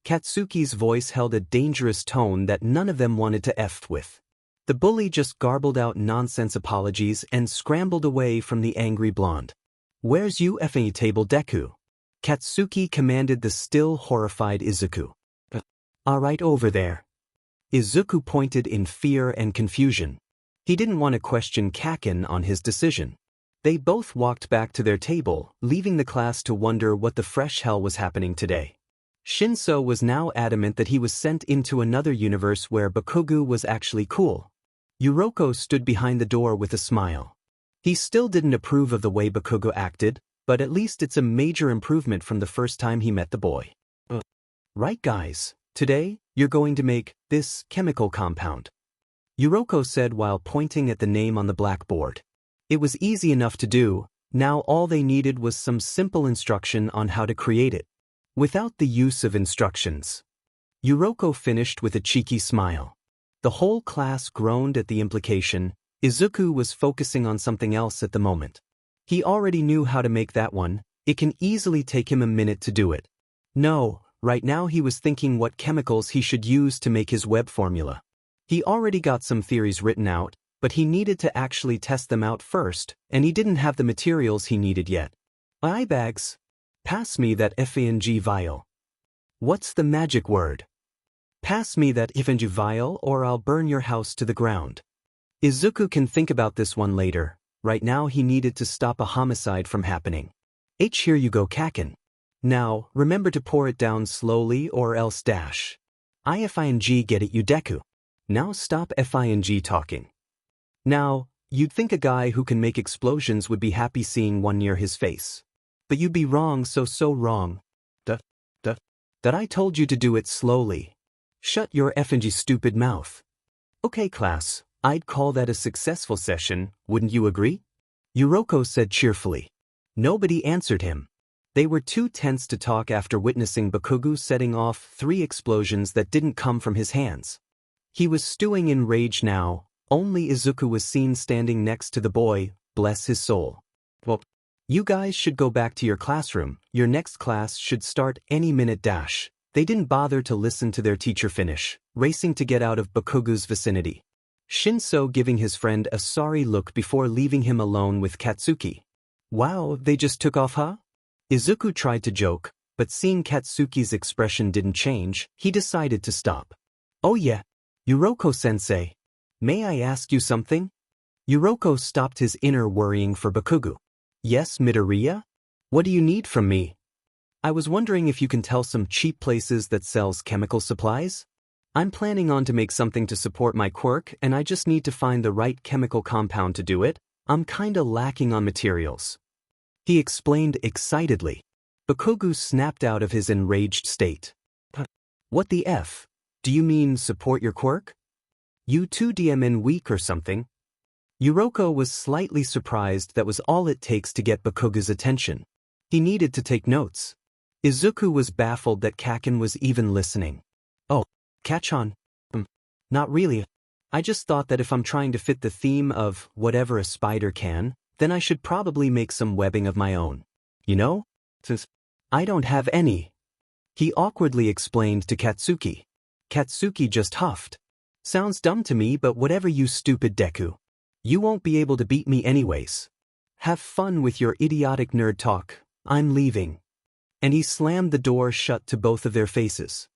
Katsuki's voice held a dangerous tone that none of them wanted to F with. The bully just garbled out nonsense apologies and scrambled away from the angry blonde. Where's you effing table Deku? Katsuki commanded the still horrified Izuku. Alright over there. Izuku pointed in fear and confusion. He didn't want to question Kaken on his decision. They both walked back to their table, leaving the class to wonder what the fresh hell was happening today. Shinso was now adamant that he was sent into another universe where Bakugu was actually cool. Yuriko stood behind the door with a smile. He still didn't approve of the way Bakugu acted, but at least it's a major improvement from the first time he met the boy. Right guys, today, you're going to make this chemical compound. Yuriko said while pointing at the name on the blackboard. It was easy enough to do, now all they needed was some simple instruction on how to create it. Without the use of instructions. Yuriko finished with a cheeky smile. The whole class groaned at the implication. Izuku was focusing on something else at the moment. He already knew how to make that one, it can easily take him a minute to do it. No, right now he was thinking what chemicals he should use to make his web formula. He already got some theories written out, but he needed to actually test them out first, and he didn't have the materials he needed yet. Eyebags. Pass me that FANG vial. What's the magic word? Pass me that FANG vial or I'll burn your house to the ground. Izuku can think about this one later. Right now he needed to stop a homicide from happening. Here you go Kaken. Now, remember to pour it down slowly or else dash. IFING get it you Deku. Now stop FING talking. Now, you'd think a guy who can make explosions would be happy seeing one near his face. But you'd be wrong, so wrong. That I told you to do it slowly. Shut your FNG stupid mouth. Okay class, I'd call that a successful session, wouldn't you agree? Yuriko said cheerfully. Nobody answered him. They were too tense to talk after witnessing Bakugu setting off 3 explosions that didn't come from his hands. He was stewing in rage now, only Izuku was seen standing next to the boy, bless his soul. Well, you guys should go back to your classroom, your next class should start any minute dash. They didn't bother to listen to their teacher finish, racing to get out of Bakugu's vicinity. Shinso giving his friend a sorry look before leaving him alone with Katsuki. Wow, they just took off huh? Izuku tried to joke, but seeing Katsuki's expression didn't change, he decided to stop. Oh yeah, Yuroko-sensei. May I ask you something? Yuroko stopped his inner worrying for Bakugo. Yes, Midoriya? What do you need from me? I was wondering if you can tell some cheap places that sells chemical supplies? I'm planning on to make something to support my quirk and I just need to find the right chemical compound to do it. I'm kinda lacking on materials. He explained excitedly. Bakugo snapped out of his enraged state. What the F? Do you mean support your quirk? You 2DMN weak or something? Yuroko was slightly surprised that was all it takes to get Bakugo's attention. He needed to take notes. Izuku was baffled that Kaken was even listening. Oh, Kachan? Not really. I just thought that if I'm trying to fit the theme of whatever a spider can, then I should probably make some webbing of my own. You know? Since I don't have any. He awkwardly explained to Katsuki. Katsuki just huffed. Sounds dumb to me, but whatever, you stupid Deku. You won't be able to beat me anyways. Have fun with your idiotic nerd talk. I'm leaving. And he slammed the door shut to both of their faces,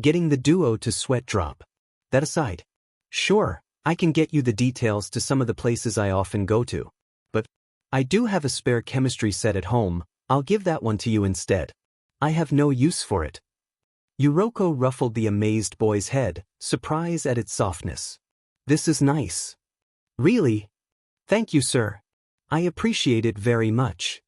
getting the duo to sweat drop. That aside, sure, I can get you the details to some of the places I often go to. But I do have a spare chemistry set at home. I'll give that one to you instead. I have no use for it. Yuroko ruffled the amazed boy's head, surprised at its softness. This is nice. Really? Thank you, sir. I appreciate it very much.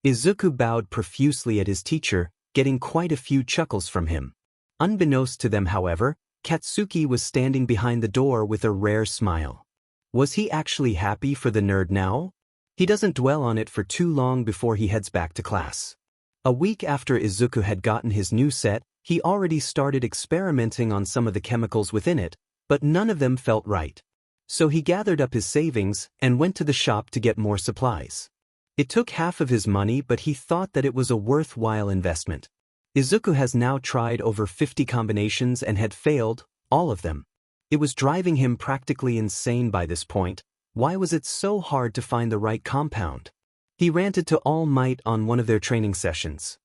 Izuku bowed profusely at his teacher, getting quite a few chuckles from him. Unbeknownst to them, however, Katsuki was standing behind the door with a rare smile. Was he actually happy for the nerd now? He doesn't dwell on it for too long before he heads back to class. A week after Izuku had gotten his new set, he already started experimenting on some of the chemicals within it, but none of them felt right. So he gathered up his savings and went to the shop to get more supplies. It took half of his money, but he thought that it was a worthwhile investment. Izuku has now tried over 50 combinations and had failed, all of them. It was driving him practically insane by this point. Why was it so hard to find the right compound? He ranted to All Might on one of their training sessions.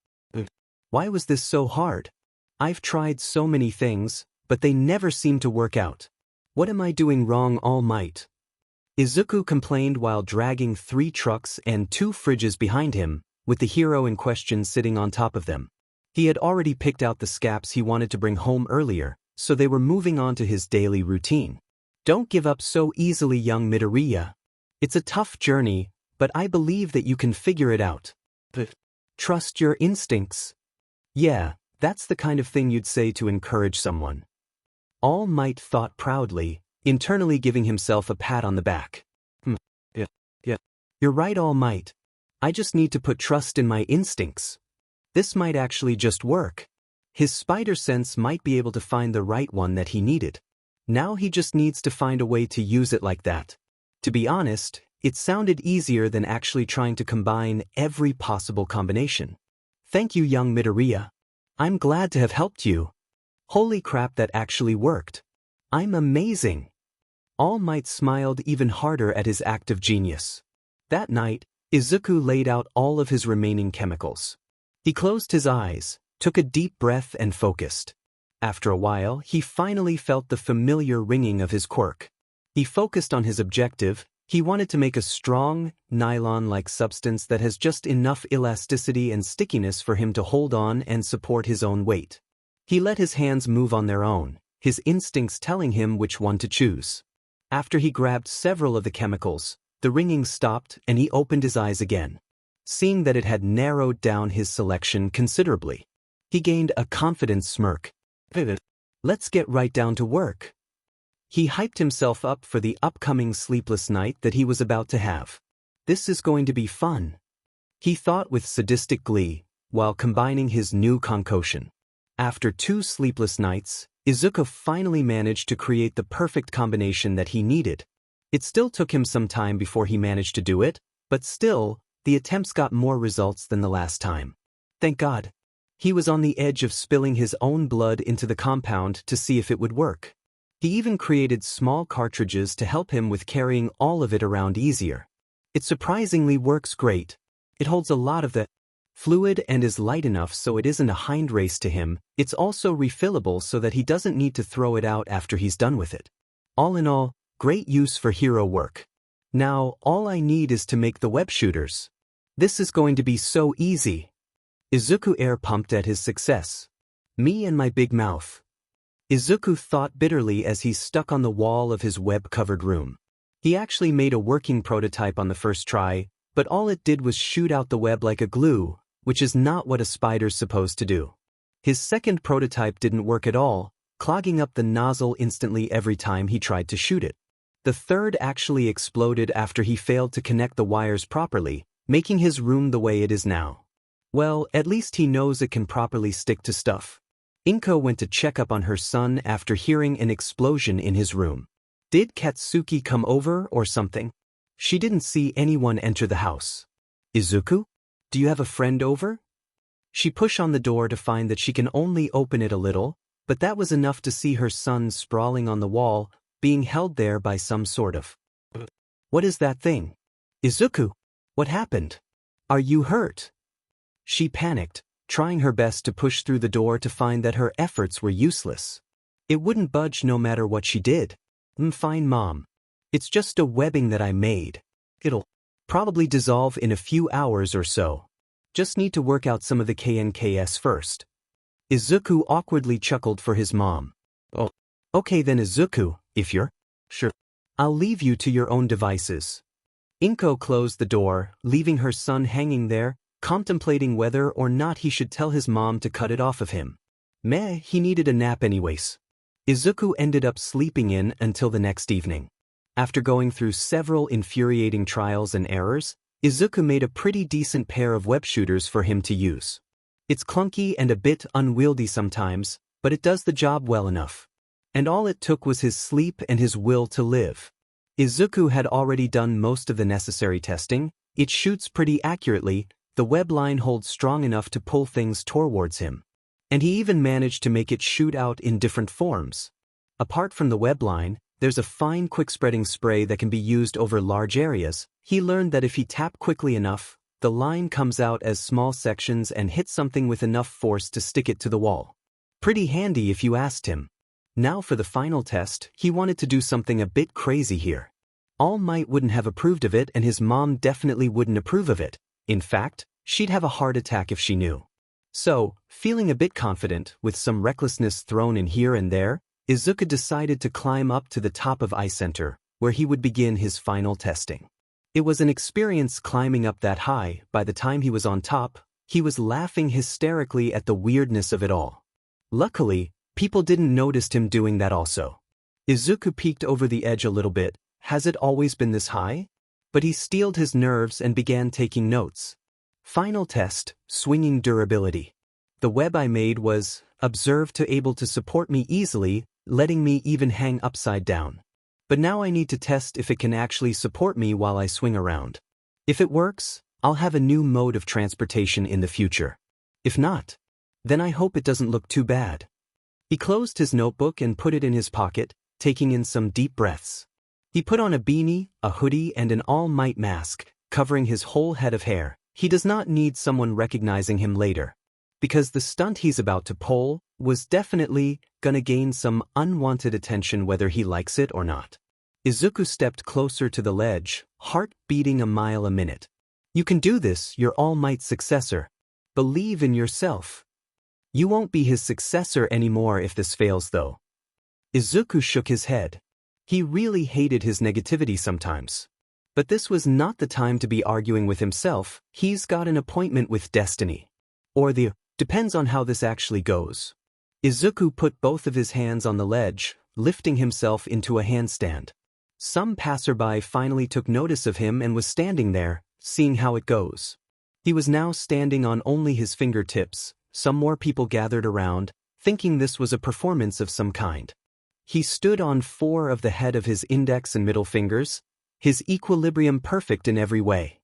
Why was this so hard? I've tried so many things, but they never seem to work out. What am I doing wrong, All Might? Izuku complained while dragging 3 trucks and 2 fridges behind him, with the hero in question sitting on top of them. He had already picked out the scaps he wanted to bring home earlier, so they were moving on to his daily routine. Don't give up so easily, young Midoriya. It's a tough journey, but I believe that you can figure it out. Trust your instincts. Yeah, that's the kind of thing you'd say to encourage someone. All Might thought proudly, internally giving himself a pat on the back. Yeah. You're right, All Might. I just need to put trust in my instincts. This might actually just work. His spider sense might be able to find the right one that he needed. Now he just needs to find a way to use it like that. To be honest, it sounded easier than actually trying to combine every possible combination. Thank you, young Midoriya. I'm glad to have helped you. Holy crap, that actually worked. I'm amazing. All Might smiled even harder at his act of genius. That night, Izuku laid out all of his remaining chemicals. He closed his eyes, took a deep breath and focused. After a while, he finally felt the familiar ringing of his quirk. He focused on his objective. He wanted to make a strong, nylon-like substance that has just enough elasticity and stickiness for him to hold on and support his own weight. He let his hands move on their own, his instincts telling him which one to choose. After he grabbed several of the chemicals, the ringing stopped and he opened his eyes again. Seeing that it had narrowed down his selection considerably, he gained a confident smirk. Let's get right down to work. He hyped himself up for the upcoming sleepless night that he was about to have. This is going to be fun, he thought with sadistic glee, while combining his new concoction. After 2 sleepless nights, Izuku finally managed to create the perfect combination that he needed. It still took him some time before he managed to do it, but still, the attempts got more results than the last time. Thank God. He was on the edge of spilling his own blood into the compound to see if it would work. He even created small cartridges to help him with carrying all of it around easier. It surprisingly works great. It holds a lot of the fluid and is light enough so it isn't a hind race to him. It's also refillable so that he doesn't need to throw it out after he's done with it. All in all, great use for hero work. Now, all I need is to make the web shooters. This is going to be so easy. Izuku air pumped at his success. Me and my big mouth. Izuku thought bitterly as he stuck on the wall of his web-covered room. He actually made a working prototype on the first try, but all it did was shoot out the web like a glue, which is not what a spider's supposed to do. His second prototype didn't work at all, clogging up the nozzle instantly every time he tried to shoot it. The third actually exploded after he failed to connect the wires properly, making his room the way it is now. Well, at least he knows it can properly stick to stuff. Inko went to check up on her son after hearing an explosion in his room. Did Katsuki come over or something? She didn't see anyone enter the house. Izuku? Do you have a friend over? She pushed on the door to find that she can only open it a little, but that was enough to see her son sprawling on the wall, being held there by some sort of. What is that thing? Izuku, what happened? Are you hurt? She panicked, trying her best to push through the door to find that her efforts were useless. It wouldn't budge no matter what she did. Fine, Mom. It's just a webbing that I made. It'll probably dissolve in a few hours or so. Just need to work out some of the KNKS first. Izuku awkwardly chuckled for his mom. Oh, okay then Izuku, if you're sure. I'll leave you to your own devices. Inko closed the door, leaving her son hanging there, contemplating whether or not he should tell his mom to cut it off of him. Meh, he needed a nap anyways. Izuku ended up sleeping in until the next evening. After going through several infuriating trials and errors, Izuku made a pretty decent pair of web shooters for him to use. It's clunky and a bit unwieldy sometimes, but it does the job well enough. And all it took was his sleep and his will to live. Izuku had already done most of the necessary testing. It shoots pretty accurately, the web line holds strong enough to pull things towards him. And he even managed to make it shoot out in different forms. Apart from the web line, there's a fine quick-spreading spray that can be used over large areas. He learned that if he tapped quickly enough, the line comes out as small sections and hits something with enough force to stick it to the wall. Pretty handy if you asked him. Now for the final test, he wanted to do something a bit crazy here. All Might wouldn't have approved of it and his mom definitely wouldn't approve of it. In fact, she'd have a heart attack if she knew. So, feeling a bit confident, with some recklessness thrown in here and there, Izuku decided to climb up to the top of Ice Center, where he would begin his final testing. It was an experience climbing up that high. By the time he was on top, he was laughing hysterically at the weirdness of it all. Luckily, people didn't notice him doing that also. Izuku peeked over the edge a little bit. Has it always been this high? But he steeled his nerves and began taking notes. Final test, swinging durability. The web I made was observed to able to support me easily, letting me even hang upside down. But now I need to test if it can actually support me while I swing around. If it works, I'll have a new mode of transportation in the future. If not, then I hope it doesn't look too bad. He closed his notebook and put it in his pocket, taking in some deep breaths. He put on a beanie, a hoodie and an All Might mask, covering his whole head of hair. He does not need someone recognizing him later. Because the stunt he's about to pull was definitely gonna gain some unwanted attention whether he likes it or not. Izuku stepped closer to the ledge, heart beating a mile a minute. You can do this, you're All Might's successor. Believe in yourself. You won't be his successor anymore if this fails though. Izuku shook his head. He really hated his negativity sometimes. But this was not the time to be arguing with himself. He's got an appointment with destiny. Or depends on how this actually goes. Izuku put both of his hands on the ledge, lifting himself into a handstand. Some passerby finally took notice of him and was standing there, seeing how it goes. He was now standing on only his fingertips. Some more people gathered around, thinking this was a performance of some kind. He stood on 4 of the head of his index and middle fingers, his equilibrium perfect in every way.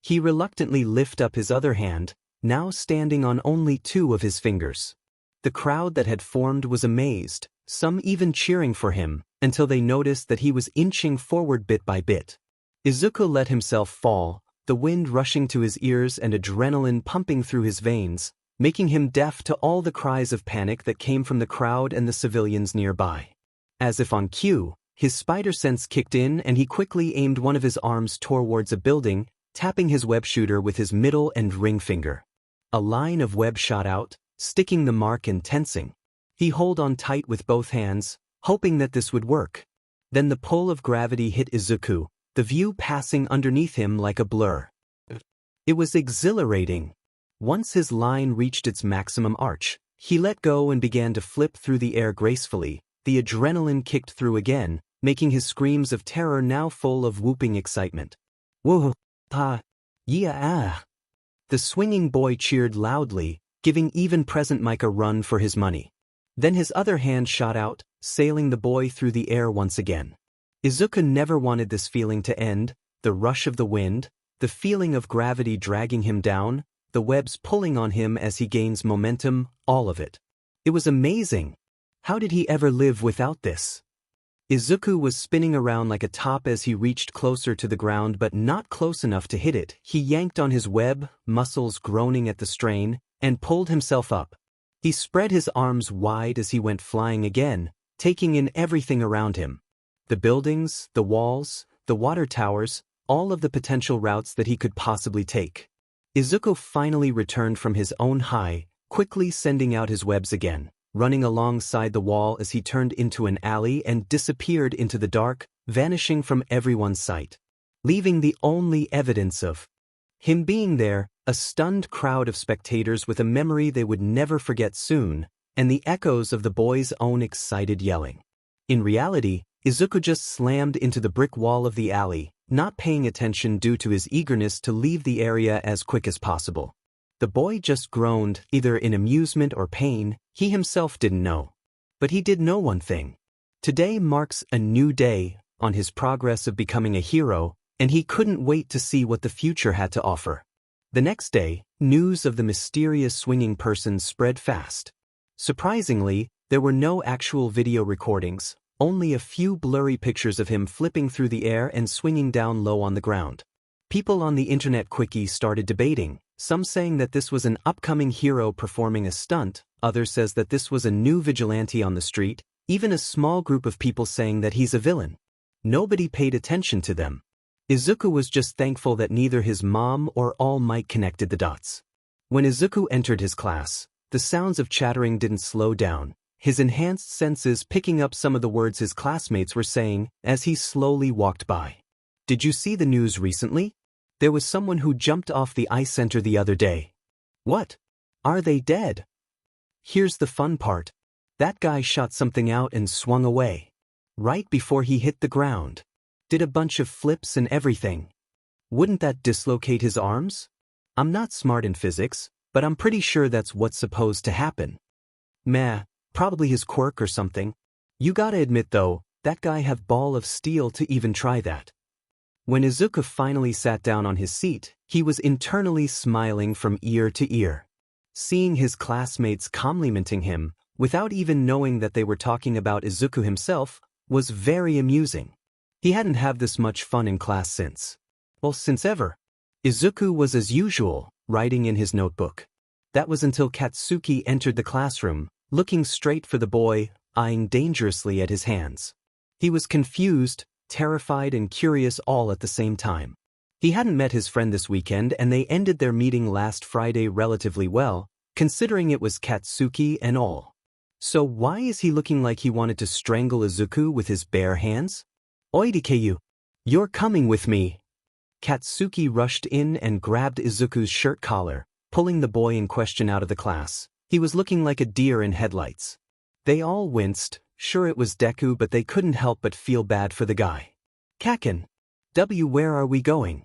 He reluctantly lifted up his other hand, now standing on only 2 of his fingers. The crowd that had formed was amazed, some even cheering for him, until they noticed that he was inching forward bit by bit. Izuku let himself fall, the wind rushing to his ears and adrenaline pumping through his veins, making him deaf to all the cries of panic that came from the crowd and the civilians nearby. As if on cue, his spider sense kicked in and he quickly aimed one of his arms towards a building, tapping his web shooter with his middle and ring finger. A line of web shot out, sticking the mark and tensing. He held on tight with both hands, hoping that this would work. Then the pull of gravity hit Izuku, the view passing underneath him like a blur. It was exhilarating. Once his line reached its maximum arch, he let go and began to flip through the air gracefully. The adrenaline kicked through again, making his screams of terror now full of whooping excitement. Whoa, ha, yeah. The swinging boy cheered loudly, giving even present Mike a run for his money. Then his other hand shot out, sailing the boy through the air once again. Izuku never wanted this feeling to end, the rush of the wind, the feeling of gravity dragging him down, the webs pulling on him as he gains momentum, all of it. It was amazing. How did he ever live without this? Izuku was spinning around like a top as he reached closer to the ground but not close enough to hit it. He yanked on his web, muscles groaning at the strain, and pulled himself up. He spread his arms wide as he went flying again, taking in everything around him. The buildings, the walls, the water towers, all of the potential routes that he could possibly take. Izuku finally returned from his own high, quickly sending out his webs again, running alongside the wall as he turned into an alley and disappeared into the dark, vanishing from everyone's sight, leaving the only evidence of him being there, a stunned crowd of spectators with a memory they would never forget soon, and the echoes of the boy's own excited yelling. In reality, Izuku just slammed into the brick wall of the alley, not paying attention due to his eagerness to leave the area as quick as possible. The boy just groaned, either in amusement or pain, he himself didn't know. But he did know one thing. Today marks a new day on his progress of becoming a hero, and he couldn't wait to see what the future had to offer. The next day, news of the mysterious swinging person spread fast. Surprisingly, there were no actual video recordings, only a few blurry pictures of him flipping through the air and swinging down low on the ground. People on the internet quickly started debating, some saying that this was an upcoming hero performing a stunt, others says that this was a new vigilante on the street, even a small group of people saying that he's a villain. Nobody paid attention to them. Izuku was just thankful that neither his mom or All Might connected the dots. When Izuku entered his class, the sounds of chattering didn't slow down, his enhanced senses picking up some of the words his classmates were saying as he slowly walked by. Did you see the news recently? There was someone who jumped off the ice center the other day. What? Are they dead? Here's the fun part. That guy shot something out and swung away. Right before he hit the ground. Did a bunch of flips and everything. Wouldn't that dislocate his arms? I'm not smart in physics, but I'm pretty sure that's what's supposed to happen. Meh, probably his quirk or something. You gotta admit though, that guy have ball of steel to even try that. When Izuku finally sat down on his seat, he was internally smiling from ear to ear. Seeing his classmates complimenting him, without even knowing that they were talking about Izuku himself, was very amusing. He hadn't had this much fun in class since ever. Izuku was as usual, writing in his notebook. That was until Katsuki entered the classroom, looking straight for the boy, eyeing dangerously at his hands. He was confused, terrified and curious all at the same time. He hadn't met his friend this weekend and they ended their meeting last Friday relatively well, considering it was Katsuki and all. So why is he looking like he wanted to strangle Izuku with his bare hands? Oidikeyu, you're coming with me. Katsuki rushed in and grabbed Izuku's shirt collar, pulling the boy in question out of the class. He was looking like a deer in headlights. They all winced, sure it was Deku but they couldn't help but feel bad for the guy. Kaken. Where are we going?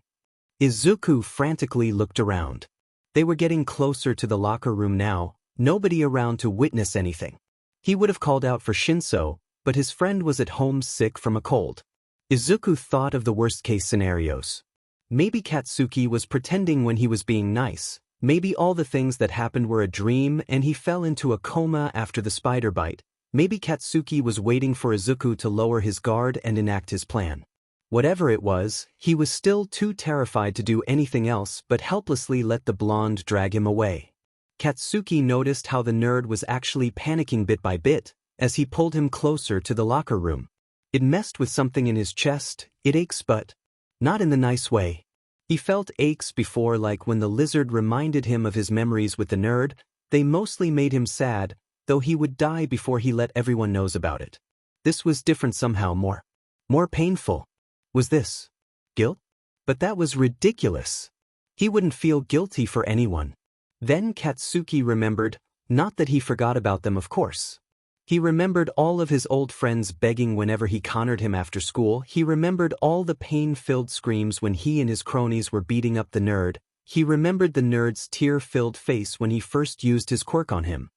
Izuku frantically looked around. They were getting closer to the locker room now, nobody around to witness anything. He would have called out for Shinso, but his friend was at home sick from a cold. Izuku thought of the worst-case scenarios. Maybe Katsuki was pretending when he was being nice. Maybe all the things that happened were a dream and he fell into a coma after the spider bite. Maybe Katsuki was waiting for Izuku to lower his guard and enact his plan. Whatever it was, he was still too terrified to do anything else but helplessly let the blonde drag him away. Katsuki noticed how the nerd was actually panicking bit by bit as he pulled him closer to the locker room. It messed with something in his chest. It aches, but not in the nice way. He felt aches before, like when the lizard reminded him of his memories with the nerd. They mostly made him sad, though he would die before he let everyone knows about it. This was different somehow, more painful. Was this guilt? But that was ridiculous. He wouldn't feel guilty for anyone. Then Katsuki remembered, not that he forgot about them, of course. He remembered all of his old friends begging whenever he cornered him after school. He remembered all the pain-filled screams when he and his cronies were beating up the nerd. He remembered the nerd's tear-filled face when he first used his quirk on him.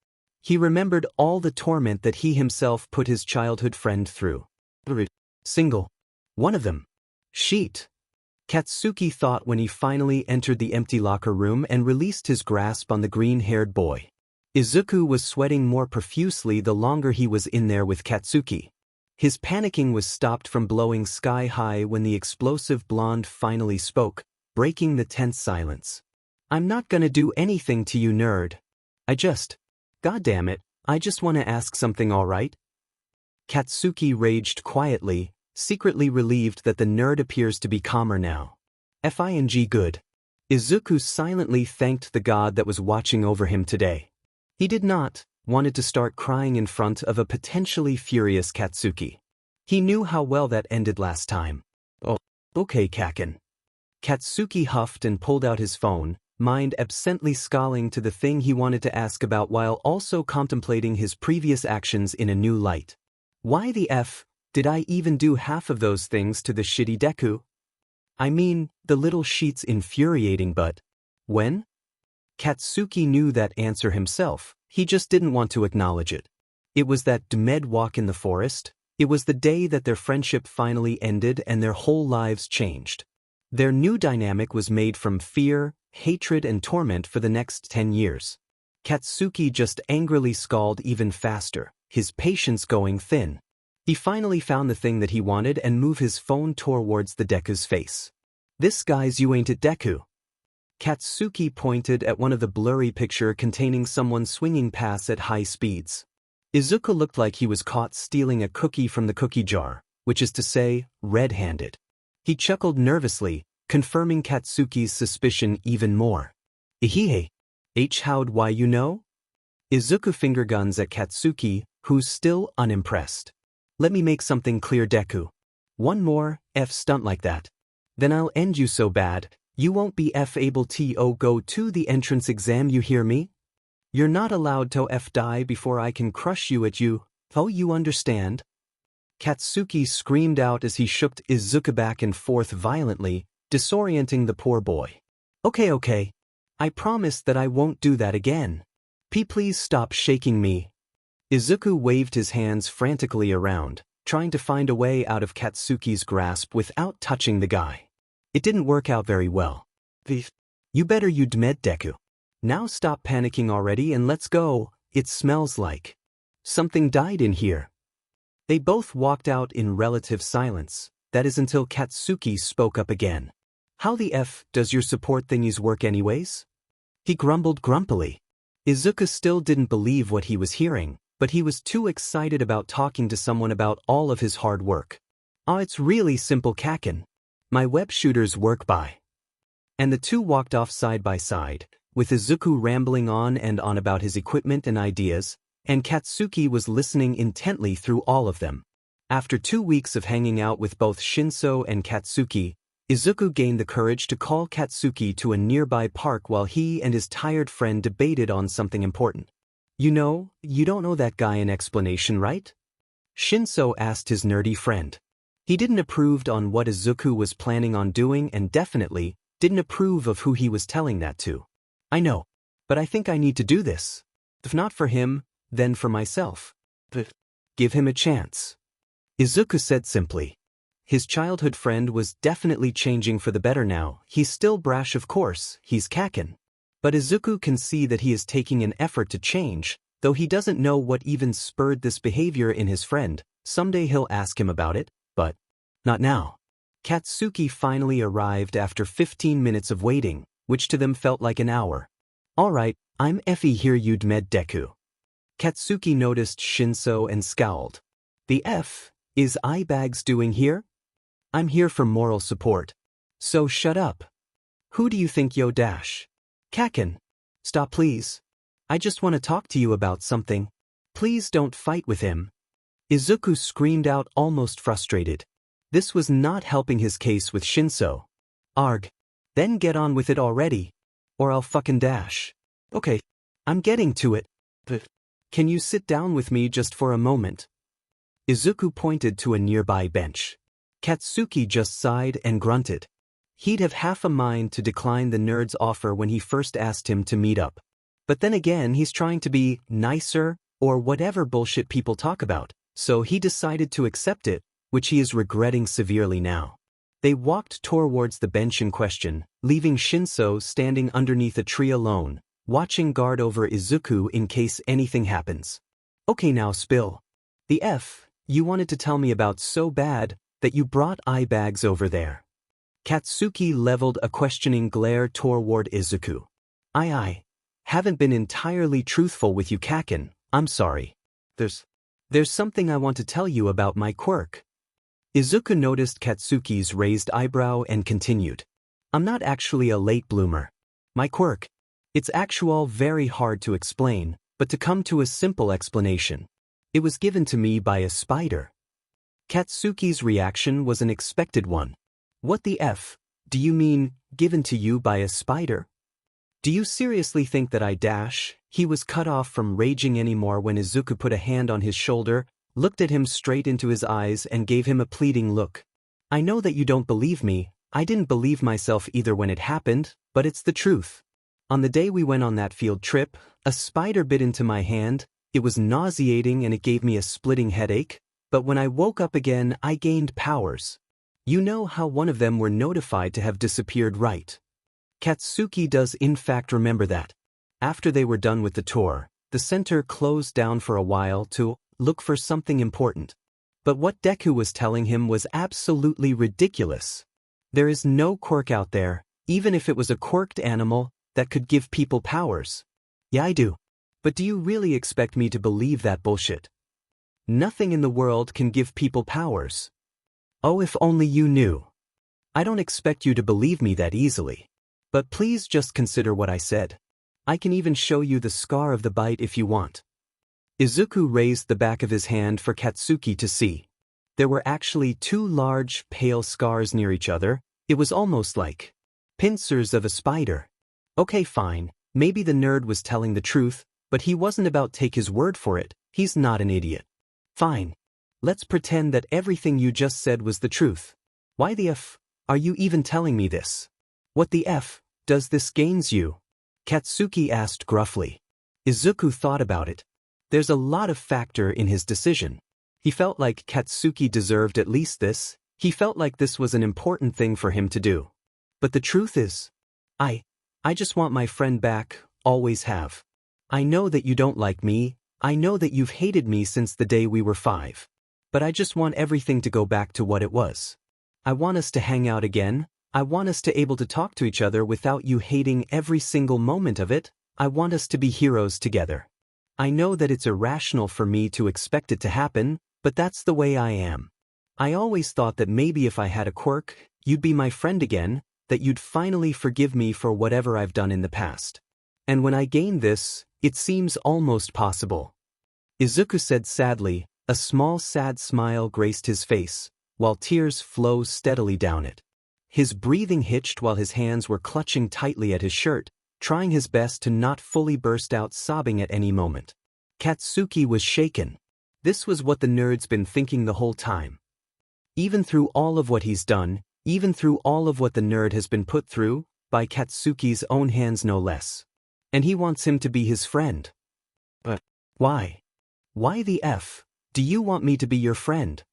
He remembered all the torment that he himself put his childhood friend through. Single. One of them. Sheet. Katsuki thought when he finally entered the empty locker room and released his grasp on the green-haired boy. Izuku was sweating more profusely the longer he was in there with Katsuki. His panicking was stopped from blowing sky-high when the explosive blonde finally spoke, breaking the tense silence. "I'm not gonna do anything to you, nerd. Goddamn it, I just want to ask something, alright?" Katsuki raged quietly, secretly relieved that the nerd appears to be calmer now. Fing good. Izuku silently thanked the god that was watching over him today. He did not wanted to start crying in front of a potentially furious Katsuki. He knew how well that ended last time. "Oh, okay, Kaken." Katsuki huffed and pulled out his phone, mind absently scowling to the thing he wanted to ask about while also contemplating his previous actions in a new light. Why the F did I even do half of those things to the shitty Deku? I mean, the little sheet's infuriating, but when? Katsuki knew that answer himself, he just didn't want to acknowledge it. It was that demed walk in the forest. It was the day that their friendship finally ended and their whole lives changed. Their new dynamic was made from fear, hatred and torment for the next 10 years. Katsuki just angrily scowled even faster, his patience going thin. He finally found the thing that he wanted and moved his phone towards the Deku's face. "This guy's you ain't it, Deku?" Katsuki pointed at one of the blurry picture containing someone swinging past at high speeds. Izuku looked like he was caught stealing a cookie from the cookie jar, which is to say, red-handed. He chuckled nervously, confirming Katsuki's suspicion even more. "Ihihei. How'd why you know?" Izuku finger guns at Katsuki, who's still unimpressed. "Let me make something clear, Deku. One more stunt like that. Then I'll end you so bad, you won't be able to go to the entrance exam, you hear me? You're not allowed to die before I can crush you at you, oh you understand?" Katsuki screamed out as he shook Izuku back and forth violently, disorienting the poor boy. Okay. I promise that I won't do that again. Please stop shaking me." Izuku waved his hands frantically around, trying to find a way out of Katsuki's grasp without touching the guy. It didn't work out very well. "You better you'd med Deku. Now stop panicking already and let's go. It smells like something died in here." They both walked out in relative silence, that is until Katsuki spoke up again. "How the F does your support thingies work anyways?" He grumbled grumpily. Izuku still didn't believe what he was hearing, but he was too excited about talking to someone about all of his hard work. It's really simple, Kaken. My web shooters work by." And the two walked off side by side, with Izuku rambling on and on about his equipment and ideas, and Katsuki was listening intently through all of them. After 2 weeks of hanging out with both Shinso and Katsuki, Izuku gained the courage to call Katsuki to a nearby park while he and his tired friend debated on something important. "You know, you don't know that guy an explanation, right?" Shinso asked his nerdy friend. He didn't approve on what Izuku was planning on doing and definitely didn't approve of who he was telling that to. "I know, but I think I need to do this. If not for him, then for myself. Give him a chance." Izuku said simply. His childhood friend was definitely changing for the better now. He's still brash, of course, he's Kaken. But Izuku can see that he is taking an effort to change, though he doesn't know what even spurred this behavior in his friend. Someday he'll ask him about it, but not now. Katsuki finally arrived after 15 minutes of waiting, which to them felt like an hour. Alright, I'm Effie here you'd met Deku. Katsuki noticed Shinso and scowled. The F is Eyebags doing here? I'm here for moral support. So shut up. Who do you think yo dash? Kaken. Stop please. I just want to talk to you about something. Please don't fight with him. Izuku screamed out almost frustrated. This was not helping his case with Shinso. Arg. Then get on with it already. Or I'll fucking dash. Okay. I'm getting to it. But can you sit down with me just for a moment? Izuku pointed to a nearby bench. Katsuki just sighed and grunted. He'd have half a mind to decline the nerd's offer when he first asked him to meet up. But then again he's trying to be nicer, or whatever bullshit people talk about, so he decided to accept it, which he is regretting severely now. They walked towards the bench in question, leaving Shinso standing underneath a tree alone, watching guard over Izuku in case anything happens. Okay now spill. The F you wanted to tell me about so bad that you brought eyebags over there. Katsuki leveled a questioning glare toward Izuku. I haven't been entirely truthful with you Kaken, I'm sorry. There's something I want to tell you about my quirk. Izuku noticed Katsuki's raised eyebrow and continued. I'm not actually a late bloomer. My quirk. It's actual very hard to explain, but to come to a simple explanation. It was given to me by a spider. Katsuki's reaction was an expected one. What the F? Do you mean, given to you by a spider? Do you seriously think that I dash? He was cut off from raging anymore when Izuku put a hand on his shoulder, looked at him straight into his eyes and gave him a pleading look. I know that you don't believe me, I didn't believe myself either when it happened, but it's the truth. On the day we went on that field trip, a spider bit into my hand, it was nauseating and it gave me a splitting headache, but when I woke up again I gained powers. You know how one of them were notified to have disappeared, right? Katsuki does in fact remember that. After they were done with the tour, the center closed down for a while to look for something important. But what Deku was telling him was absolutely ridiculous. There is no quirk out there, even if it was a quirked animal, that could give people powers. Yeah, I do. But do you really expect me to believe that bullshit? Nothing in the world can give people powers. Oh, if only you knew. I don't expect you to believe me that easily. But please just consider what I said. I can even show you the scar of the bite if you want. Izuku raised the back of his hand for Katsuki to see. There were actually two large, pale scars near each other. It was almost like pincers of a spider. Okay, fine, maybe the nerd was telling the truth, but he wasn't about to take his word for it. He's not an idiot. Fine. Let's pretend that everything you just said was the truth. Why the F are you even telling me this? What the F does this gains you? Katsuki asked gruffly. Izuku thought about it. There's a lot of factor in his decision. He felt like Katsuki deserved at least this. He felt like this was an important thing for him to do. But the truth is, I just want my friend back, always have. I know that you don't like me, I know that you've hated me since the day we were 5. But I just want everything to go back to what it was. I want us to hang out again, I want us to able to talk to each other without you hating every single moment of it, I want us to be heroes together. I know that it's irrational for me to expect it to happen, but that's the way I am. I always thought that maybe if I had a quirk, you'd be my friend again, that you'd finally forgive me for whatever I've done in the past. And when I gained this, it seems almost possible. Izuku said sadly, a small sad smile graced his face, while tears flowed steadily down it. His breathing hitched while his hands were clutching tightly at his shirt, trying his best to not fully burst out sobbing at any moment. Katsuki was shaken. This was what the nerd's been thinking the whole time. Even through all of what he's done, even through all of what the nerd has been put through, by Katsuki's own hands no less. And he wants him to be his friend. But why? Why the F do you want me to be your friend?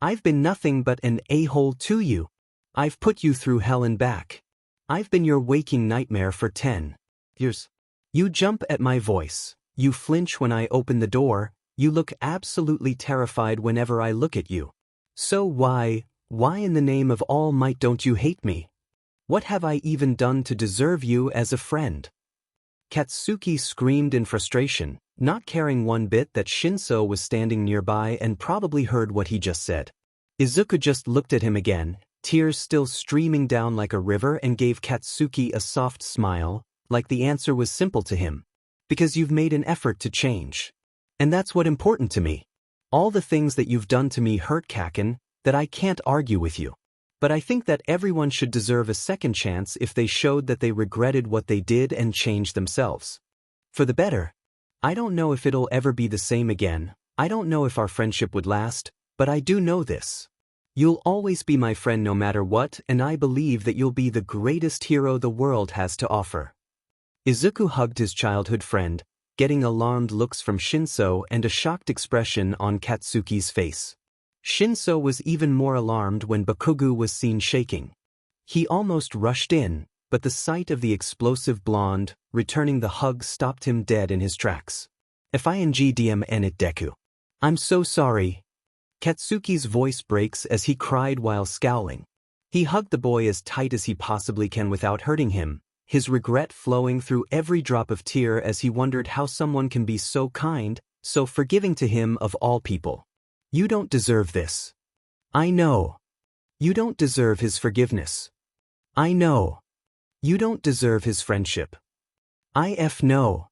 I've been nothing but an a-hole to you. I've put you through hell and back. I've been your waking nightmare for 10 years. You jump at my voice, you flinch when I open the door, you look absolutely terrified whenever I look at you. So why Why in the name of all might don't you hate me? What have I even done to deserve you as a friend? Katsuki screamed in frustration, not caring one bit that Shinso was standing nearby and probably heard what he just said. Izuku just looked at him again, tears still streaming down like a river, and gave Katsuki a soft smile, like the answer was simple to him. Because you've made an effort to change. And that's what's important to me. All the things that you've done to me hurt, Kaken, that I can't argue with you. But I think that everyone should deserve a second chance if they showed that they regretted what they did and changed themselves. For the better. I don't know if it'll ever be the same again, I don't know if our friendship would last, but I do know this. You'll always be my friend no matter what, and I believe that you'll be the greatest hero the world has to offer. Izuku hugged his childhood friend, getting alarmed looks from Shinso and a shocked expression on Katsuki's face. Shinso was even more alarmed when Bakugo was seen shaking. He almost rushed in, but the sight of the explosive blonde returning the hug stopped him dead in his tracks. FINGDMN Deku. I'm so sorry. Katsuki's voice breaks as he cried while scowling. He hugged the boy as tight as he possibly can without hurting him, his regret flowing through every drop of tear as he wondered how someone can be so kind, so forgiving to him of all people. You don't deserve this. I know. You don't deserve his forgiveness. I know. You don't deserve his friendship. No.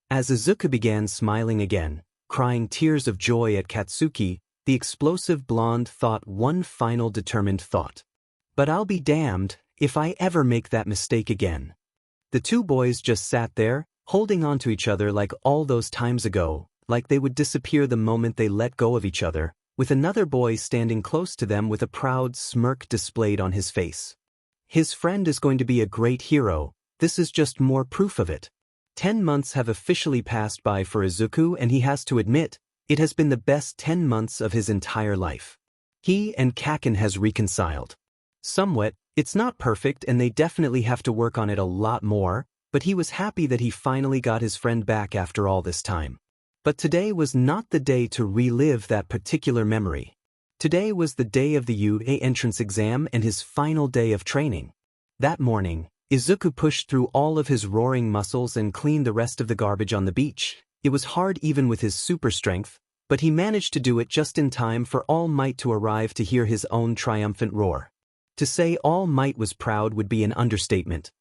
As Izuku began smiling again, crying tears of joy at Katsuki, the explosive blonde thought one final determined thought. But I'll be damned if I ever make that mistake again. The two boys just sat there, holding on to each other like all those times ago, like they would disappear the moment they let go of each other, with another boy standing close to them with a proud smirk displayed on his face. His friend is going to be a great hero, this is just more proof of it. 10 months have officially passed by for Izuku, and he has to admit, it has been the best 10 months of his entire life. He and Kaken has reconciled. Somewhat, it's not perfect and they definitely have to work on it a lot more, but he was happy that he finally got his friend back after all this time. But today was not the day to relive that particular memory. Today was the day of the UA entrance exam and his final day of training. That morning, Izuku pushed through all of his roaring muscles and cleaned the rest of the garbage on the beach. It was hard even with his super strength, but he managed to do it just in time for All Might to arrive to hear his own triumphant roar. To say All Might was proud would be an understatement.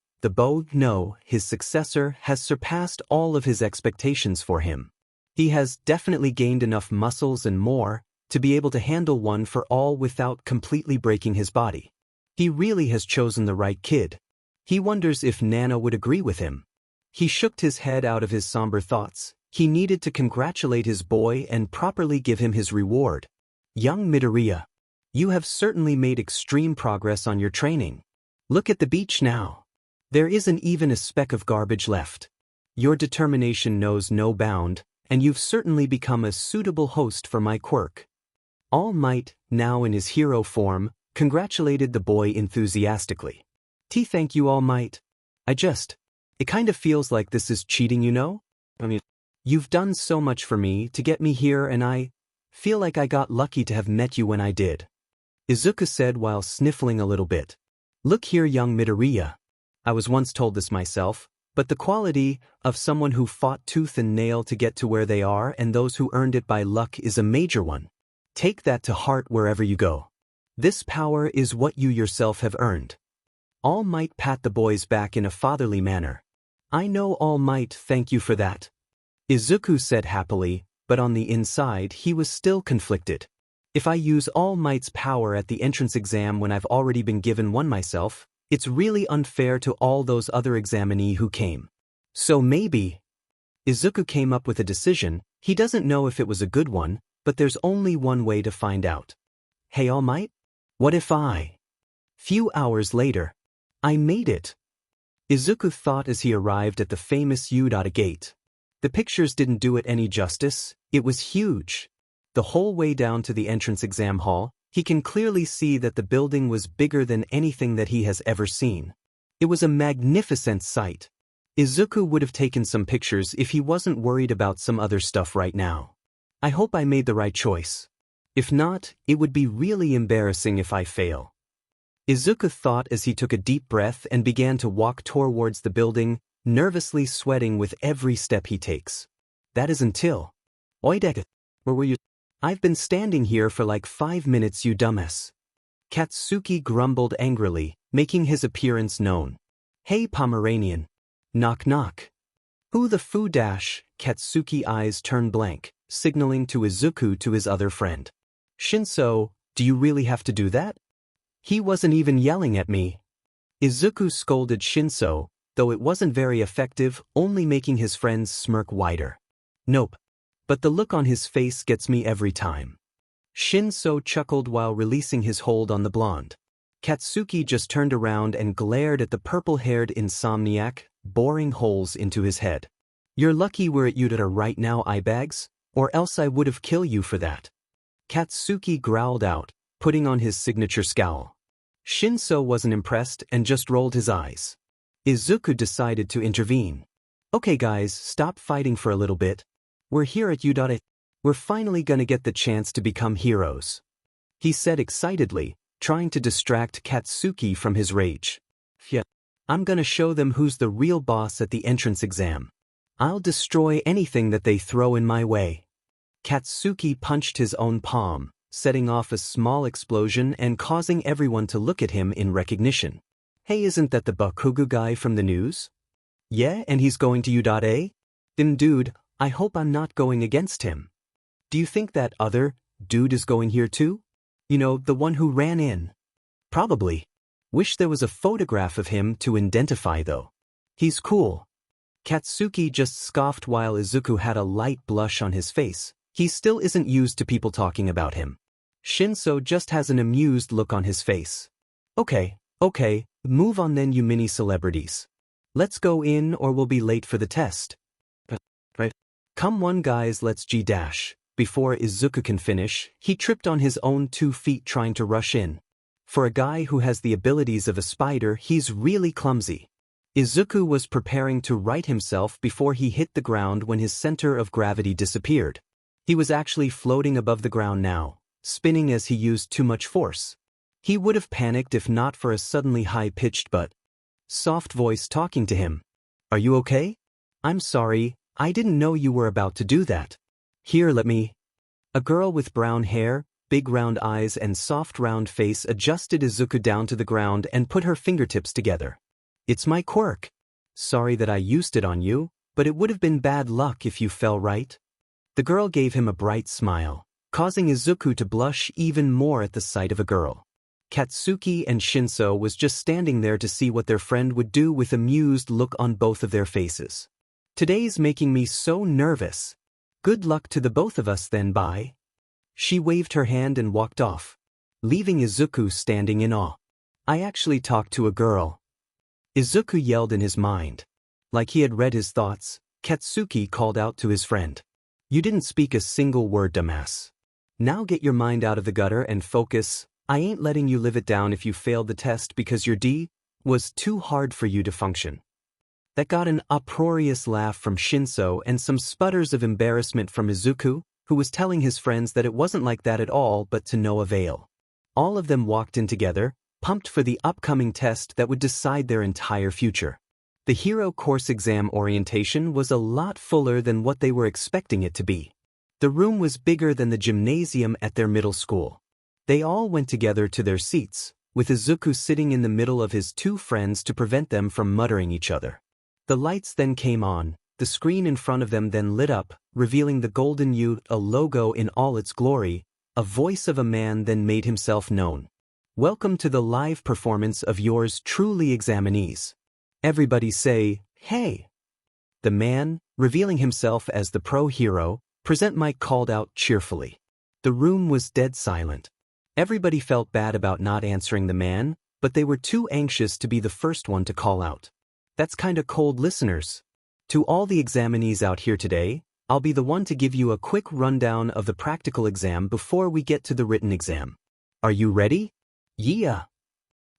His successor has surpassed all of his expectations for him. He has definitely gained enough muscles and more to be able to handle one for all without completely breaking his body. He really has chosen the right kid. He wonders if Nana would agree with him. He shook his head out of his somber thoughts. He needed to congratulate his boy and properly give him his reward. Young Midoriya, you have certainly made extreme progress on your training. Look at the beach now. There isn't even a speck of garbage left. Your determination knows no bound, and you've certainly become a suitable host for my quirk. All Might, now in his hero form, congratulated the boy enthusiastically. Thank you, All Might. It kind of feels like this is cheating, you know? You've done so much for me to get me here, and I feel like I got lucky to have met you when I did. Izuku said while sniffling a little bit. Look here, young Midoriya. I was once told this myself, but the quality of someone who fought tooth and nail to get to where they are and those who earned it by luck is a major one. Take that to heart wherever you go. This power is what you yourself have earned. All Might pat the boy's back in a fatherly manner. I know, All Might, thank you for that. Izuku said happily, but on the inside he was still conflicted. If I use All Might's power at the entrance exam when I've already been given one myself, it's really unfair to all those other examinees who came. So maybe... Izuku came up with a decision. He doesn't know if it was a good one, but there's only one way to find out. Hey, All Might? What if I... Few hours later. I made it. Izuku thought as he arrived at the famous Udata gate. The pictures didn't do it any justice. It was huge. The whole way down to the entrance exam hall, he can clearly see that the building was bigger than anything that he has ever seen. It was a magnificent sight. Izuku would have taken some pictures if he wasn't worried about some other stuff right now. I hope I made the right choice. If not, it would be really embarrassing if I fail. Izuku thought as he took a deep breath and began to walk towards the building, nervously sweating with every step he takes. That is until... Oi Deku, where were you? I've been standing here for like 5 minutes, you dumbass. Katsuki grumbled angrily, making his appearance known. Hey Pomeranian. Knock knock. Who the foo dash? Katsuki eyes turned blank, signaling to Izuku to his other friend. Shinso, do you really have to do that? He wasn't even yelling at me. Izuku scolded Shinso, though it wasn't very effective, only making his friends smirk wider. Nope. But the look on his face gets me every time. Shinso chuckled while releasing his hold on the blonde. Katsuki just turned around and glared at the purple-haired insomniac, boring holes into his head. You're lucky we're at Udara right now, eyebags, or else I would have killed you for that. Katsuki growled out, putting on his signature scowl. Shinso wasn't impressed and just rolled his eyes. Izuku decided to intervene. Okay guys, stop fighting for a little bit. We're here at Udara. We're finally gonna get the chance to become heroes. He said excitedly, trying to distract Katsuki from his rage. Yeah. I'm gonna show them who's the real boss at the entrance exam. I'll destroy anything that they throw in my way. Katsuki punched his own palm, setting off a small explosion and causing everyone to look at him in recognition. Hey, isn't that the Bakugo guy from the news? Yeah, and he's going to Udara? Then dude, I hope I'm not going against him. Do you think that other dude is going here too? You know, the one who ran in. Probably. Wish there was a photograph of him to identify though. He's cool. Katsuki just scoffed while Izuku had a light blush on his face. He still isn't used to people talking about him. Shinso just has an amused look on his face. Okay, move on then you mini celebrities. Let's go in or we'll be late for the test. Right. Come on guys, let's G-dash. Before Izuku can finish, he tripped on his own 2 feet trying to rush in. For a guy who has the abilities of a spider, he's really clumsy. Izuku was preparing to right himself before he hit the ground when his center of gravity disappeared. He was actually floating above the ground now, spinning as he used too much force. He would have panicked if not for a suddenly high-pitched but soft voice talking to him. Are you okay? I'm sorry, I didn't know you were about to do that. Here, let me. A girl with brown hair, big round eyes and soft round face adjusted Izuku down to the ground and put her fingertips together. It's my quirk. Sorry that I used it on you, but it would have been bad luck if you fell right. The girl gave him a bright smile, causing Izuku to blush even more at the sight of a girl. Katsuki and Shinso was just standing there to see what their friend would do with amused look on both of their faces. Today's making me so nervous. Good luck to the both of us then, bye. She waved her hand and walked off, leaving Izuku standing in awe. I actually talked to a girl. Izuku yelled in his mind. Like he had read his thoughts, Katsuki called out to his friend. You didn't speak a single word, dumbass. Now get your mind out of the gutter and focus. I ain't letting you live it down if you failed the test because your D was too hard for you to function. That got an uproarious laugh from Shinso and some sputters of embarrassment from Izuku, who was telling his friends that it wasn't like that at all but to no avail. All of them walked in together, pumped for the upcoming test that would decide their entire future. The Hero Course exam orientation was a lot fuller than what they were expecting it to be. The room was bigger than the gymnasium at their middle school. They all went together to their seats, with Izuku sitting in the middle of his 2 friends to prevent them from muttering each other. The lights then came on, the screen in front of them then lit up, revealing the Golden U, a logo in all its glory. A voice of a man then made himself known. Welcome to the live performance of yours truly examinees. Everybody say, hey. The man, revealing himself as the pro hero, Present Mike called out cheerfully. The room was dead silent. Everybody felt bad about not answering the man, but they were too anxious to be the first one to call out. That's kinda cold, listeners. To all the examinees out here today, I'll be the one to give you a quick rundown of the practical exam before we get to the written exam. Are you ready? Yeah.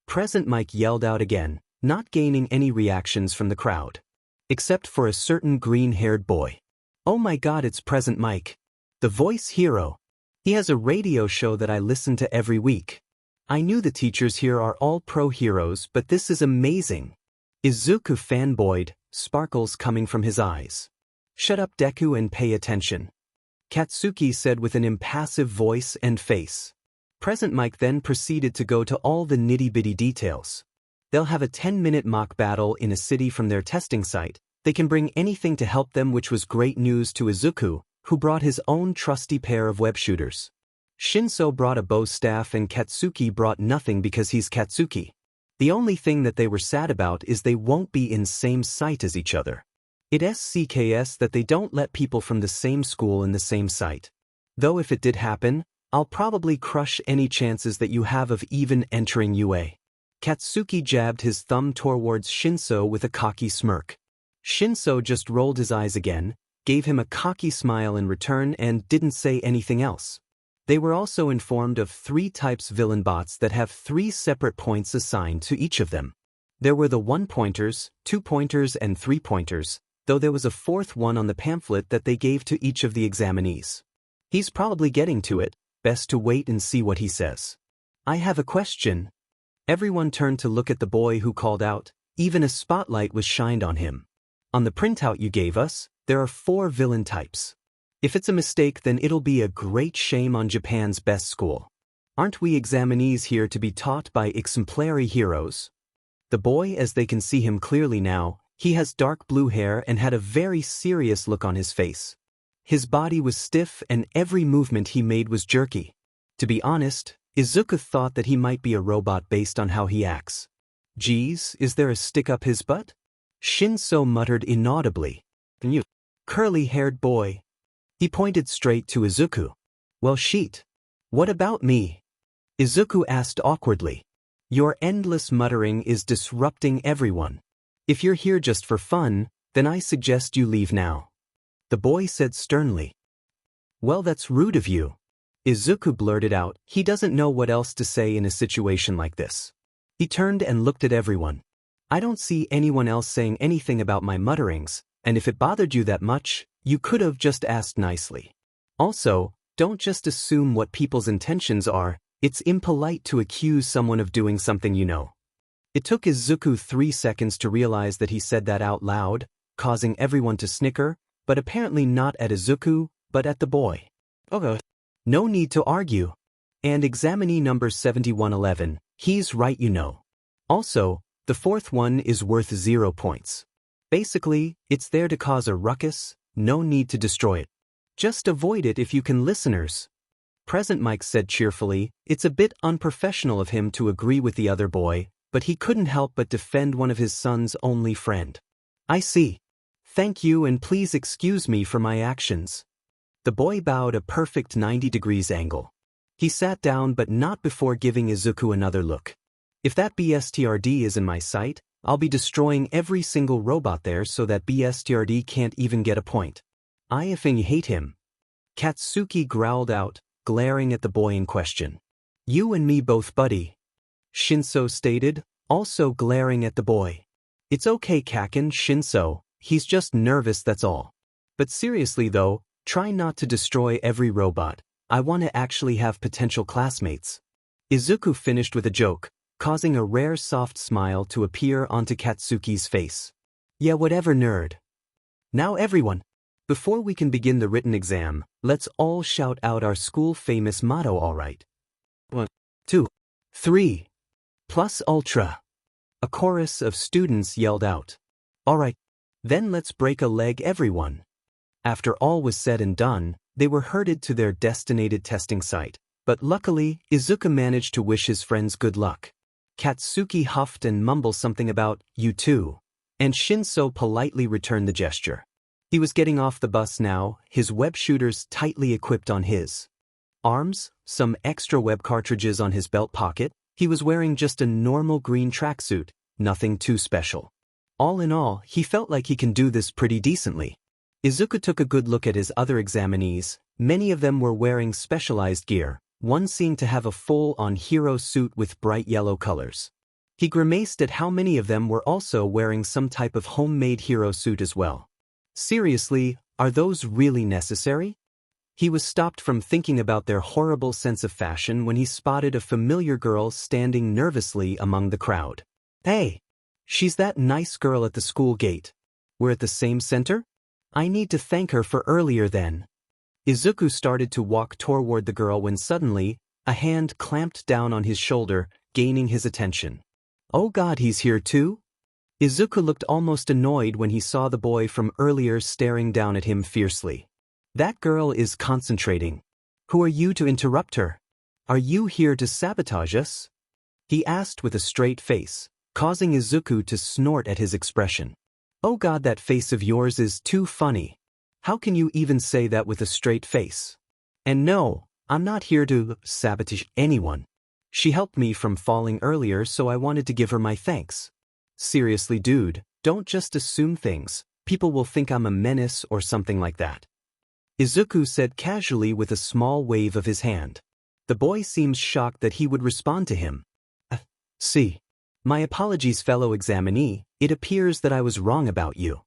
Present Mike yelled out again, not gaining any reactions from the crowd. Except for a certain green-haired boy. Oh my god, it's Present Mike. The voice hero. He has a radio show that I listen to every week. I knew the teachers here are all pro heroes, but this is amazing. Izuku fanboyed, sparkles coming from his eyes. Shut up, Deku, and pay attention, Katsuki said with an impassive voice and face. Present Mike then proceeded to go to all the nitty-bitty details. They'll have a 10-minute mock battle in a city from their testing site. They can bring anything to help them, which was great news to Izuku, who brought his own trusty pair of web shooters. Shinso brought a bow staff and Katsuki brought nothing because he's Katsuki. The only thing that they were sad about is they won't be in same site as each other. It's SCKS that they don't let people from the same school in the same site. Though if it did happen, I'll probably crush any chances that you have of even entering UA. Katsuki jabbed his thumb towards Shinso with a cocky smirk. Shinso just rolled his eyes again, gave him a cocky smile in return and didn't say anything else. They were also informed of 3 types villain bots that have 3 separate points assigned to each of them. There were the 1-pointers, 2-pointers and 3-pointers, though there was a 4th one on the pamphlet that they gave to each of the examinees. He's probably getting to it, best to wait and see what he says. I have a question. Everyone turned to look at the boy who called out. Even a spotlight was shined on him. On the printout you gave us, there are 4 villain types. If it's a mistake, then it'll be a great shame on Japan's best school. Aren't we examinees here to be taught by exemplary heroes? The boy, as they can see him clearly now, he has dark blue hair and had a very serious look on his face. His body was stiff and every movement he made was jerky. To be honest, Izuku thought that he might be a robot based on how he acts. Geez, is there a stick up his butt? Shinso muttered inaudibly. You curly-haired boy. He pointed straight to Izuku. Well, sheet. What about me? Izuku asked awkwardly. Your endless muttering is disrupting everyone. If you're here just for fun, then I suggest you leave now. The boy said sternly. Well, that's rude of you. Izuku blurted out. He doesn't know what else to say in a situation like this. He turned and looked at everyone. I don't see anyone else saying anything about my mutterings, and if it bothered you that much, you could have just asked nicely. Also, don't just assume what people's intentions are. It's impolite to accuse someone of doing something you know. It took Izuku 3 seconds to realize that he said that out loud, causing everyone to snicker, but apparently not at Izuku, but at the boy. Okay. No need to argue. And examinee number 7111, he's right, you know. Also, the 4th one is worth 0 points. Basically, it's there to cause a ruckus, no need to destroy it. Just avoid it if you can, listeners. Present Mike said cheerfully. It's a bit unprofessional of him to agree with the other boy, but he couldn't help but defend one of his son's only friend. I see. Thank you, and please excuse me for my actions. The boy bowed a perfect 90 degrees angle. He sat down, but not before giving Izuku another look. If that BSTRD is in my sight, I'll be destroying every single robot there so that BSTRD can't even get a point. I effing hate him. Katsuki growled out, glaring at the boy in question. You and me both, buddy. Shinso stated, also glaring at the boy. It's okay, Kaken, Shinso, he's just nervous, that's all. But seriously though, try not to destroy every robot. I want to actually have potential classmates. Izuku finished with a joke, causing a rare soft smile to appear onto Katsuki's face. Yeah, whatever, nerd. Now everyone, before we can begin the written exam, let's all shout out our school-famous motto, alright? 1, 2, 3. Plus ultra. A chorus of students yelled out. Alright, then let's break a leg, everyone. After all was said and done, they were herded to their destinated testing site, but luckily, Izuku managed to wish his friends good luck. Katsuki huffed and mumbled something about, you too, and Shinso politely returned the gesture. He was getting off the bus now, his web shooters tightly equipped on his arms, some extra web cartridges on his belt pocket. He was wearing just a normal green tracksuit, nothing too special. All in all, he felt like he can do this pretty decently. Izuku took a good look at his other examinees. Many of them were wearing specialized gear, one seemed to have a full-on hero suit with bright yellow colors. He grimaced at how many of them were also wearing some type of homemade hero suit as well. Seriously, are those really necessary? He was stopped from thinking about their horrible sense of fashion when he spotted a familiar girl standing nervously among the crowd. Hey! She's that nice girl at the school gate. We're at the same center? I need to thank her for earlier then. Izuku started to walk toward the girl when suddenly, a hand clamped down on his shoulder, gaining his attention. Oh God, he's here too? Izuku looked almost annoyed when he saw the boy from earlier staring down at him fiercely. That girl is concentrating. Who are you to interrupt her? Are you here to sabotage us? He asked with a straight face, causing Izuku to snort at his expression. Oh God, that face of yours is too funny. How can you even say that with a straight face? And no, I'm not here to sabotage anyone. She helped me from falling earlier, so I wanted to give her my thanks. Seriously, dude, don't just assume things. People will think I'm a menace or something like that. Izuku said casually with a small wave of his hand. The boy seems shocked that he would respond to him. See. My apologies, fellow examinee, it appears that I was wrong about you.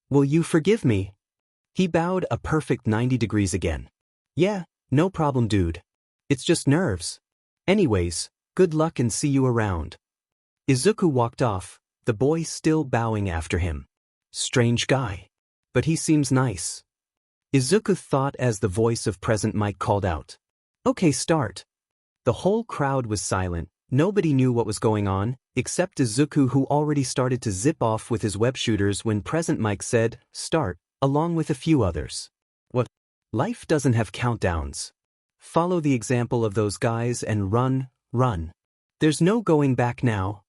Will you forgive me? He bowed a perfect 90 degrees again. Yeah, no problem, dude. It's just nerves. Anyways, good luck and see you around. Izuku walked off, the boy still bowing after him. Strange guy. But he seems nice. Izuku thought as the voice of Present Mike called out. Okay, start. The whole crowd was silent. Nobody knew what was going on, except Izuku, who already started to zip off with his web shooters when Present Mike said, start, along with a few others. What? Life doesn't have countdowns. Follow the example of those guys and run. There's no going back now.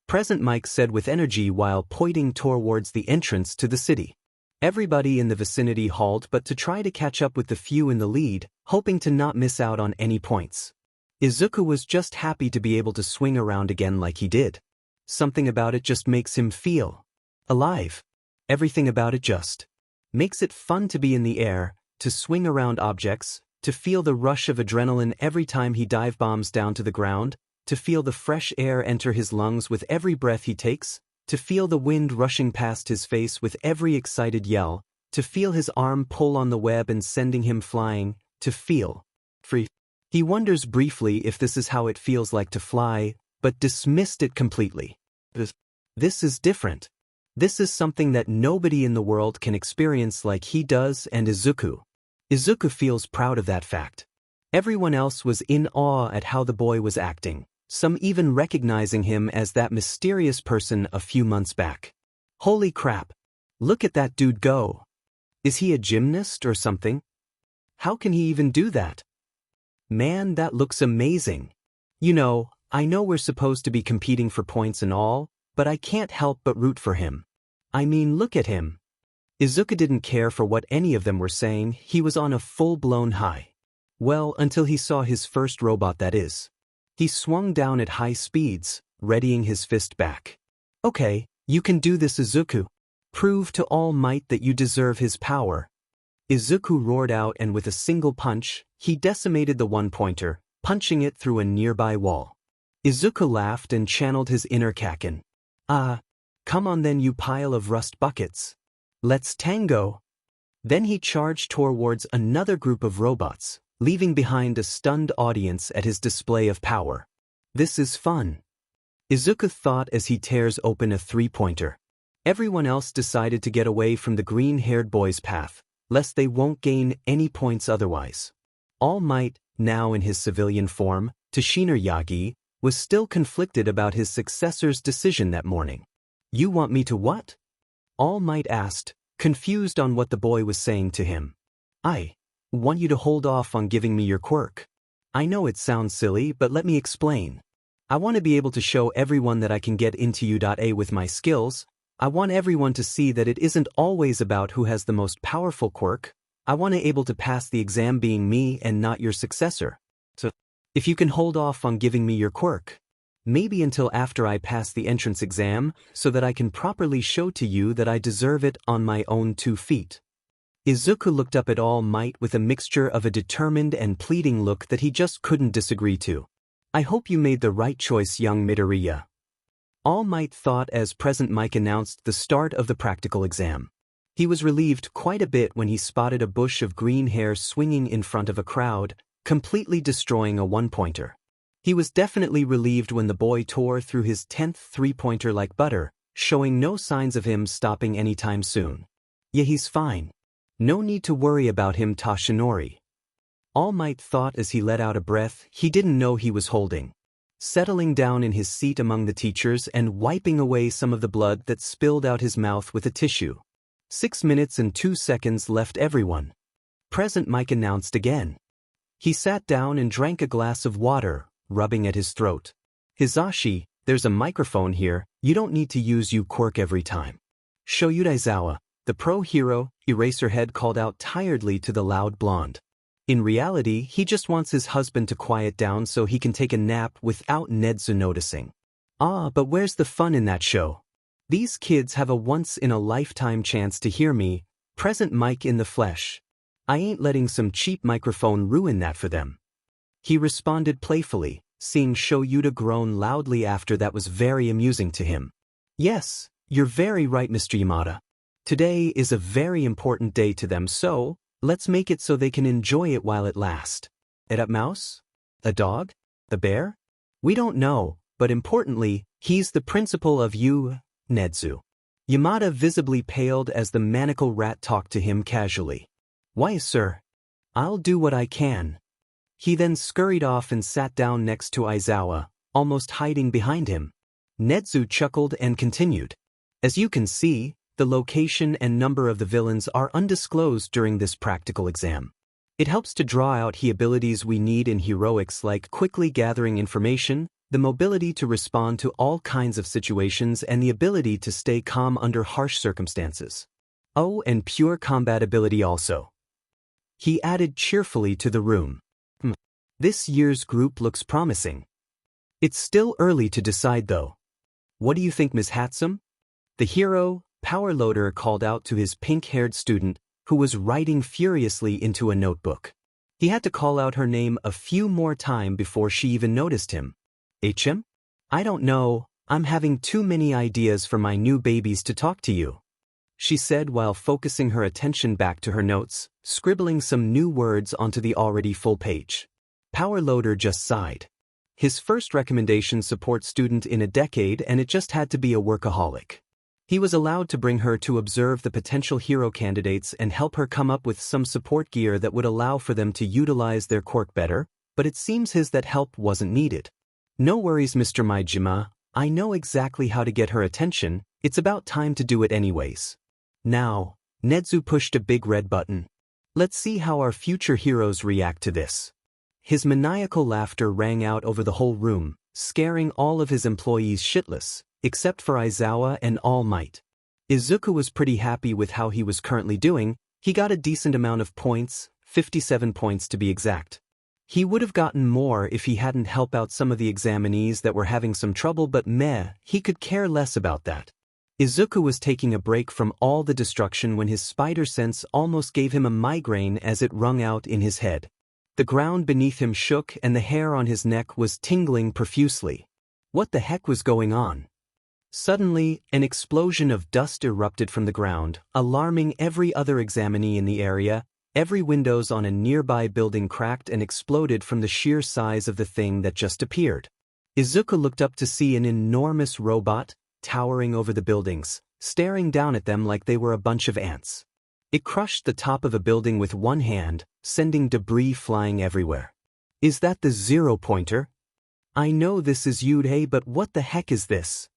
Present Mike said with energy while pointing towards the entrance to the city. Everybody in the vicinity hauled but to try to catch up with the few in the lead, hoping to not miss out on any points. Izuku was just happy to be able to swing around again like he did. Something about it just makes him feel alive. Everything about it just makes it fun to be in the air, to swing around objects, to feel the rush of adrenaline every time he dive bombs down to the ground, to feel the fresh air enter his lungs with every breath he takes, to feel the wind rushing past his face with every excited yell, to feel his arm pull on the web and sending him flying, to feel free. He wonders briefly if this is how it feels like to fly, but dismissed it completely. This is different. This is something that nobody in the world can experience like he does and Izuku. Izuku feels proud of that fact. Everyone else was in awe at how the boy was acting, some even recognizing him as that mysterious person a few months back. Holy crap! Look at that dude go! Is he a gymnast or something? How can he even do that? Man, that looks amazing. You know, I know we're supposed to be competing for points and all, but I can't help but root for him. I mean, look at him. Izuku didn't care for what any of them were saying, he was on a full-blown high. Well, until he saw his first robot, that is. He swung down at high speeds, readying his fist back. Okay, you can do this, Izuku. Prove to All Might that you deserve his power. Izuku roared out, and with a single punch, he decimated the one-pointer, punching it through a nearby wall. Izuku laughed and channeled his inner Kaken. Come on then, you pile of rust buckets. Let's tango. Then he charged towards another group of robots, leaving behind a stunned audience at his display of power. This is fun. Izuku thought as he tears open a three-pointer. Everyone else decided to get away from the green-haired boy's path, lest they won't gain any points otherwise. All Might, now in his civilian form, Tashina Yagi, was still conflicted about his successor's decision that morning. You want me to what? All Might asked, confused on what the boy was saying to him. I want you to hold off on giving me your quirk. I know it sounds silly, but let me explain. I want to be able to show everyone that I can get into U.A with my skills. I want everyone to see that it isn't always about who has the most powerful quirk. I want to be able to pass the exam being me and not your successor. So, if you can hold off on giving me your quirk, maybe until after I pass the entrance exam, so that I can properly show to you that I deserve it on my own 2 feet. Izuku looked up at All Might with a mixture of a determined and pleading look that he just couldn't disagree to. I hope you made the right choice, young Midoriya. All Might thought as Present Mike announced the start of the practical exam. He was relieved quite a bit when he spotted a bush of green hair swinging in front of a crowd, completely destroying a one-pointer. He was definitely relieved when the boy tore through his 10th three-pointer like butter, showing no signs of him stopping anytime soon. Yeah, he's fine. No need to worry about him, Toshinori. All Might thought as he let out a breath he didn't know he was holding. Settling down in his seat among the teachers and wiping away some of the blood that spilled out his mouth with a tissue. 6 minutes and 2 seconds left, everyone. Present, Mike announced again. He sat down and drank a glass of water, rubbing at his throat. Hizashi, there's a microphone here, you don't need to use you quirk every time. Shoyudaizawa, the pro hero, Eraserhead called out tiredly to the loud blonde. In reality, he just wants his husband to quiet down so he can take a nap without Nedzu noticing. Ah, but where's the fun in that show? These kids have a once-in-a-lifetime chance to hear me, Present Mike in the flesh. I ain't letting some cheap microphone ruin that for them. He responded playfully, seeing Shoyuda groan loudly after that was very amusing to him. Yes, you're very right, Mr. Yamada. Today is a very important day to them, so let's make it so they can enjoy it while it lasts. A mouse? A dog? A bear? We don't know, but importantly, he's the principal of you, Nedzu. Yamada visibly paled as the manacle rat talked to him casually. Why, sir? I'll do what I can. He then scurried off and sat down next to Aizawa, almost hiding behind him. Nedzu chuckled and continued. As you can see, the location and number of the villains are undisclosed during this practical exam. It helps to draw out the abilities we need in heroics like quickly gathering information, the mobility to respond to all kinds of situations, and the ability to stay calm under harsh circumstances. Oh, and pure combat ability also. He added cheerfully to the room. This year's group looks promising. It's still early to decide though. What do you think, Ms. Hatsum? The hero, Power Loader, called out to his pink-haired student, who was writing furiously into a notebook. He had to call out her name a few more times before she even noticed him. HM? I don't know, I'm having too many ideas for my new babies to talk to you, she said while focusing her attention back to her notes, scribbling some new words onto the already full page. Power Loader just sighed. His first recommendation support student in a decade, and it just had to be a workaholic. He was allowed to bring her to observe the potential hero candidates and help her come up with some support gear that would allow for them to utilize their quirk better, but it seems that help wasn't needed. No worries, Mr. Maijima, I know exactly how to get her attention, it's about time to do it anyways. Now, Nedzu pushed a big red button. Let's see how our future heroes react to this. His maniacal laughter rang out over the whole room, scaring all of his employees shitless, except for Aizawa and All Might. Izuku was pretty happy with how he was currently doing. He got a decent amount of points, 57 points to be exact. He would have gotten more if he hadn't helped out some of the examinees that were having some trouble, but he could care less about that. Izuku was taking a break from all the destruction when his spider sense almost gave him a migraine as it rung out in his head. The ground beneath him shook and the hair on his neck was tingling profusely. What the heck was going on? Suddenly, an explosion of dust erupted from the ground, alarming every other examinee in the area. Every windows on a nearby building cracked and exploded from the sheer size of the thing that just appeared. Izuku looked up to see an enormous robot, towering over the buildings, staring down at them like they were a bunch of ants. It crushed the top of a building with one hand, sending debris flying everywhere. Is that the zero-pointer? I know this is Yude, but what the heck is this?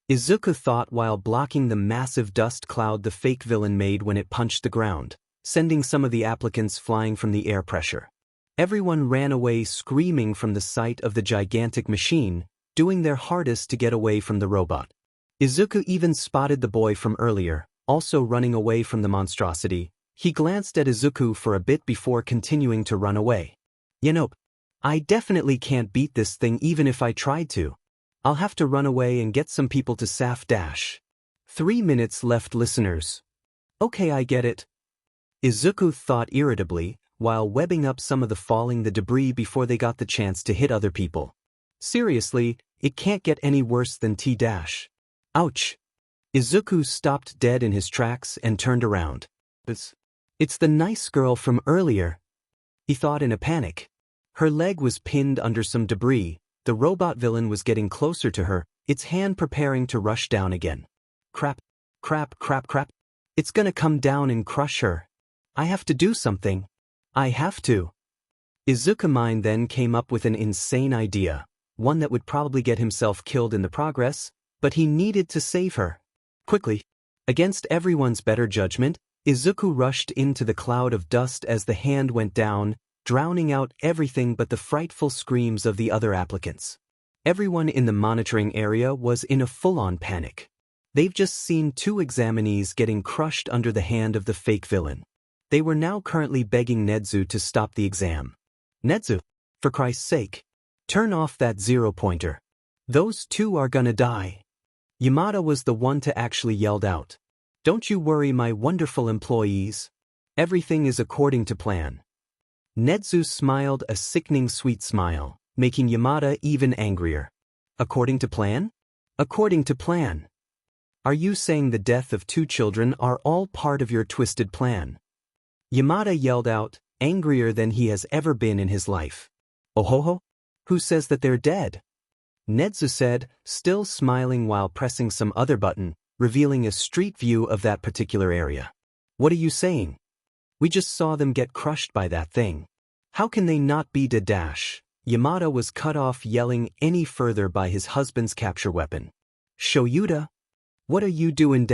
Izuku thought while blocking the massive dust cloud the fake villain made when it punched the ground, sending some of the applicants flying from the air pressure. Everyone ran away screaming from the sight of the gigantic machine, doing their hardest to get away from the robot. Izuku even spotted the boy from earlier, also running away from the monstrosity. He glanced at Izuku for a bit before continuing to run away. Nope. I definitely can't beat this thing even if I tried to. I'll have to run away and get some people to Saf Dash. 3 minutes left, listeners. Okay, I get it. Izuku thought irritably, while webbing up some of the debris before they got the chance to hit other people. Seriously, it can't get any worse than T-Dash. Ouch. Izuku stopped dead in his tracks and turned around. It's the nice girl from earlier, he thought in a panic. Her leg was pinned under some debris, the robot villain was getting closer to her, its hand preparing to rush down again. Crap. It's gonna come down and crush her. I have to do something. I have to. Izuku's mind then came up with an insane idea, one that would probably get himself killed in the progress, but he needed to save her. Quickly. Against everyone's better judgment, Izuku rushed into the cloud of dust as the hand went down, drowning out everything but the frightful screams of the other applicants. Everyone in the monitoring area was in a full-on panic. They've just seen 2 examinees getting crushed under the hand of the fake villain. They were now currently begging Nezu to stop the exam. Nezu, for Christ's sake, turn off that 0-pointer. Those 2 are gonna die. Yamada was the one to actually yelled out. Don't you worry, my wonderful employees. Everything is according to plan. Nezu smiled a sickening sweet smile, making Yamada even angrier. According to plan? According to plan. Are you saying the death of 2 children are all part of your twisted plan? Yamada yelled out, angrier than he has ever been in his life. Ohoho? Who says that they're dead? Nezu said, still smiling while pressing some other button, revealing a street view of that particular area. What are you saying? We just saw them get crushed by that thing. How can they not be dead? Yamada was cut off yelling any further by his husband's capture weapon. Shoyuta? What are you doing?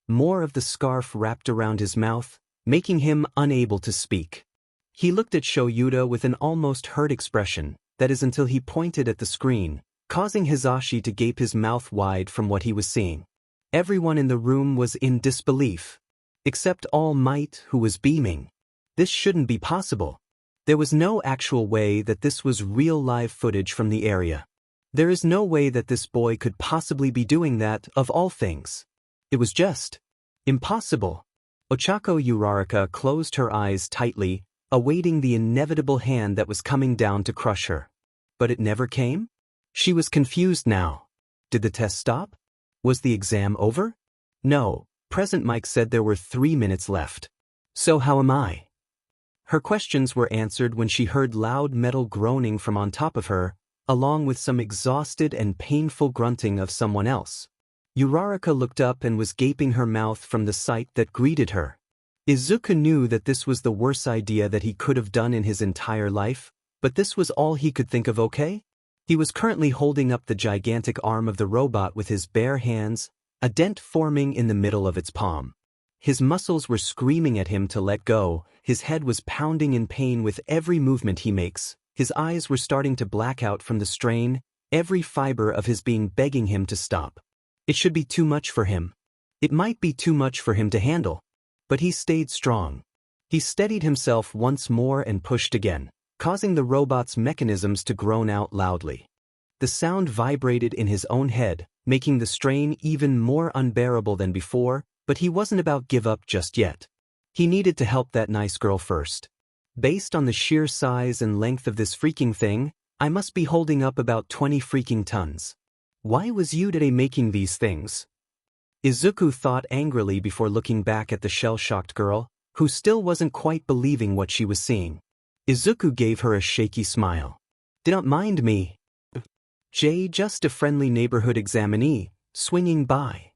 More of the scarf wrapped around his mouth, making him unable to speak. He looked at Shoyuta with an almost hurt expression, that is until he pointed at the screen, causing Hisashi to gape his mouth wide from what he was seeing. Everyone in the room was in disbelief. Except All Might, who was beaming. This shouldn't be possible. There was no actual way that this was real live footage from the area. There is no way that this boy could possibly be doing that, of all things. It was just impossible. Ochako Uraraka closed her eyes tightly, awaiting the inevitable hand that was coming down to crush her. But it never came? She was confused now. Did the test stop? Was the exam over? No, Present Mike said there were 3 minutes left. So how am I? Her questions were answered when she heard loud metal groaning from on top of her, along with some exhausted and painful grunting of someone else. Uraraka looked up and was gaping her mouth from the sight that greeted her. Izuku knew that this was the worst idea that he could have done in his entire life, but this was all he could think of. Okay? He was currently holding up the gigantic arm of the robot with his bare hands, a dent forming in the middle of its palm. His muscles were screaming at him to let go, his head was pounding in pain with every movement he makes, his eyes were starting to black out from the strain, every fiber of his being begging him to stop. It should be too much for him. It might be too much for him to handle. But he stayed strong. He steadied himself once more and pushed again, causing the robot's mechanisms to groan out loudly. The sound vibrated in his own head, making the strain even more unbearable than before, but he wasn't about to give up just yet. He needed to help that nice girl first. Based on the sheer size and length of this freaking thing, I must be holding up about 20 freaking tons. Why was you today making these things? Izuku thought angrily before looking back at the shell-shocked girl, who still wasn't quite believing what she was seeing. Izuku gave her a shaky smile. "Do not mind me. Just a friendly neighborhood examinee, swinging by."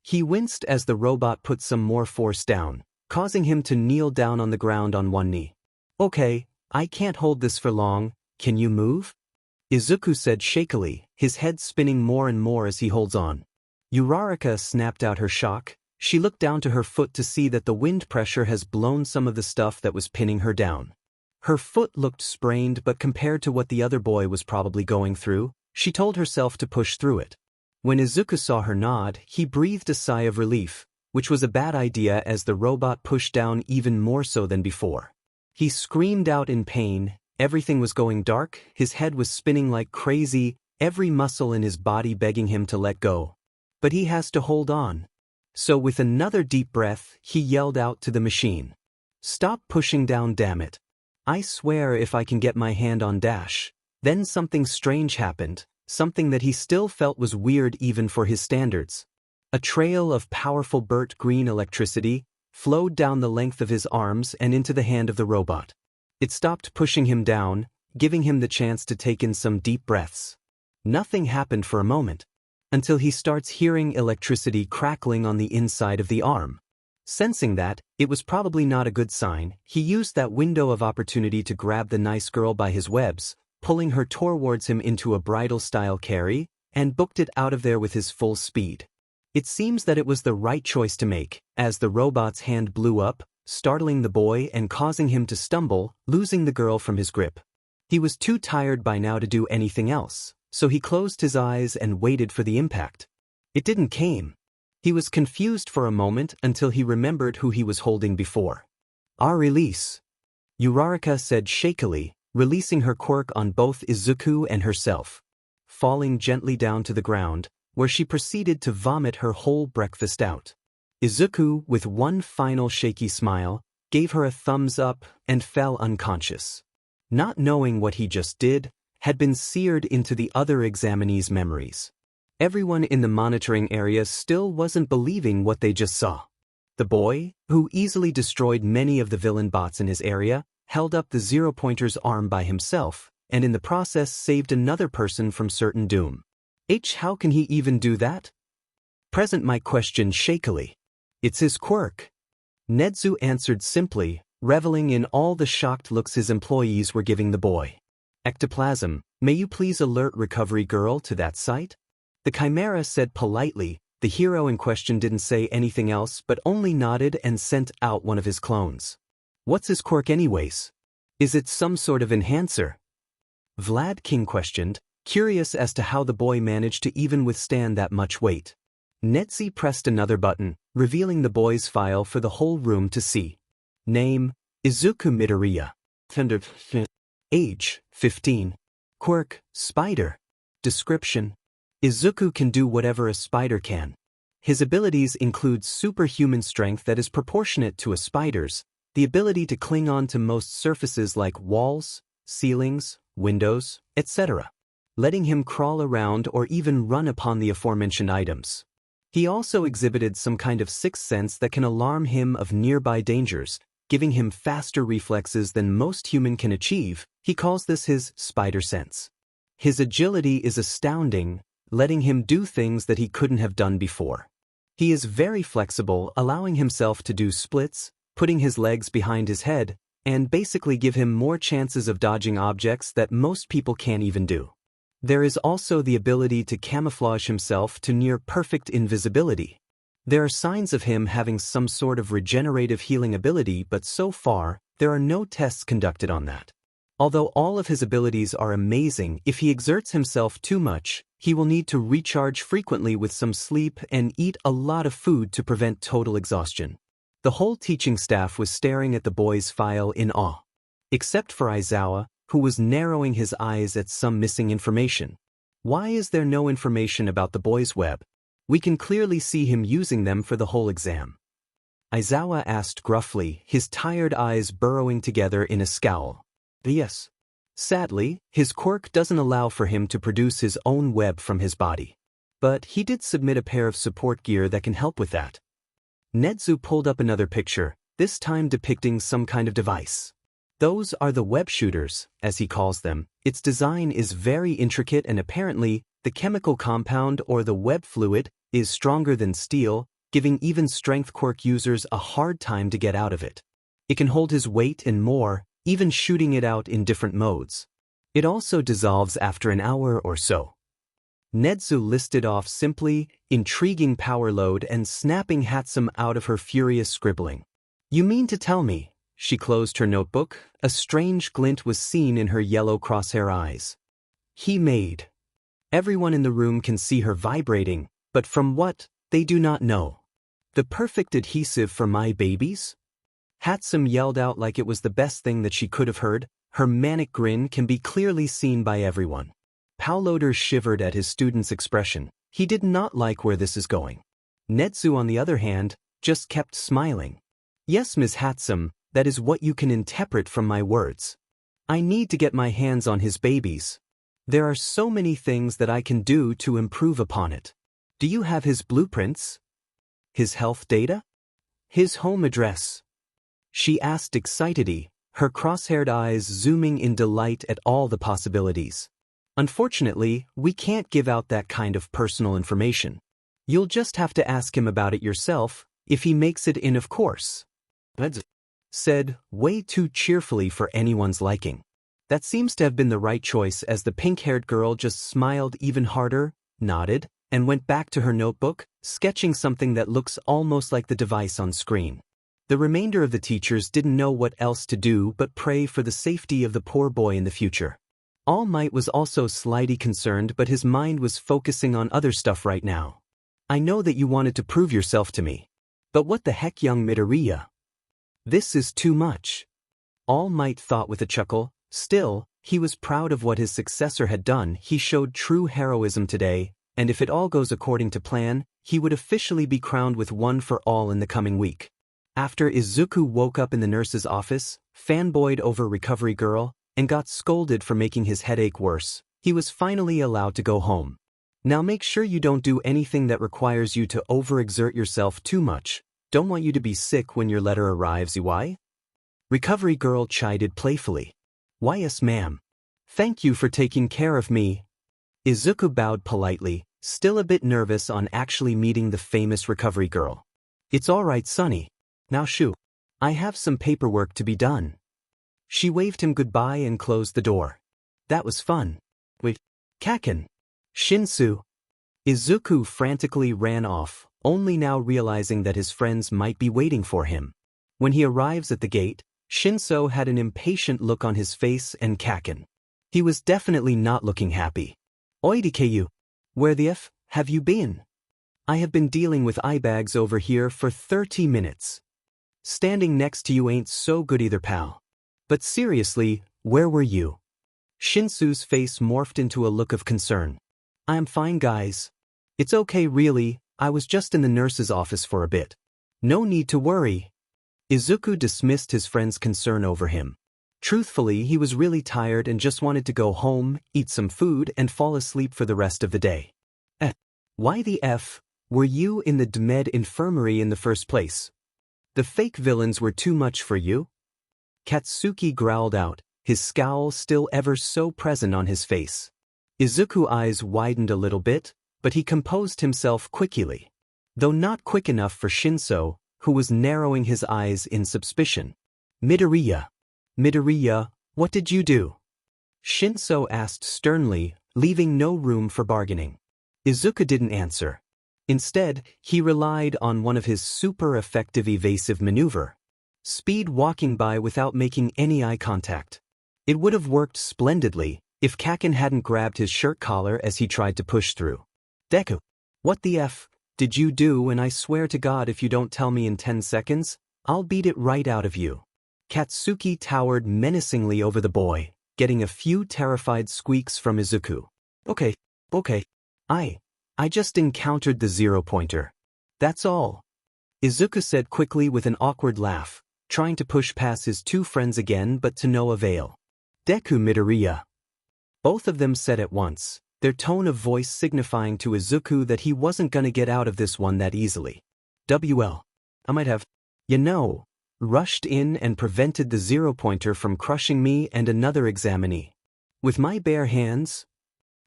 He winced as the robot put some more force down, causing him to kneel down on the ground on one knee. "Okay, I can't hold this for long, can you move?" Izuku said shakily, his head spinning more and more as he holds on. Uraraka snapped out her shock. She looked down to her foot to see that the wind pressure has blown some of the stuff that was pinning her down. Her foot looked sprained, but compared to what the other boy was probably going through, she told herself to push through it. When Izuku saw her nod, he breathed a sigh of relief, which was a bad idea as the robot pushed down even more so than before. He screamed out in pain, everything was going dark, his head was spinning like crazy, every muscle in his body begging him to let go. But he has to hold on. So with another deep breath, he yelled out to the machine. "Stop pushing down, damn it. I swear if I can get my hand on Dash." Then something strange happened, something that he still felt was weird even for his standards. A trail of powerful burnt green electricity flowed down the length of his arms and into the hand of the robot. It stopped pushing him down, giving him the chance to take in some deep breaths. Nothing happened for a moment, until he starts hearing electricity crackling on the inside of the arm. Sensing that it was probably not a good sign, he used that window of opportunity to grab the nice girl by his webs, pulling her towards him into a bridal-style carry, and booked it out of there with his full speed. It seems that it was the right choice to make, as the robot's hand blew up, startling the boy and causing him to stumble, losing the girl from his grip. He was too tired by now to do anything else, so he closed his eyes and waited for the impact. It didn't came. He was confused for a moment until he remembered who he was holding before. "Our release," Uraraka said shakily, releasing her quirk on both Izuku and herself, falling gently down to the ground, where she proceeded to vomit her whole breakfast out. Izuku, with one final shaky smile, gave her a thumbs up and fell unconscious. Not knowing what he just did had been seared into the other examinees' memories. Everyone in the monitoring area still wasn't believing what they just saw. The boy, who easily destroyed many of the villain bots in his area, held up the zero-pointer's arm by himself, and in the process saved another person from certain doom. How can he even do that? Present Mike questioned shakily. "It's his quirk." Nedzu answered simply, reveling in all the shocked looks his employees were giving the boy. "Ectoplasm, may you please alert recovery girl to that site?" The Chimera said politely. The hero in question didn't say anything else but only nodded and sent out one of his clones. "What's his quirk anyways? Is it some sort of enhancer?" Vlad King questioned, curious as to how the boy managed to even withstand that much weight. Netzi pressed another button, revealing the boy's file for the whole room to see. Name, Izuku Midoriya. Age, 15. Quirk, Spider. Description: Izuku can do whatever a spider can. His abilities include superhuman strength that is proportionate to a spider's, the ability to cling on to most surfaces like walls, ceilings, windows, etc., letting him crawl around or even run upon the aforementioned items. He also exhibited some kind of sixth sense that can alarm him of nearby dangers, giving him faster reflexes than most human can achieve. He calls this his spider sense. His agility is astounding, letting him do things that he couldn't have done before. He is very flexible, allowing himself to do splits, putting his legs behind his head, and basically give him more chances of dodging objects that most people can't even do. There is also the ability to camouflage himself to near perfect invisibility. There are signs of him having some sort of regenerative healing ability, but so far, there are no tests conducted on that. Although all of his abilities are amazing, if he exerts himself too much, he will need to recharge frequently with some sleep and eat a lot of food to prevent total exhaustion. The whole teaching staff was staring at the boy's file in awe. Except for Aizawa, who was narrowing his eyes at some missing information. Why is there no information about the boy's web? We can clearly see him using them for the whole exam. Aizawa asked gruffly, his tired eyes burrowing together in a scowl. Yes. Sadly, his quirk doesn't allow for him to produce his own web from his body. But he did submit a pair of support gear that can help with that. Nedzu pulled up another picture, this time depicting some kind of device. Those are the web shooters, as he calls them. Its design is very intricate and apparently, the chemical compound or the web fluid is stronger than steel, giving even strength quirk users a hard time to get out of it. It can hold his weight and more, even shooting it out in different modes. It also dissolves after an hour or so. Nedzu listed off simply, intriguing power load and snapping Hatsum out of her furious scribbling. You mean to tell me? She closed her notebook. A strange glint was seen in her yellow crosshair eyes. He made. Everyone in the room can see her vibrating, but from what, they do not know. The perfect adhesive for my babies? Hatsum yelled out like it was the best thing that she could have heard. Her manic grin can be clearly seen by everyone. Pauloder shivered at his student's expression. He did not like where this is going. Nedzu, on the other hand, just kept smiling. Yes, Ms. Hatsum, that is what you can interpret from my words. I need to get my hands on his babies. There are so many things that I can do to improve upon it. Do you have his blueprints? His health data? His home address? She asked excitedly, her cross-haired eyes zooming in delight at all the possibilities. Unfortunately, we can't give out that kind of personal information. You'll just have to ask him about it yourself, if he makes it in, of course. Bitsy said, way too cheerfully for anyone's liking. That seems to have been the right choice, as the pink-haired girl just smiled even harder, nodded, and went back to her notebook, sketching something that looks almost like the device on screen. The remainder of the teachers didn't know what else to do but pray for the safety of the poor boy in the future. All Might was also slightly concerned, but his mind was focusing on other stuff right now. I know that you wanted to prove yourself to me. But what the heck, young Midoriya? This is too much. All Might thought with a chuckle. Still, he was proud of what his successor had done. He showed true heroism today, and if it all goes according to plan, he would officially be crowned with One for All in the coming week. After Izuku woke up in the nurse's office, fanboyed over Recovery Girl, and got scolded for making his headache worse, he was finally allowed to go home. Now make sure you don't do anything that requires you to overexert yourself too much. Don't want you to be sick when your letter arrives, Itsy? Recovery Girl chided playfully. Why, yes, ma'am. Thank you for taking care of me. Izuku bowed politely, still a bit nervous on actually meeting the famous Recovery Girl. It's all right, Sonny. Now shoo. I have some paperwork to be done. She waved him goodbye and closed the door. That was fun. Wait, Kaken. Shinsu. Izuku frantically ran off, only now realizing that his friends might be waiting for him. When he arrives at the gate, Shinso had an impatient look on his face, and Kaken. He was definitely not looking happy. Oidikeyu. Where the F have you been? I have been dealing with eye bags over here for 30 minutes. Standing next to you ain't so good either, pal. But seriously, where were you? Shinsu's face morphed into a look of concern. I'm fine, guys. It's okay, really. I was just in the nurse's office for a bit. No need to worry. Izuku dismissed his friend's concern over him. Truthfully, he was really tired and just wanted to go home, eat some food, and fall asleep for the rest of the day. Why the F were you in the DMed infirmary in the first place? The fake villains were too much for you? Katsuki growled out, his scowl still ever so present on his face. Izuku's eyes widened a little bit, but he composed himself quickly. Though not quick enough for Shinso, who was narrowing his eyes in suspicion. Midoriya. Midoriya, what did you do? Shinso asked sternly, leaving no room for bargaining. Izuku didn't answer. Instead, he relied on one of his super effective evasive maneuver. Speed walking by without making any eye contact. It would have worked splendidly if Kaken hadn't grabbed his shirt collar as he tried to push through. Deku. What the F did you do? And I swear to God, if you don't tell me in 10 seconds, I'll beat it right out of you. Katsuki towered menacingly over the boy, getting a few terrified squeaks from Izuku. Okay. I just encountered the zero-pointer. That's all. Izuku said quickly with an awkward laugh, trying to push past his two friends again but to no avail. Deku, Midoriya. Both of them said at once, their tone of voice signifying to Izuku that he wasn't gonna get out of this one that easily. WL. I might have, rushed in and prevented the zero-pointer from crushing me and another examinee. With my bare hands?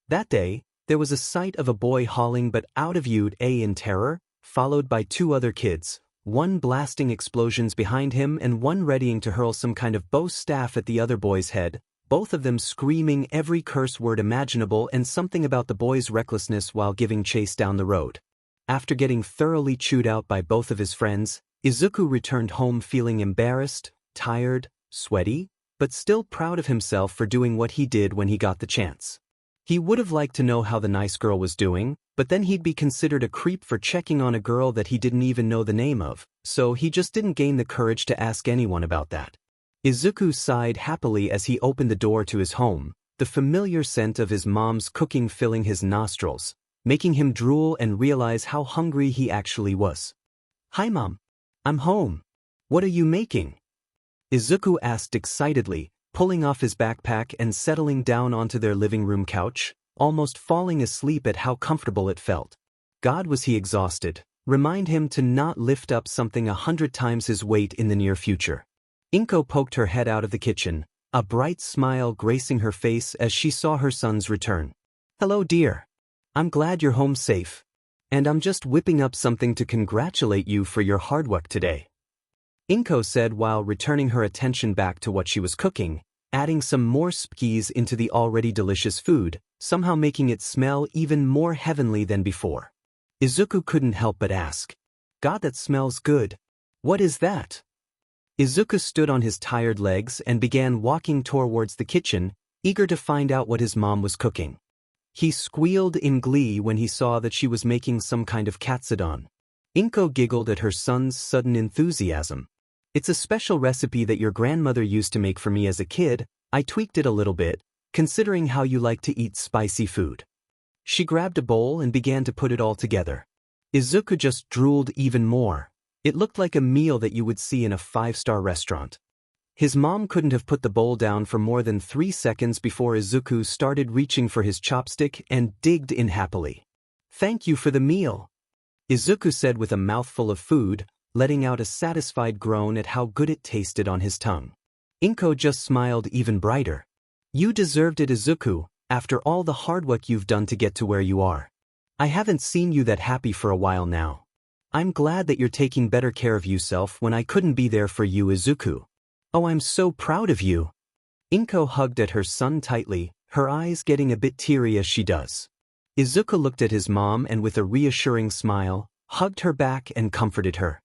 That day, there was a sight of a boy hauling but out of viewed in terror, followed by two other kids, one blasting explosions behind him and one readying to hurl some kind of bow staff at the other boy's head, both of them screaming every curse word imaginable and something about the boy's recklessness while giving chase down the road. After getting thoroughly chewed out by both of his friends, Izuku returned home feeling embarrassed, tired, sweaty, but still proud of himself for doing what he did when he got the chance. He would have liked to know how the nice girl was doing, but then he'd be considered a creep for checking on a girl that he didn't even know the name of, so he just didn't gain the courage to ask anyone about that. Izuku sighed happily as he opened the door to his home, the familiar scent of his mom's cooking filling his nostrils, making him drool and realize how hungry he actually was. Hi, Mom. I'm home. What are you making? Izuku asked excitedly, pulling off his backpack and settling down onto their living room couch, almost falling asleep at how comfortable it felt. God was he exhausted. Remind him to not lift up something 100 times his weight in the near future. Inko poked her head out of the kitchen, a bright smile gracing her face as she saw her son's return. Hello dear. I'm glad you're home safe. And I'm just whipping up something to congratulate you for your hard work today. Inko said while returning her attention back to what she was cooking, adding some more spices into the already delicious food, somehow making it smell even more heavenly than before. Izuku couldn't help but ask, God, that smells good. What is that? Izuku stood on his tired legs and began walking towards the kitchen, eager to find out what his mom was cooking. He squealed in glee when he saw that she was making some kind of katsudon. Inko giggled at her son's sudden enthusiasm. It's a special recipe that your grandmother used to make for me as a kid. I tweaked it a little bit, considering how you like to eat spicy food. She grabbed a bowl and began to put it all together. Izuku just drooled even more. It looked like a meal that you would see in a 5-star restaurant. His mom couldn't have put the bowl down for more than 3 seconds before Izuku started reaching for his chopstick and digged in happily. Thank you for the meal, Izuku said with a mouthful of food, letting out a satisfied groan at how good it tasted on his tongue. Inko just smiled even brighter. You deserved it, Izuku, after all the hard work you've done to get to where you are. I haven't seen you that happy for a while now. I'm glad that you're taking better care of yourself when I couldn't be there for you, Izuku. Oh, I'm so proud of you. Inko hugged at her son tightly, her eyes getting a bit teary as she does. Izuku looked at his mom and with a reassuring smile, hugged her back and comforted her.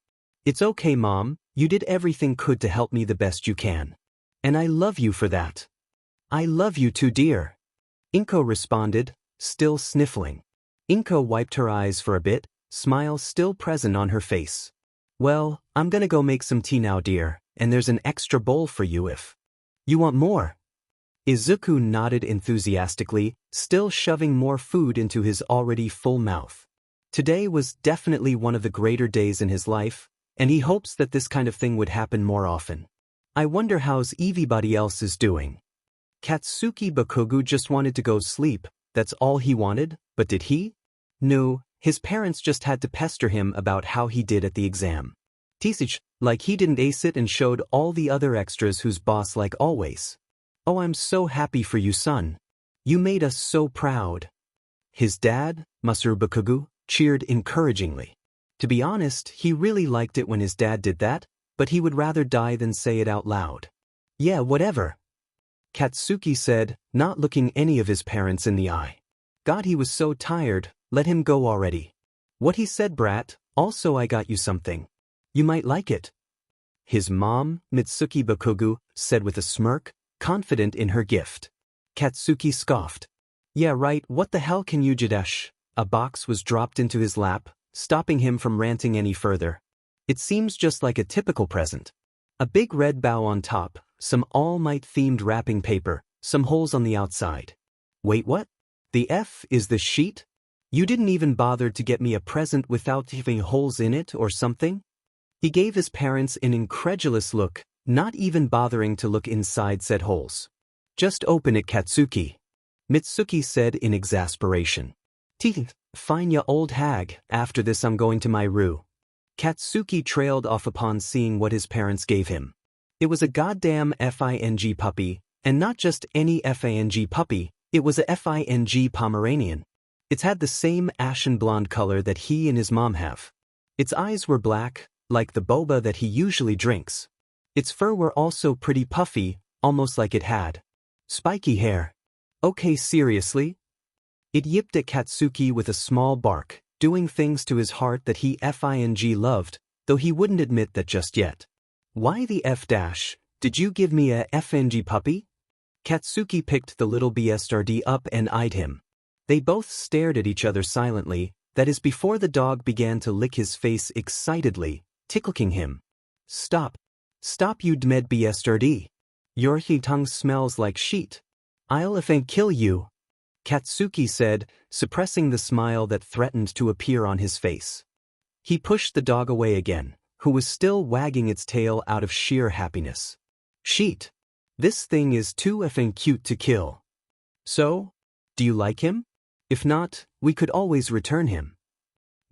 It's okay, Mom, you did everything could to help me the best you can. And I love you for that. I love you too, dear. Inko responded, still sniffling. Inko wiped her eyes for a bit, smile still present on her face. Well, I'm gonna go make some tea now, dear, and there's an extra bowl for you if you want more. Izuku nodded enthusiastically, still shoving more food into his already full mouth. Today was definitely one of the greater days in his life, and he hopes that this kind of thing would happen more often. I wonder how's everybody else is doing. Katsuki Bakugo just wanted to go sleep, that's all he wanted, but did he? No. His parents just had to pester him about how he did at the exam. Teach, like he didn't ace it and showed all the other extras who's boss like always. Oh, I'm so happy for you, son. You made us so proud. His dad, Masaru Bakugo, cheered encouragingly. To be honest, he really liked it when his dad did that, but he would rather die than say it out loud. Yeah, whatever. Katsuki said, not looking any of his parents in the eye. God, he was so tired. Let him go already. What he said, brat, also I got you something. You might like it. His mom, Mitsuki Bakugo, said with a smirk, confident in her gift. Katsuki scoffed. Yeah right, what the hell can you Jadesh? A box was dropped into his lap, stopping him from ranting any further. It seems just like a typical present. A big red bow on top, some All Might themed wrapping paper, some holes on the outside. Wait, what? The F is the sheet? You didn't even bother to get me a present without having holes in it or something? He gave his parents an incredulous look, not even bothering to look inside said holes. Just open it, Katsuki, Mitsuki said in exasperation. Fine ya old hag, after this I'm going to my room. Katsuki trailed off upon seeing what his parents gave him. It was a goddamn FING puppy, and not just any FING puppy, it was a FING Pomeranian. It's had the same ashen blonde color that he and his mom have. Its eyes were black, like the boba that he usually drinks. Its fur were also pretty puffy, almost like it had spiky hair. Okay, seriously? It yipped at Katsuki with a small bark, doing things to his heart that he FING loved, though he wouldn't admit that just yet. Why the F dash, did you give me a FNG puppy? Katsuki picked the little BSRD up and eyed him. They both stared at each other silently, that is before the dog began to lick his face excitedly, tickling him. Stop. Stop you dmed BSRD. Your tongue smells like sheet. I'll effing kill you, Katsuki said, suppressing the smile that threatened to appear on his face. He pushed the dog away again, who was still wagging its tail out of sheer happiness. Sheet. This thing is too effing cute to kill. So? Do you like him? If not, we could always return him.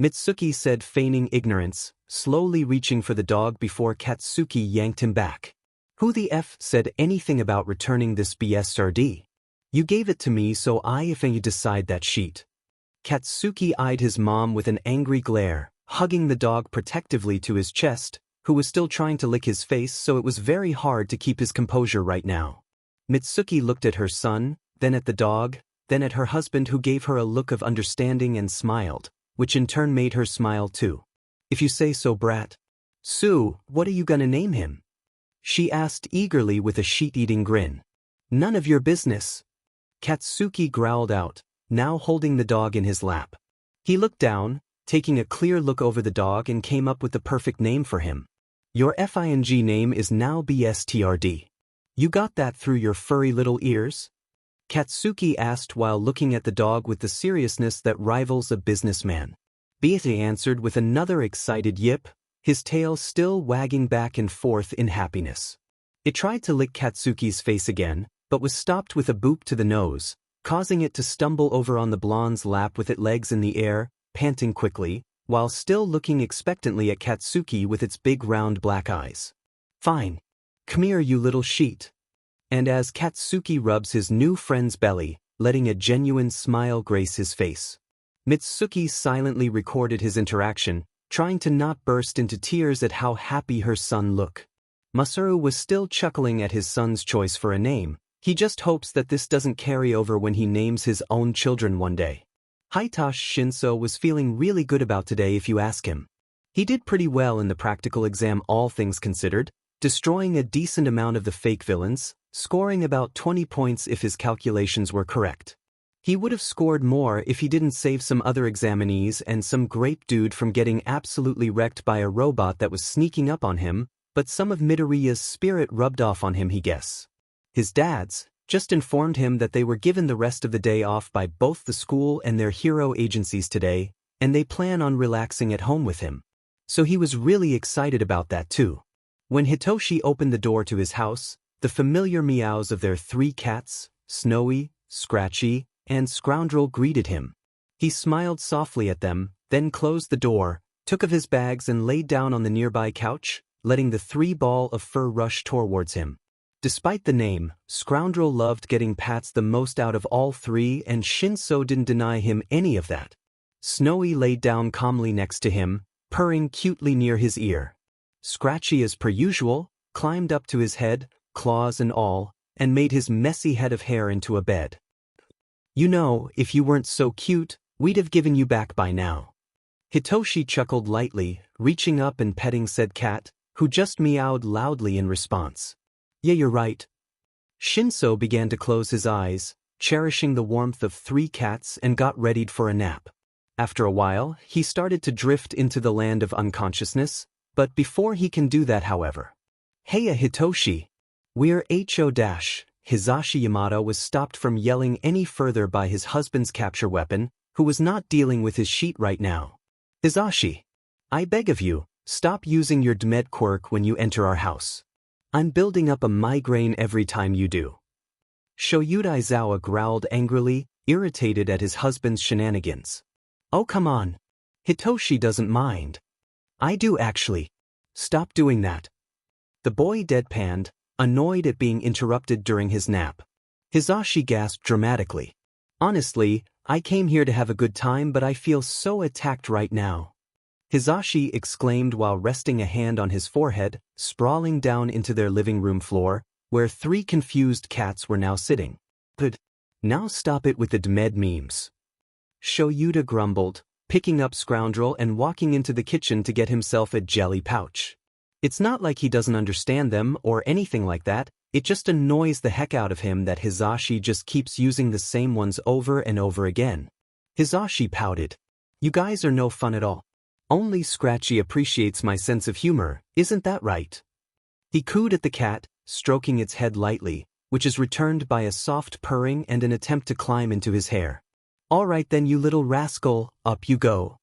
Mitsuki said, feigning ignorance, slowly reaching for the dog before Katsuki yanked him back. Who the F said anything about returning this BSRD? You gave it to me, so I if you decide that sheet. Katsuki eyed his mom with an angry glare, hugging the dog protectively to his chest, who was still trying to lick his face, so it was very hard to keep his composure right now. Mitsuki looked at her son, then at the dog, then at her husband, who gave her a look of understanding and smiled, which in turn made her smile too. If you say so, brat. Sue, what are you gonna name him? She asked eagerly with a sheet-eating grin. None of your business. Katsuki growled out, now holding the dog in his lap. He looked down, taking a clear look over the dog, and came up with the perfect name for him. Your FING name is now BSTRD. You got that through your furry little ears? Katsuki asked while looking at the dog with the seriousness that rivals a businessman. Bitsy answered with another excited yip, his tail still wagging back and forth in happiness. It tried to lick Katsuki's face again, but was stopped with a boop to the nose, causing it to stumble over on the blonde's lap with its legs in the air, panting quickly, while still looking expectantly at Katsuki with its big round black eyes. Fine. Come here, you little sheet. And as Katsuki rubs his new friend's belly, letting a genuine smile grace his face. Mitsuki silently recorded his interaction, trying to not burst into tears at how happy her son looked. Masaru was still chuckling at his son's choice for a name. He just hopes that this doesn't carry over when he names his own children one day. Hitoshi Shinso was feeling really good about today if you ask him. He did pretty well in the practical exam, all things considered, destroying a decent amount of the fake villains, scoring about 20 points if his calculations were correct. He would have scored more if he didn't save some other examinees and some grape dude from getting absolutely wrecked by a robot that was sneaking up on him, but some of Midoriya's spirit rubbed off on him, he guess. His dads just informed him that they were given the rest of the day off by both the school and their hero agencies today, and they plan on relaxing at home with him. So he was really excited about that too. When Hitoshi opened the door to his house, the familiar meows of their 3 cats, Snowy, Scratchy, and Scoundrel, greeted him. He smiled softly at them, then closed the door, took of his bags and laid down on the nearby couch, letting the 3 ball of fur rush towards him. Despite the name, Scoundrel loved getting pats the most out of all 3, and Shinso didn't deny him any of that. Snowy laid down calmly next to him, purring cutely near his ear. Scratchy, as per usual, climbed up to his head, claws and all, and made his messy head of hair into a bed. You know, if you weren't so cute, we'd have given you back by now. Hitoshi chuckled lightly, reaching up and petting said cat, who just meowed loudly in response. Yeah, you're right. Shinso began to close his eyes, cherishing the warmth of 3 cats, and got readied for a nap. After a while, he started to drift into the land of unconsciousness, but before he can do that, however. Heya Hitoshi! We're Ho-. Hisashi Yamada was stopped from yelling any further by his husband's capture weapon, who was not dealing with his sheet right now. Hisashi! I beg of you, stop using your Dmed quirk when you enter our house. I'm building up a migraine every time you do. Shoyuda Izawa growled angrily, irritated at his husband's shenanigans. Oh come on. Hitoshi doesn't mind. I do actually. Stop doing that. The boy deadpanned, annoyed at being interrupted during his nap. Hisashi gasped dramatically. Honestly, I came here to have a good time, but I feel so attacked right now. Hisashi exclaimed while resting a hand on his forehead, sprawling down into their living room floor, where 3 confused cats were now sitting. But now stop it with the Dmed memes. Shoyuda grumbled, picking up Scoundrel and walking into the kitchen to get himself a jelly pouch. It's not like he doesn't understand them or anything like that, it just annoys the heck out of him that Hisashi just keeps using the same ones over and over again. Hisashi pouted. You guys are no fun at all. Only Scratchy appreciates my sense of humor, isn't that right? He cooed at the cat, stroking its head lightly, which is returned by a soft purring and an attempt to climb into his hair. All right then, you little rascal, up you go.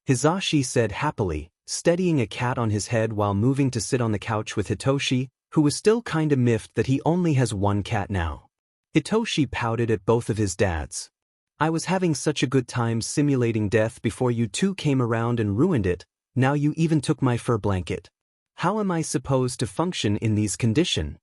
Hisashi said happily, steadying a cat on his head while moving to sit on the couch with Hitoshi, who was still kinda miffed that he only has 1 cat now. Hitoshi pouted at both of his dads. I was having such a good time simulating death before you two came around and ruined it. Now you even took my fur blanket. How am I supposed to function in these conditions?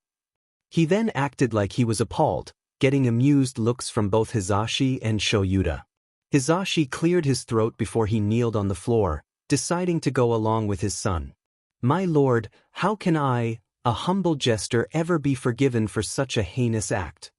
He then acted like he was appalled, getting amused looks from both Hisashi and Shoyuta. Hisashi cleared his throat before he kneeled on the floor, deciding to go along with his son. My lord, how can I, a humble jester, ever be forgiven for such a heinous act?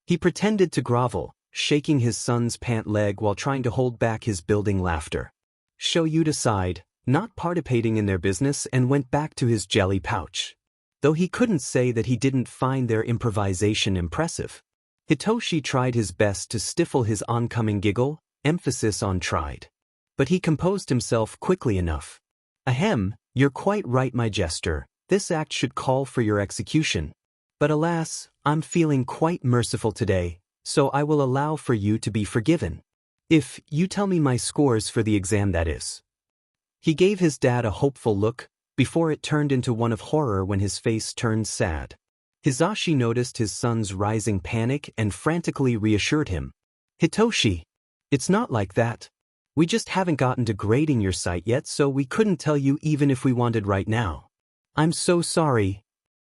He pretended to grovel, shaking his son's pant leg while trying to hold back his building laughter. Shoyuta sighed, not participating in their business, and went back to his jelly pouch. Though he couldn't say that he didn't find their improvisation impressive. Hitoshi tried his best to stifle his oncoming giggle, emphasis on tried. But he composed himself quickly enough. Ahem, you're quite right, my jester, this act should call for your execution. But alas, I'm feeling quite merciful today, so I will allow for you to be forgiven. If you tell me my scores for the exam, that is. He gave his dad a hopeful look, before it turned into one of horror when his face turned sad. Hisashi noticed his son's rising panic and frantically reassured him. Hitoshi, it's not like that. We just haven't gotten to grading your site yet, so we couldn't tell you even if we wanted right now. I'm so sorry.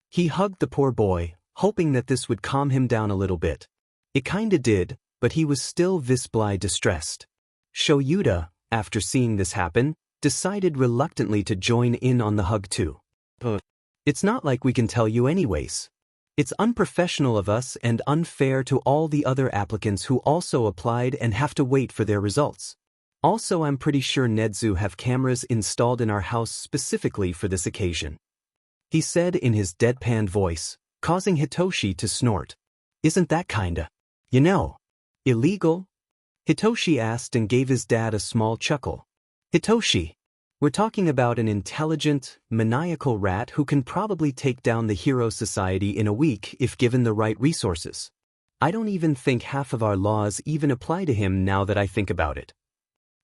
He hugged the poor boy, hoping that this would calm him down a little bit. It kinda did, but he was still visibly distressed. Shoyuta, after seeing this happen, decided reluctantly to join in on the hug too. But it's not like we can tell you anyways. It's unprofessional of us and unfair to all the other applicants who also applied and have to wait for their results. Also, I'm pretty sure Nedzu have cameras installed in our house specifically for this occasion. He said in his deadpan voice, causing Hitoshi to snort. Isn't that kinda, illegal? Hitoshi asked and gave his dad a small chuckle. Hitoshi, we're talking about an intelligent, maniacal rat who can probably take down the hero society in a week if given the right resources. I don't even think half of our laws even apply to him now that I think about it.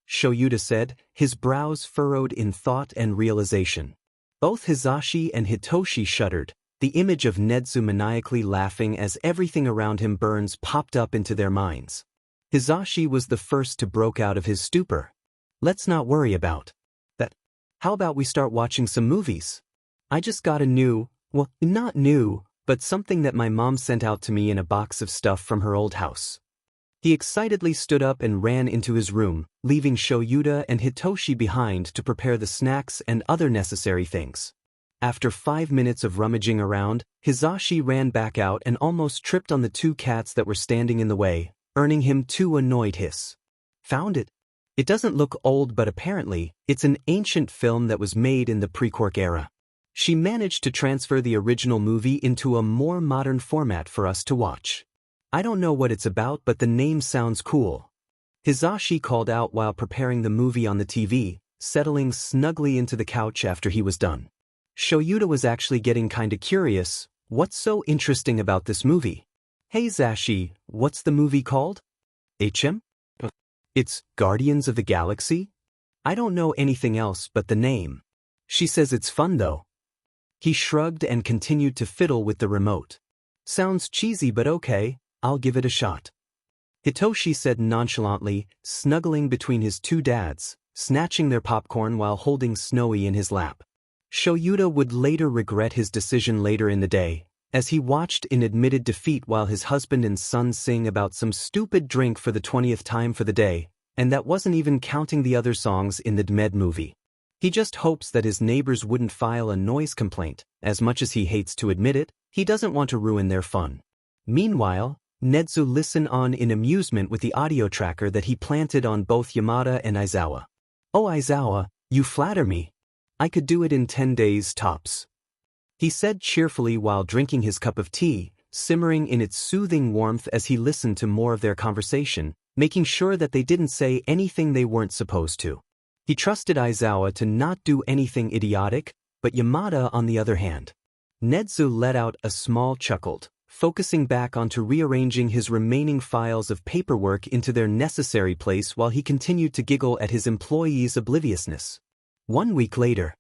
Shoyuta said, his brows furrowed in thought and realization. Both Hisashi and Hitoshi shuddered, the image of Nedzu maniacally laughing as everything around him burns popped up into their minds. Hisashi was the first to break out of his stupor. Let's not worry about that. How about we start watching some movies? I just got a new, well, not new, but something that my mom sent out to me in a box of stuff from her old house. He excitedly stood up and ran into his room, leaving Shoyuta and Hitoshi behind to prepare the snacks and other necessary things. After 5 minutes of rummaging around, Hisashi ran back out and almost tripped on the 2 cats that were standing in the way, earning him 2 annoyed hiss. Found it. It doesn't look old, but apparently, it's an ancient film that was made in the pre-Quark era. She managed to transfer the original movie into a more modern format for us to watch. I don't know what it's about, but the name sounds cool. Hisashi called out while preparing the movie on the TV, settling snugly into the couch after he was done. Shoyuta was actually getting kinda curious, what's so interesting about this movie? Hey Zashi, what's the movie called? HM? It's Guardians of the Galaxy? I don't know anything else but the name. She says it's fun though. He shrugged and continued to fiddle with the remote. Sounds cheesy, but okay, I'll give it a shot. Hitoshi said nonchalantly, snuggling between his 2 dads, snatching their popcorn while holding Snowy in his lap. Shoyuta would later regret his decision later in the day, as he watched in admitted defeat while his husband and son sing about some stupid drink for the 20th time for the day, and that wasn't even counting the other songs in the Med movie. He just hopes that his neighbors wouldn't file a noise complaint. As much as he hates to admit it, he doesn't want to ruin their fun. Meanwhile, Nedzu listened on in amusement with the audio tracker that he planted on both Yamada and Aizawa. Oh Aizawa, you flatter me. I could do it in 10 days tops. He said cheerfully while drinking his cup of tea, simmering in its soothing warmth as he listened to more of their conversation, making sure that they didn't say anything they weren't supposed to. He trusted Aizawa to not do anything idiotic, but Yamada on the other hand. Nedzu let out a small chuckle, focusing back onto rearranging his remaining files of paperwork into their necessary place while he continued to giggle at his employees' obliviousness. 1 week later,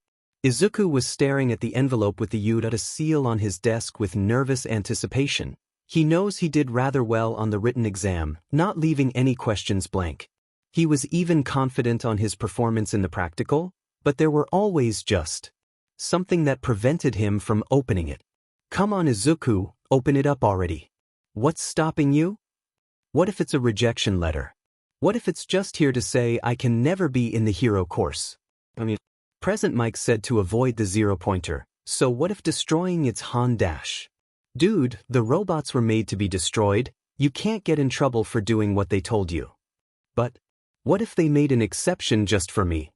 Izuku was staring at the envelope with the Yuta seal on his desk with nervous anticipation. He knows he did rather well on the written exam, not leaving any questions blank. He was even confident on his performance in the practical, but there were always just something that prevented him from opening it. Come on Izuku, open it up already. What's stopping you? What if it's a rejection letter? What if it's just here to say I can never be in the hero course? Present Mike said to avoid the 0-pointer, so what if destroying its Han dash? Dude, the robots were made to be destroyed, you can't get in trouble for doing what they told you. But what if they made an exception just for me?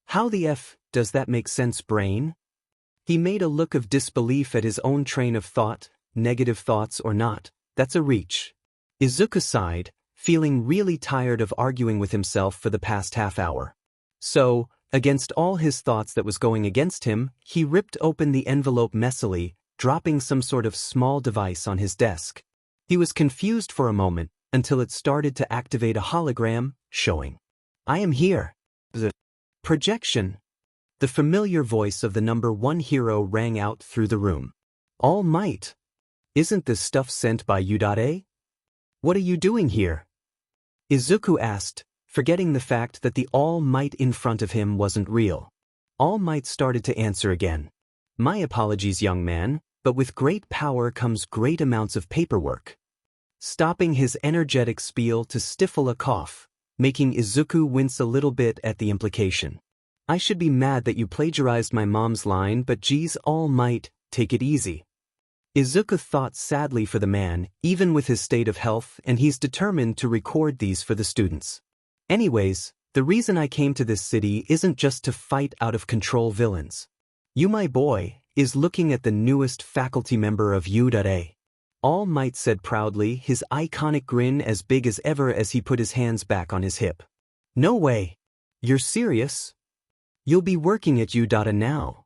How the F does that make sense, brain? He made a look of disbelief at his own train of thought, negative thoughts or not, that's a reach. Izuku sighed, feeling really tired of arguing with himself for the past half hour. So, against all his thoughts that was going against him, he ripped open the envelope messily, dropping some sort of small device on his desk. He was confused for a moment, until it started to activate a hologram, showing, I am here. The projection. The familiar voice of the number 1 hero rang out through the room. All Might. Isn't this stuff sent by U.A? What are you doing here? Izuku asked, forgetting the fact that the All Might in front of him wasn't real. All Might started to answer again. My apologies, young man, but with great power comes great amounts of paperwork. Stopping his energetic spiel to stifle a cough, making Izuku wince a little bit at the implication. I should be mad that you plagiarized my mom's line, but geez, All Might, take it easy. Izuku thought sadly for the man, even with his state of health, and he's determined to record these for the students. Anyways, the reason I came to this city isn't just to fight out of control villains. You, my boy, is looking at the newest faculty member of U.A. All Might said proudly, his iconic grin as big as ever as he put his hands back on his hip. No way. You're serious? You'll be working at U.A now.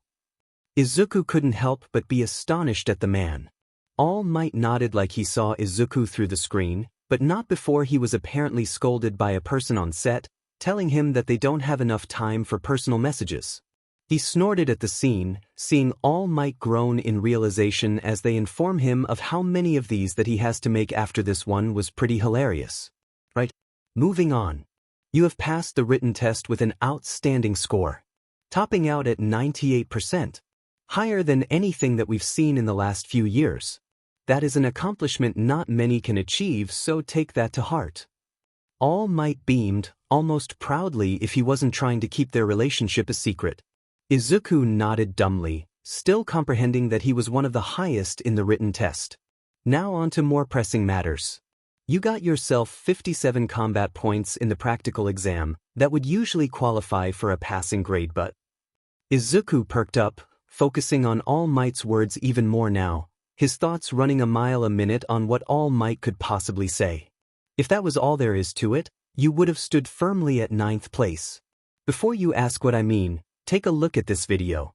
Izuku couldn't help but be astonished at the man. All Might nodded like he saw Izuku through the screen, but not before he was apparently scolded by a person on set, telling him that they don't have enough time for personal messages. He snorted at the scene, seeing All Might groan in realization as they inform him of how many of these that he has to make after this one was pretty hilarious. Right? Moving on. You have passed the written test with an outstanding score, topping out at 98%. Higher than anything that we've seen in the last few years. That is an accomplishment not many can achieve, so take that to heart. All Might beamed, almost proudly if he wasn't trying to keep their relationship a secret. Izuku nodded dumbly, still comprehending that he was one of the highest in the written test. Now on to more pressing matters. You got yourself 57 combat points in the practical exam, that would usually qualify for a passing grade, but... Izuku perked up, focusing on All Might's words even more now, his thoughts running a mile a minute on what All Might could possibly say. If that was all there is to it, you would have stood firmly at 9th place. Before you ask what I mean, take a look at this video.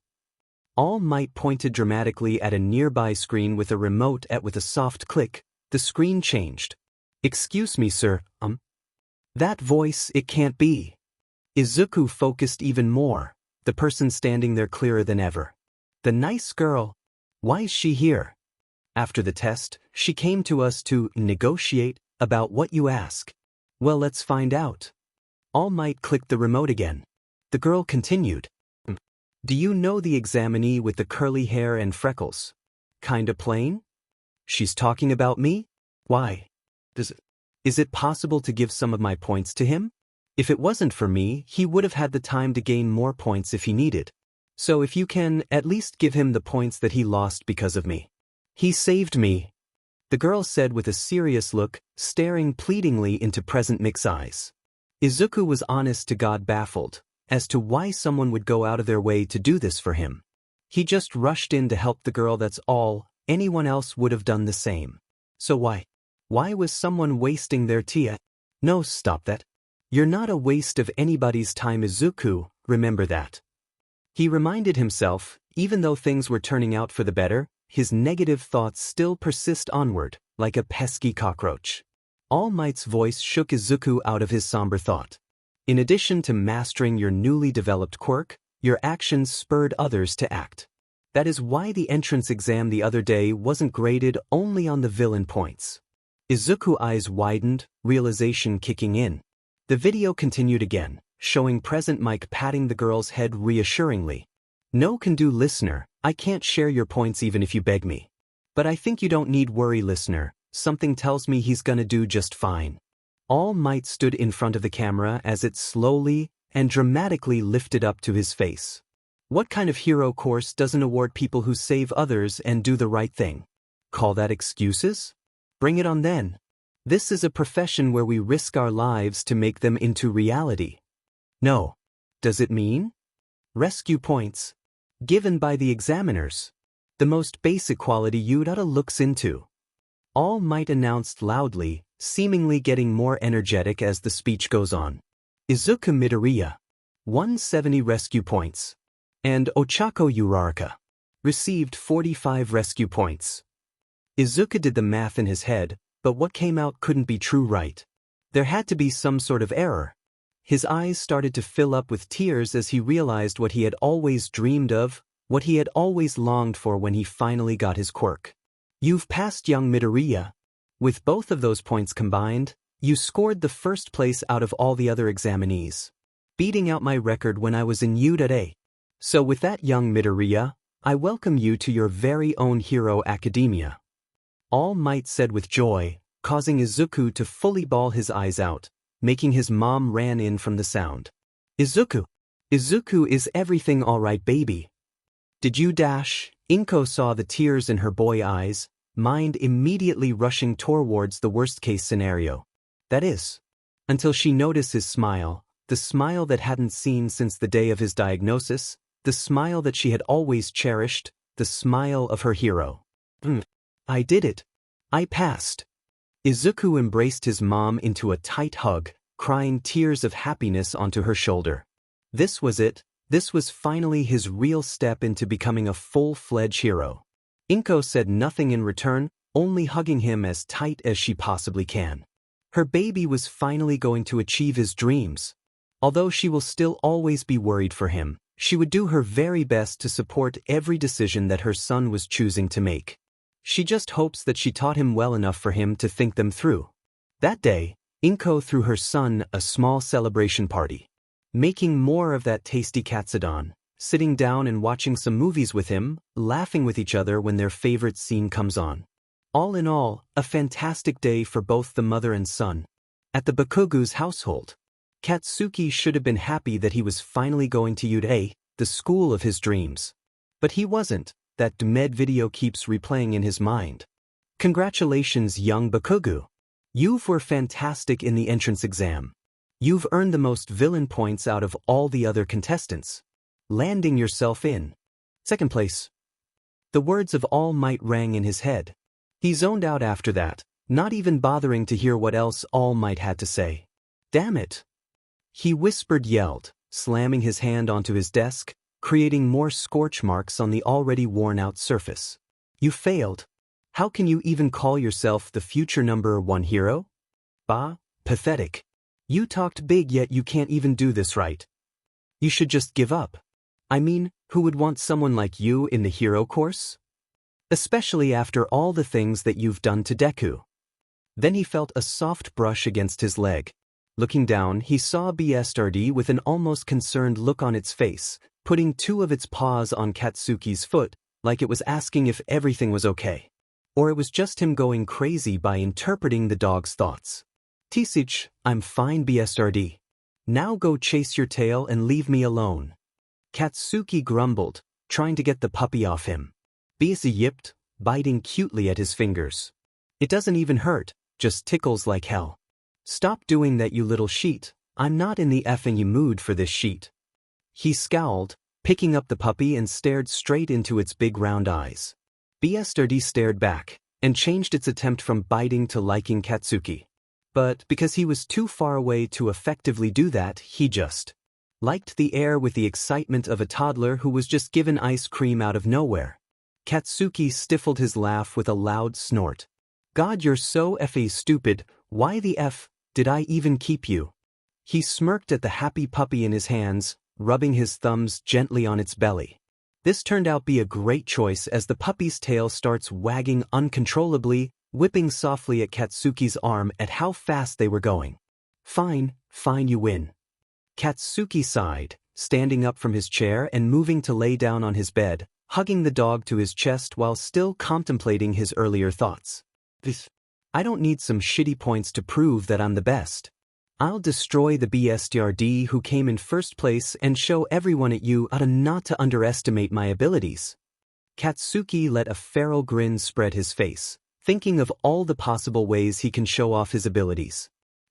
All Might pointed dramatically at a nearby screen with a remote with a soft click, the screen changed. Excuse me, sir, That voice, it can't be. Izuku focused even more, the person standing there clearer than ever. The nice girl. Why is she here? After the test, she came to us to negotiate about what you ask. Well, let's find out. All Might clicked the remote again. The girl continued. Do you know the examinee with the curly hair and freckles? Kinda plain? She's talking about me? Why? Is it possible to give some of my points to him? If it wasn't for me, he would have had the time to gain more points if he needed. So if you can, at least give him the points that he lost because of me. He saved me, the girl said with a serious look, staring pleadingly into Present Mick's eyes. Izuku was honest to God baffled as to why someone would go out of their way to do this for him. He just rushed in to help the girl, that's all. Anyone else would have done the same. So why? Why was someone wasting their tea? No, stop that. You're not a waste of anybody's time, Izuku, remember that. He reminded himself, even though things were turning out for the better, his negative thoughts still persist onward, like a pesky cockroach. All Might's voice shook Izuku out of his somber thought. In addition to mastering your newly developed quirk, your actions spurred others to act. That is why the entrance exam the other day wasn't graded only on the villain points. Izuku's eyes widened, realization kicking in. The video continued again, showing present Mike patting the girl's head reassuringly. No can do, listener, I can't share your points even if you beg me. But I think you don't need worry, listener, something tells me he's gonna do just fine. All Might stood in front of the camera as it slowly and dramatically lifted up to his face. What kind of hero course doesn't award people who save others and do the right thing? Call that excuses? Bring it on then. This is a profession where we risk our lives to make them into reality. No. Does it mean? Rescue points. Given by the examiners. The most basic quality Yuta looks into. All Might announced loudly, seemingly getting more energetic as the speech goes on. Izuku Midoriya. 170 rescue points. And Ochako Uraraka. Received 45 rescue points. Izuku did the math in his head, but what came out couldn't be true, right? There had to be some sort of error. His eyes started to fill up with tears as he realized what he had always dreamed of, what he had always longed for when he finally got his quirk. You've passed young Midoriya. With both of those points combined, you scored the first place out of all the other examinees, beating out my record when I was in Yuta. So with that, young Midoriya, I welcome you to your very own hero academia. All Might said with joy, causing Izuku to fully bawl his eyes out, making his mom ran in from the sound. Izuku! Izuku, is everything alright, baby? Did you dash? Inko saw the tears in her boy eyes, mind immediately rushing towards the worst-case scenario. That is, until she noticed his smile, the smile that hadn't seen since the day of his diagnosis, the smile that she had always cherished, the smile of her hero. I did it. I passed. Izuku embraced his mom into a tight hug, crying tears of happiness onto her shoulder. This was it. This was finally his real step into becoming a full-fledged hero. Inko said nothing in return, only hugging him as tight as she possibly can. Her baby was finally going to achieve his dreams. Although she will still always be worried for him, she would do her very best to support every decision that her son was choosing to make. She just hopes that she taught him well enough for him to think them through. That day, Inko threw her son a small celebration party. Making more of that tasty katsudon, sitting down and watching some movies with him, laughing with each other when their favorite scene comes on. All in all, a fantastic day for both the mother and son. At the Bakugu's household, Katsuki should have been happy that he was finally going to Yuta, the school of his dreams. But he wasn't. That Med video keeps replaying in his mind. Congratulations, young Bakugu. You were fantastic in the entrance exam. You've earned the most villain points out of all the other contestants, landing yourself in second place. The words of All Might rang in his head. He zoned out after that, not even bothering to hear what else All Might had to say. Damn it! He whispered, yelled, slamming his hand onto his desk, creating more scorch marks on the already worn-out surface. You failed. How can you even call yourself the future #1 hero? Bah, pathetic. You talked big yet you can't even do this right. You should just give up. I mean, who would want someone like you in the hero course? Especially after all the things that you've done to Deku. Then he felt a soft brush against his leg. Looking down, he saw Bitsy with an almost concerned look on its face, putting two of its paws on Katsuki's foot, like it was asking if everything was okay. Or it was just him going crazy by interpreting the dog's thoughts. Tisich, I'm fine, Bitsy. Now go chase your tail and leave me alone. Katsuki grumbled, trying to get the puppy off him. Bitsy yipped, biting cutely at his fingers. It doesn't even hurt, just tickles like hell. Stop doing that, you little sheet. I'm not in the effing mood for this sheet. He scowled, picking up the puppy and stared straight into its big round eyes. Bitsy stared back, and changed its attempt from biting to liking Katsuki. But because he was too far away to effectively do that, he just liked the air with the excitement of a toddler who was just given ice cream out of nowhere. Katsuki stifled his laugh with a loud snort. God, you're so stupid, why the F did I even keep you? He smirked at the happy puppy in his hands, rubbing his thumbs gently on its belly. This turned out be a great choice as the puppy's tail starts wagging uncontrollably, whipping softly at Katsuki's arm at how fast they were going. Fine, you win. Katsuki sighed, standing up from his chair and moving to lay down on his bed, hugging the dog to his chest while still contemplating his earlier thoughts. I don't need some shitty points to prove that I'm the best. I'll destroy the BSTRD who came in first place and show everyone at you oughta not to underestimate my abilities. Katsuki let a feral grin spread his face, thinking of all the possible ways he can show off his abilities.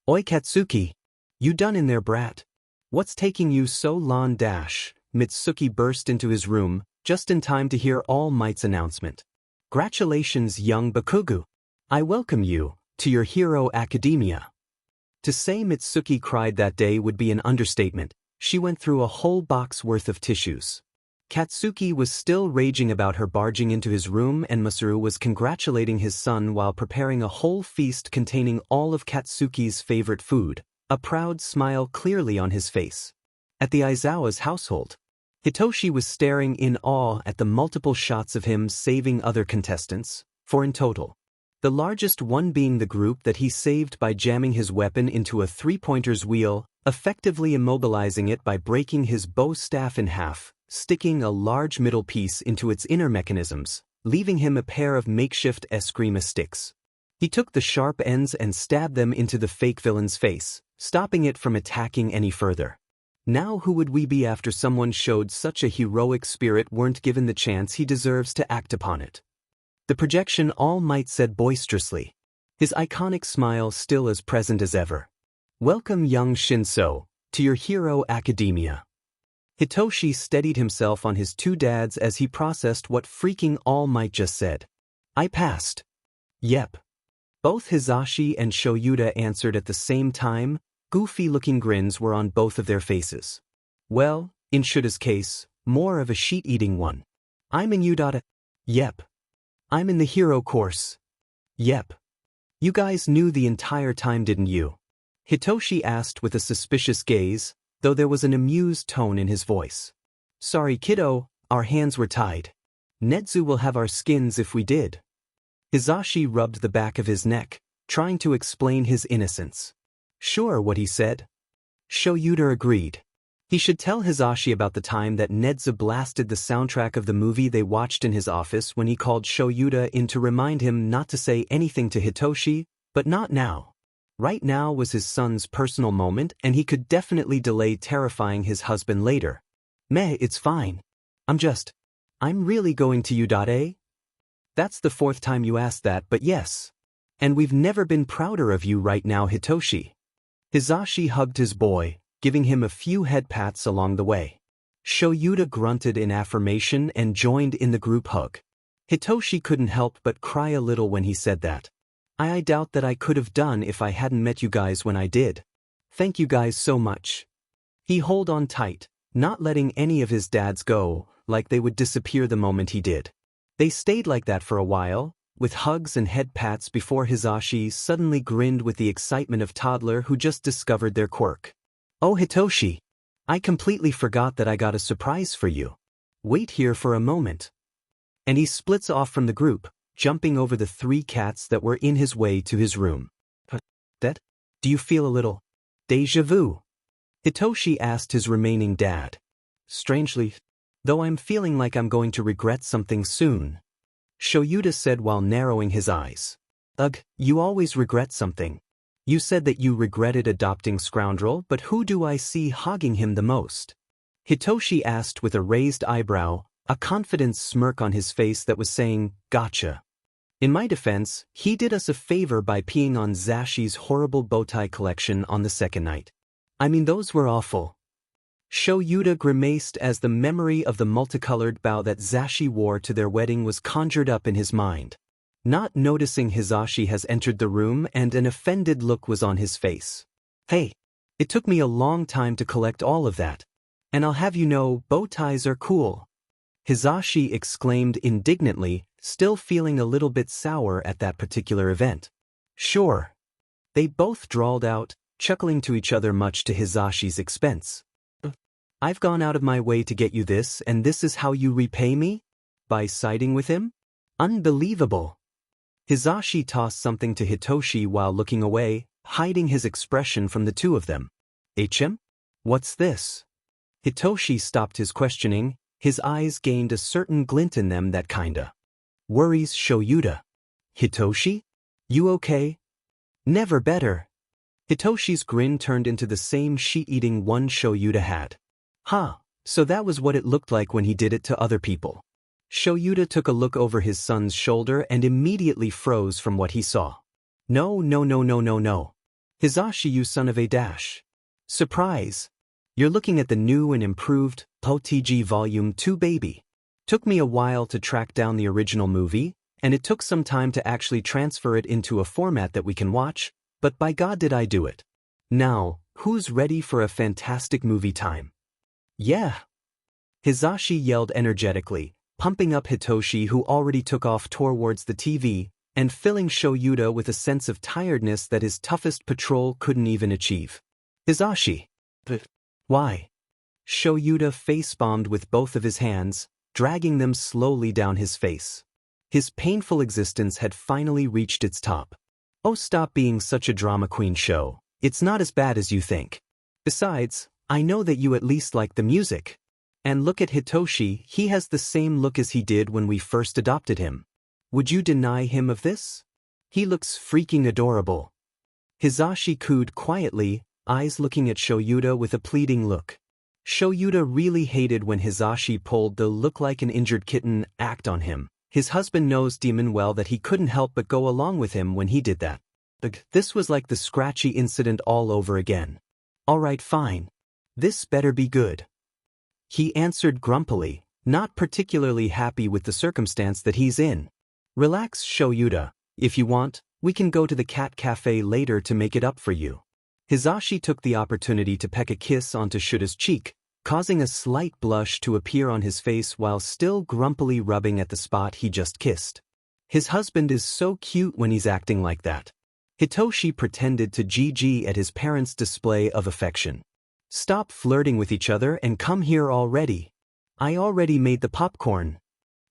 Oi Katsuki! You done in there, brat? What's taking you so long? Mitsuki burst into his room, just in time to hear All Might's announcement. Congratulations, young Bakugu! I welcome you to your hero academia. To say Mitsuki cried that day would be an understatement. She went through a whole box worth of tissues. Katsuki was still raging about her barging into his room, and Masaru was congratulating his son while preparing a whole feast containing all of Katsuki's favorite food, a proud smile clearly on his face. At the Aizawa's household, Hitoshi was staring in awe at the multiple shots of him saving other contestants, 4 in total. The largest one being the group that he saved by jamming his weapon into a 3-pointer's wheel, effectively immobilizing it by breaking his bow staff in half, sticking a large middle piece into its inner mechanisms, leaving him a pair of makeshift eskrima sticks. He took the sharp ends and stabbed them into the fake villain's face, stopping it from attacking any further. Now who would we be after someone showed such a heroic spirit weren't given the chance he deserves to act upon it? The projection All Might said boisterously, his iconic smile still as present as ever. Welcome young Shinso, to your hero academia. Hitoshi steadied himself on his 2 dads as he processed what freaking All Might just said. I passed. Yep. Both Hizashi and Shoyuta answered at the same time. Goofy-looking grins were on both of their faces. Well, in Shuta's case, more of a sheet-eating one. I'm in Udata. Yep. I'm in the hero course. Yep. You guys knew the entire time, didn't you? Hitoshi asked with a suspicious gaze, though there was an amused tone in his voice. Sorry kiddo, our hands were tied. Nedzu will have our skins if we did. Hizashi rubbed the back of his neck, trying to explain his innocence. Sure, what he said. Shoyuta agreed. He should tell Hizashi about the time that Nedzu blasted the soundtrack of the movie they watched in his office when he called Shoyuta in to remind him not to say anything to Hitoshi, but not now. Right now was his son's personal moment and he could definitely delay terrifying his husband later. Meh, it's fine. I'm really going to Udate? That's the 4th time you asked that, but yes. And we've never been prouder of you right now, Hitoshi. Hizashi hugged his boy, giving him a few head pats along the way. Shoyuta grunted in affirmation and joined in the group hug. Hitoshi couldn't help but cry a little when he said that. I doubt that I could have done if I hadn't met you guys when I did. Thank you guys so much. He held on tight, not letting any of his dads go, like they would disappear the moment he did. They stayed like that for a while, with hugs and head pats before Hizashi suddenly grinned with the excitement of toddler who just discovered their quirk. Oh Hitoshi, I completely forgot that I got a surprise for you. Wait here for a moment. And he splits off from the group, jumping over the 3 cats that were in his way to his room. That? Do you feel a little déjà vu? Hitoshi asked his remaining dad. Strangely, though I'm feeling like I'm going to regret something soon. Shoyuta said while narrowing his eyes. Ugh, you always regret something. You said that you regretted adopting Scoundrel, but who do I see hogging him the most? Hitoshi asked with a raised eyebrow, a confident smirk on his face that was saying, gotcha. In my defense, he did us a favor by peeing on Zashi's horrible bowtie collection on the 2nd night. I mean, those were awful. Shoyuta grimaced as the memory of the multicolored bow that Zashi wore to their wedding was conjured up in his mind. Not noticing Hizashi has entered the room and an offended look was on his face. Hey, it took me a long time to collect all of that. And I'll have you know, bow ties are cool. Hizashi exclaimed indignantly, still feeling a little bit sour at that particular event. Sure. They both drawled out, chuckling to each other much to Hizashi's expense. I've gone out of my way to get you this, and this is how you repay me? By siding with him? Unbelievable. Hisashi tossed something to Hitoshi while looking away, hiding his expression from the two of them. HM? What's this? Hitoshi stopped his questioning, his eyes gained a certain glint in them that kinda worries Shoyuta. Hitoshi? You okay? Never better. Hitoshi's grin turned into the same sheet-eating one Shoyuta had. Huh, so that was what it looked like when he did it to other people. Shoyuta took a look over his son's shoulder and immediately froze from what he saw. No. Hisashi, you son of a dash. Surprise. You're looking at the new and improved POTG Volume 2 baby. Took me a while to track down the original movie, and it took some time to actually transfer it into a format that we can watch, but by God did I do it. Now, who's ready for a fantastic movie time? Yeah. Hisashi yelled energetically, pumping up Hitoshi, who already took off towards the TV, and filling Shoyuta with a sense of tiredness that his toughest patrol couldn't even achieve. Hisashi. But why? Shoyuta face-bombed with both of his hands, dragging them slowly down his face. His painful existence had finally reached its top. Oh, stop being such a drama queen, Sho. It's not as bad as you think. Besides, I know that you at least like the music. And look at Hitoshi, he has the same look as he did when we first adopted him. Would you deny him of this? He looks freaking adorable. Hisashi cooed quietly, eyes looking at Shoyuta with a pleading look. Shoyuta really hated when Hisashi pulled the look like an injured kitten act on him. His husband knows demon well that he couldn't help but go along with him when he did that. This was like the scratchy incident all over again. Alright, fine. This better be good. He answered grumpily, not particularly happy with the circumstance that he's in. Relax, Shoyuta. If you want, we can go to the cat cafe later to make it up for you. Hisashi took the opportunity to peck a kiss onto Shuta's cheek, causing a slight blush to appear on his face while still grumpily rubbing at the spot he just kissed. His husband is so cute when he's acting like that. Hitoshi pretended to GG at his parents' display of affection. Stop flirting with each other and come here already. I already made the popcorn,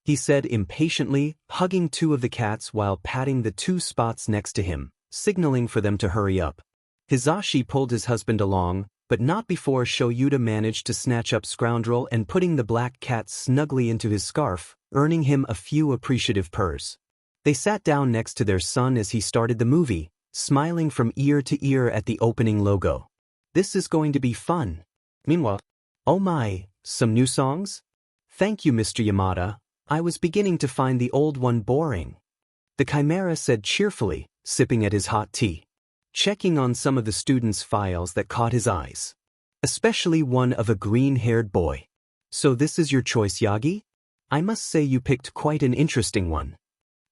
he said impatiently, hugging two of the cats while patting the two spots next to him, signaling for them to hurry up. Hisashi pulled his husband along, but not before Shoyuta managed to snatch up Scoundrel and putting the black cat snugly into his scarf, earning him a few appreciative purrs. They sat down next to their son as he started the movie, smiling from ear to ear at the opening logo. This is going to be fun. Meanwhile, oh my, some new songs? Thank you, Mr. Yamada. I was beginning to find the old one boring. The Chimera said cheerfully, sipping at his hot tea. Checking on some of the students' files that caught his eyes. Especially one of a green-haired boy. So this is your choice, Yagi? I must say you picked quite an interesting one.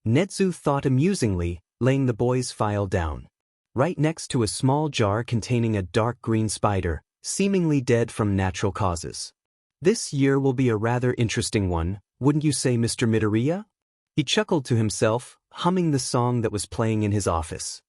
Netsu thought amusingly, laying the boy's file down. Right next to a small jar containing a dark green spider, seemingly dead from natural causes. This year will be a rather interesting one, wouldn't you say, Mr. Midoriya? He chuckled to himself, humming the song that was playing in his office.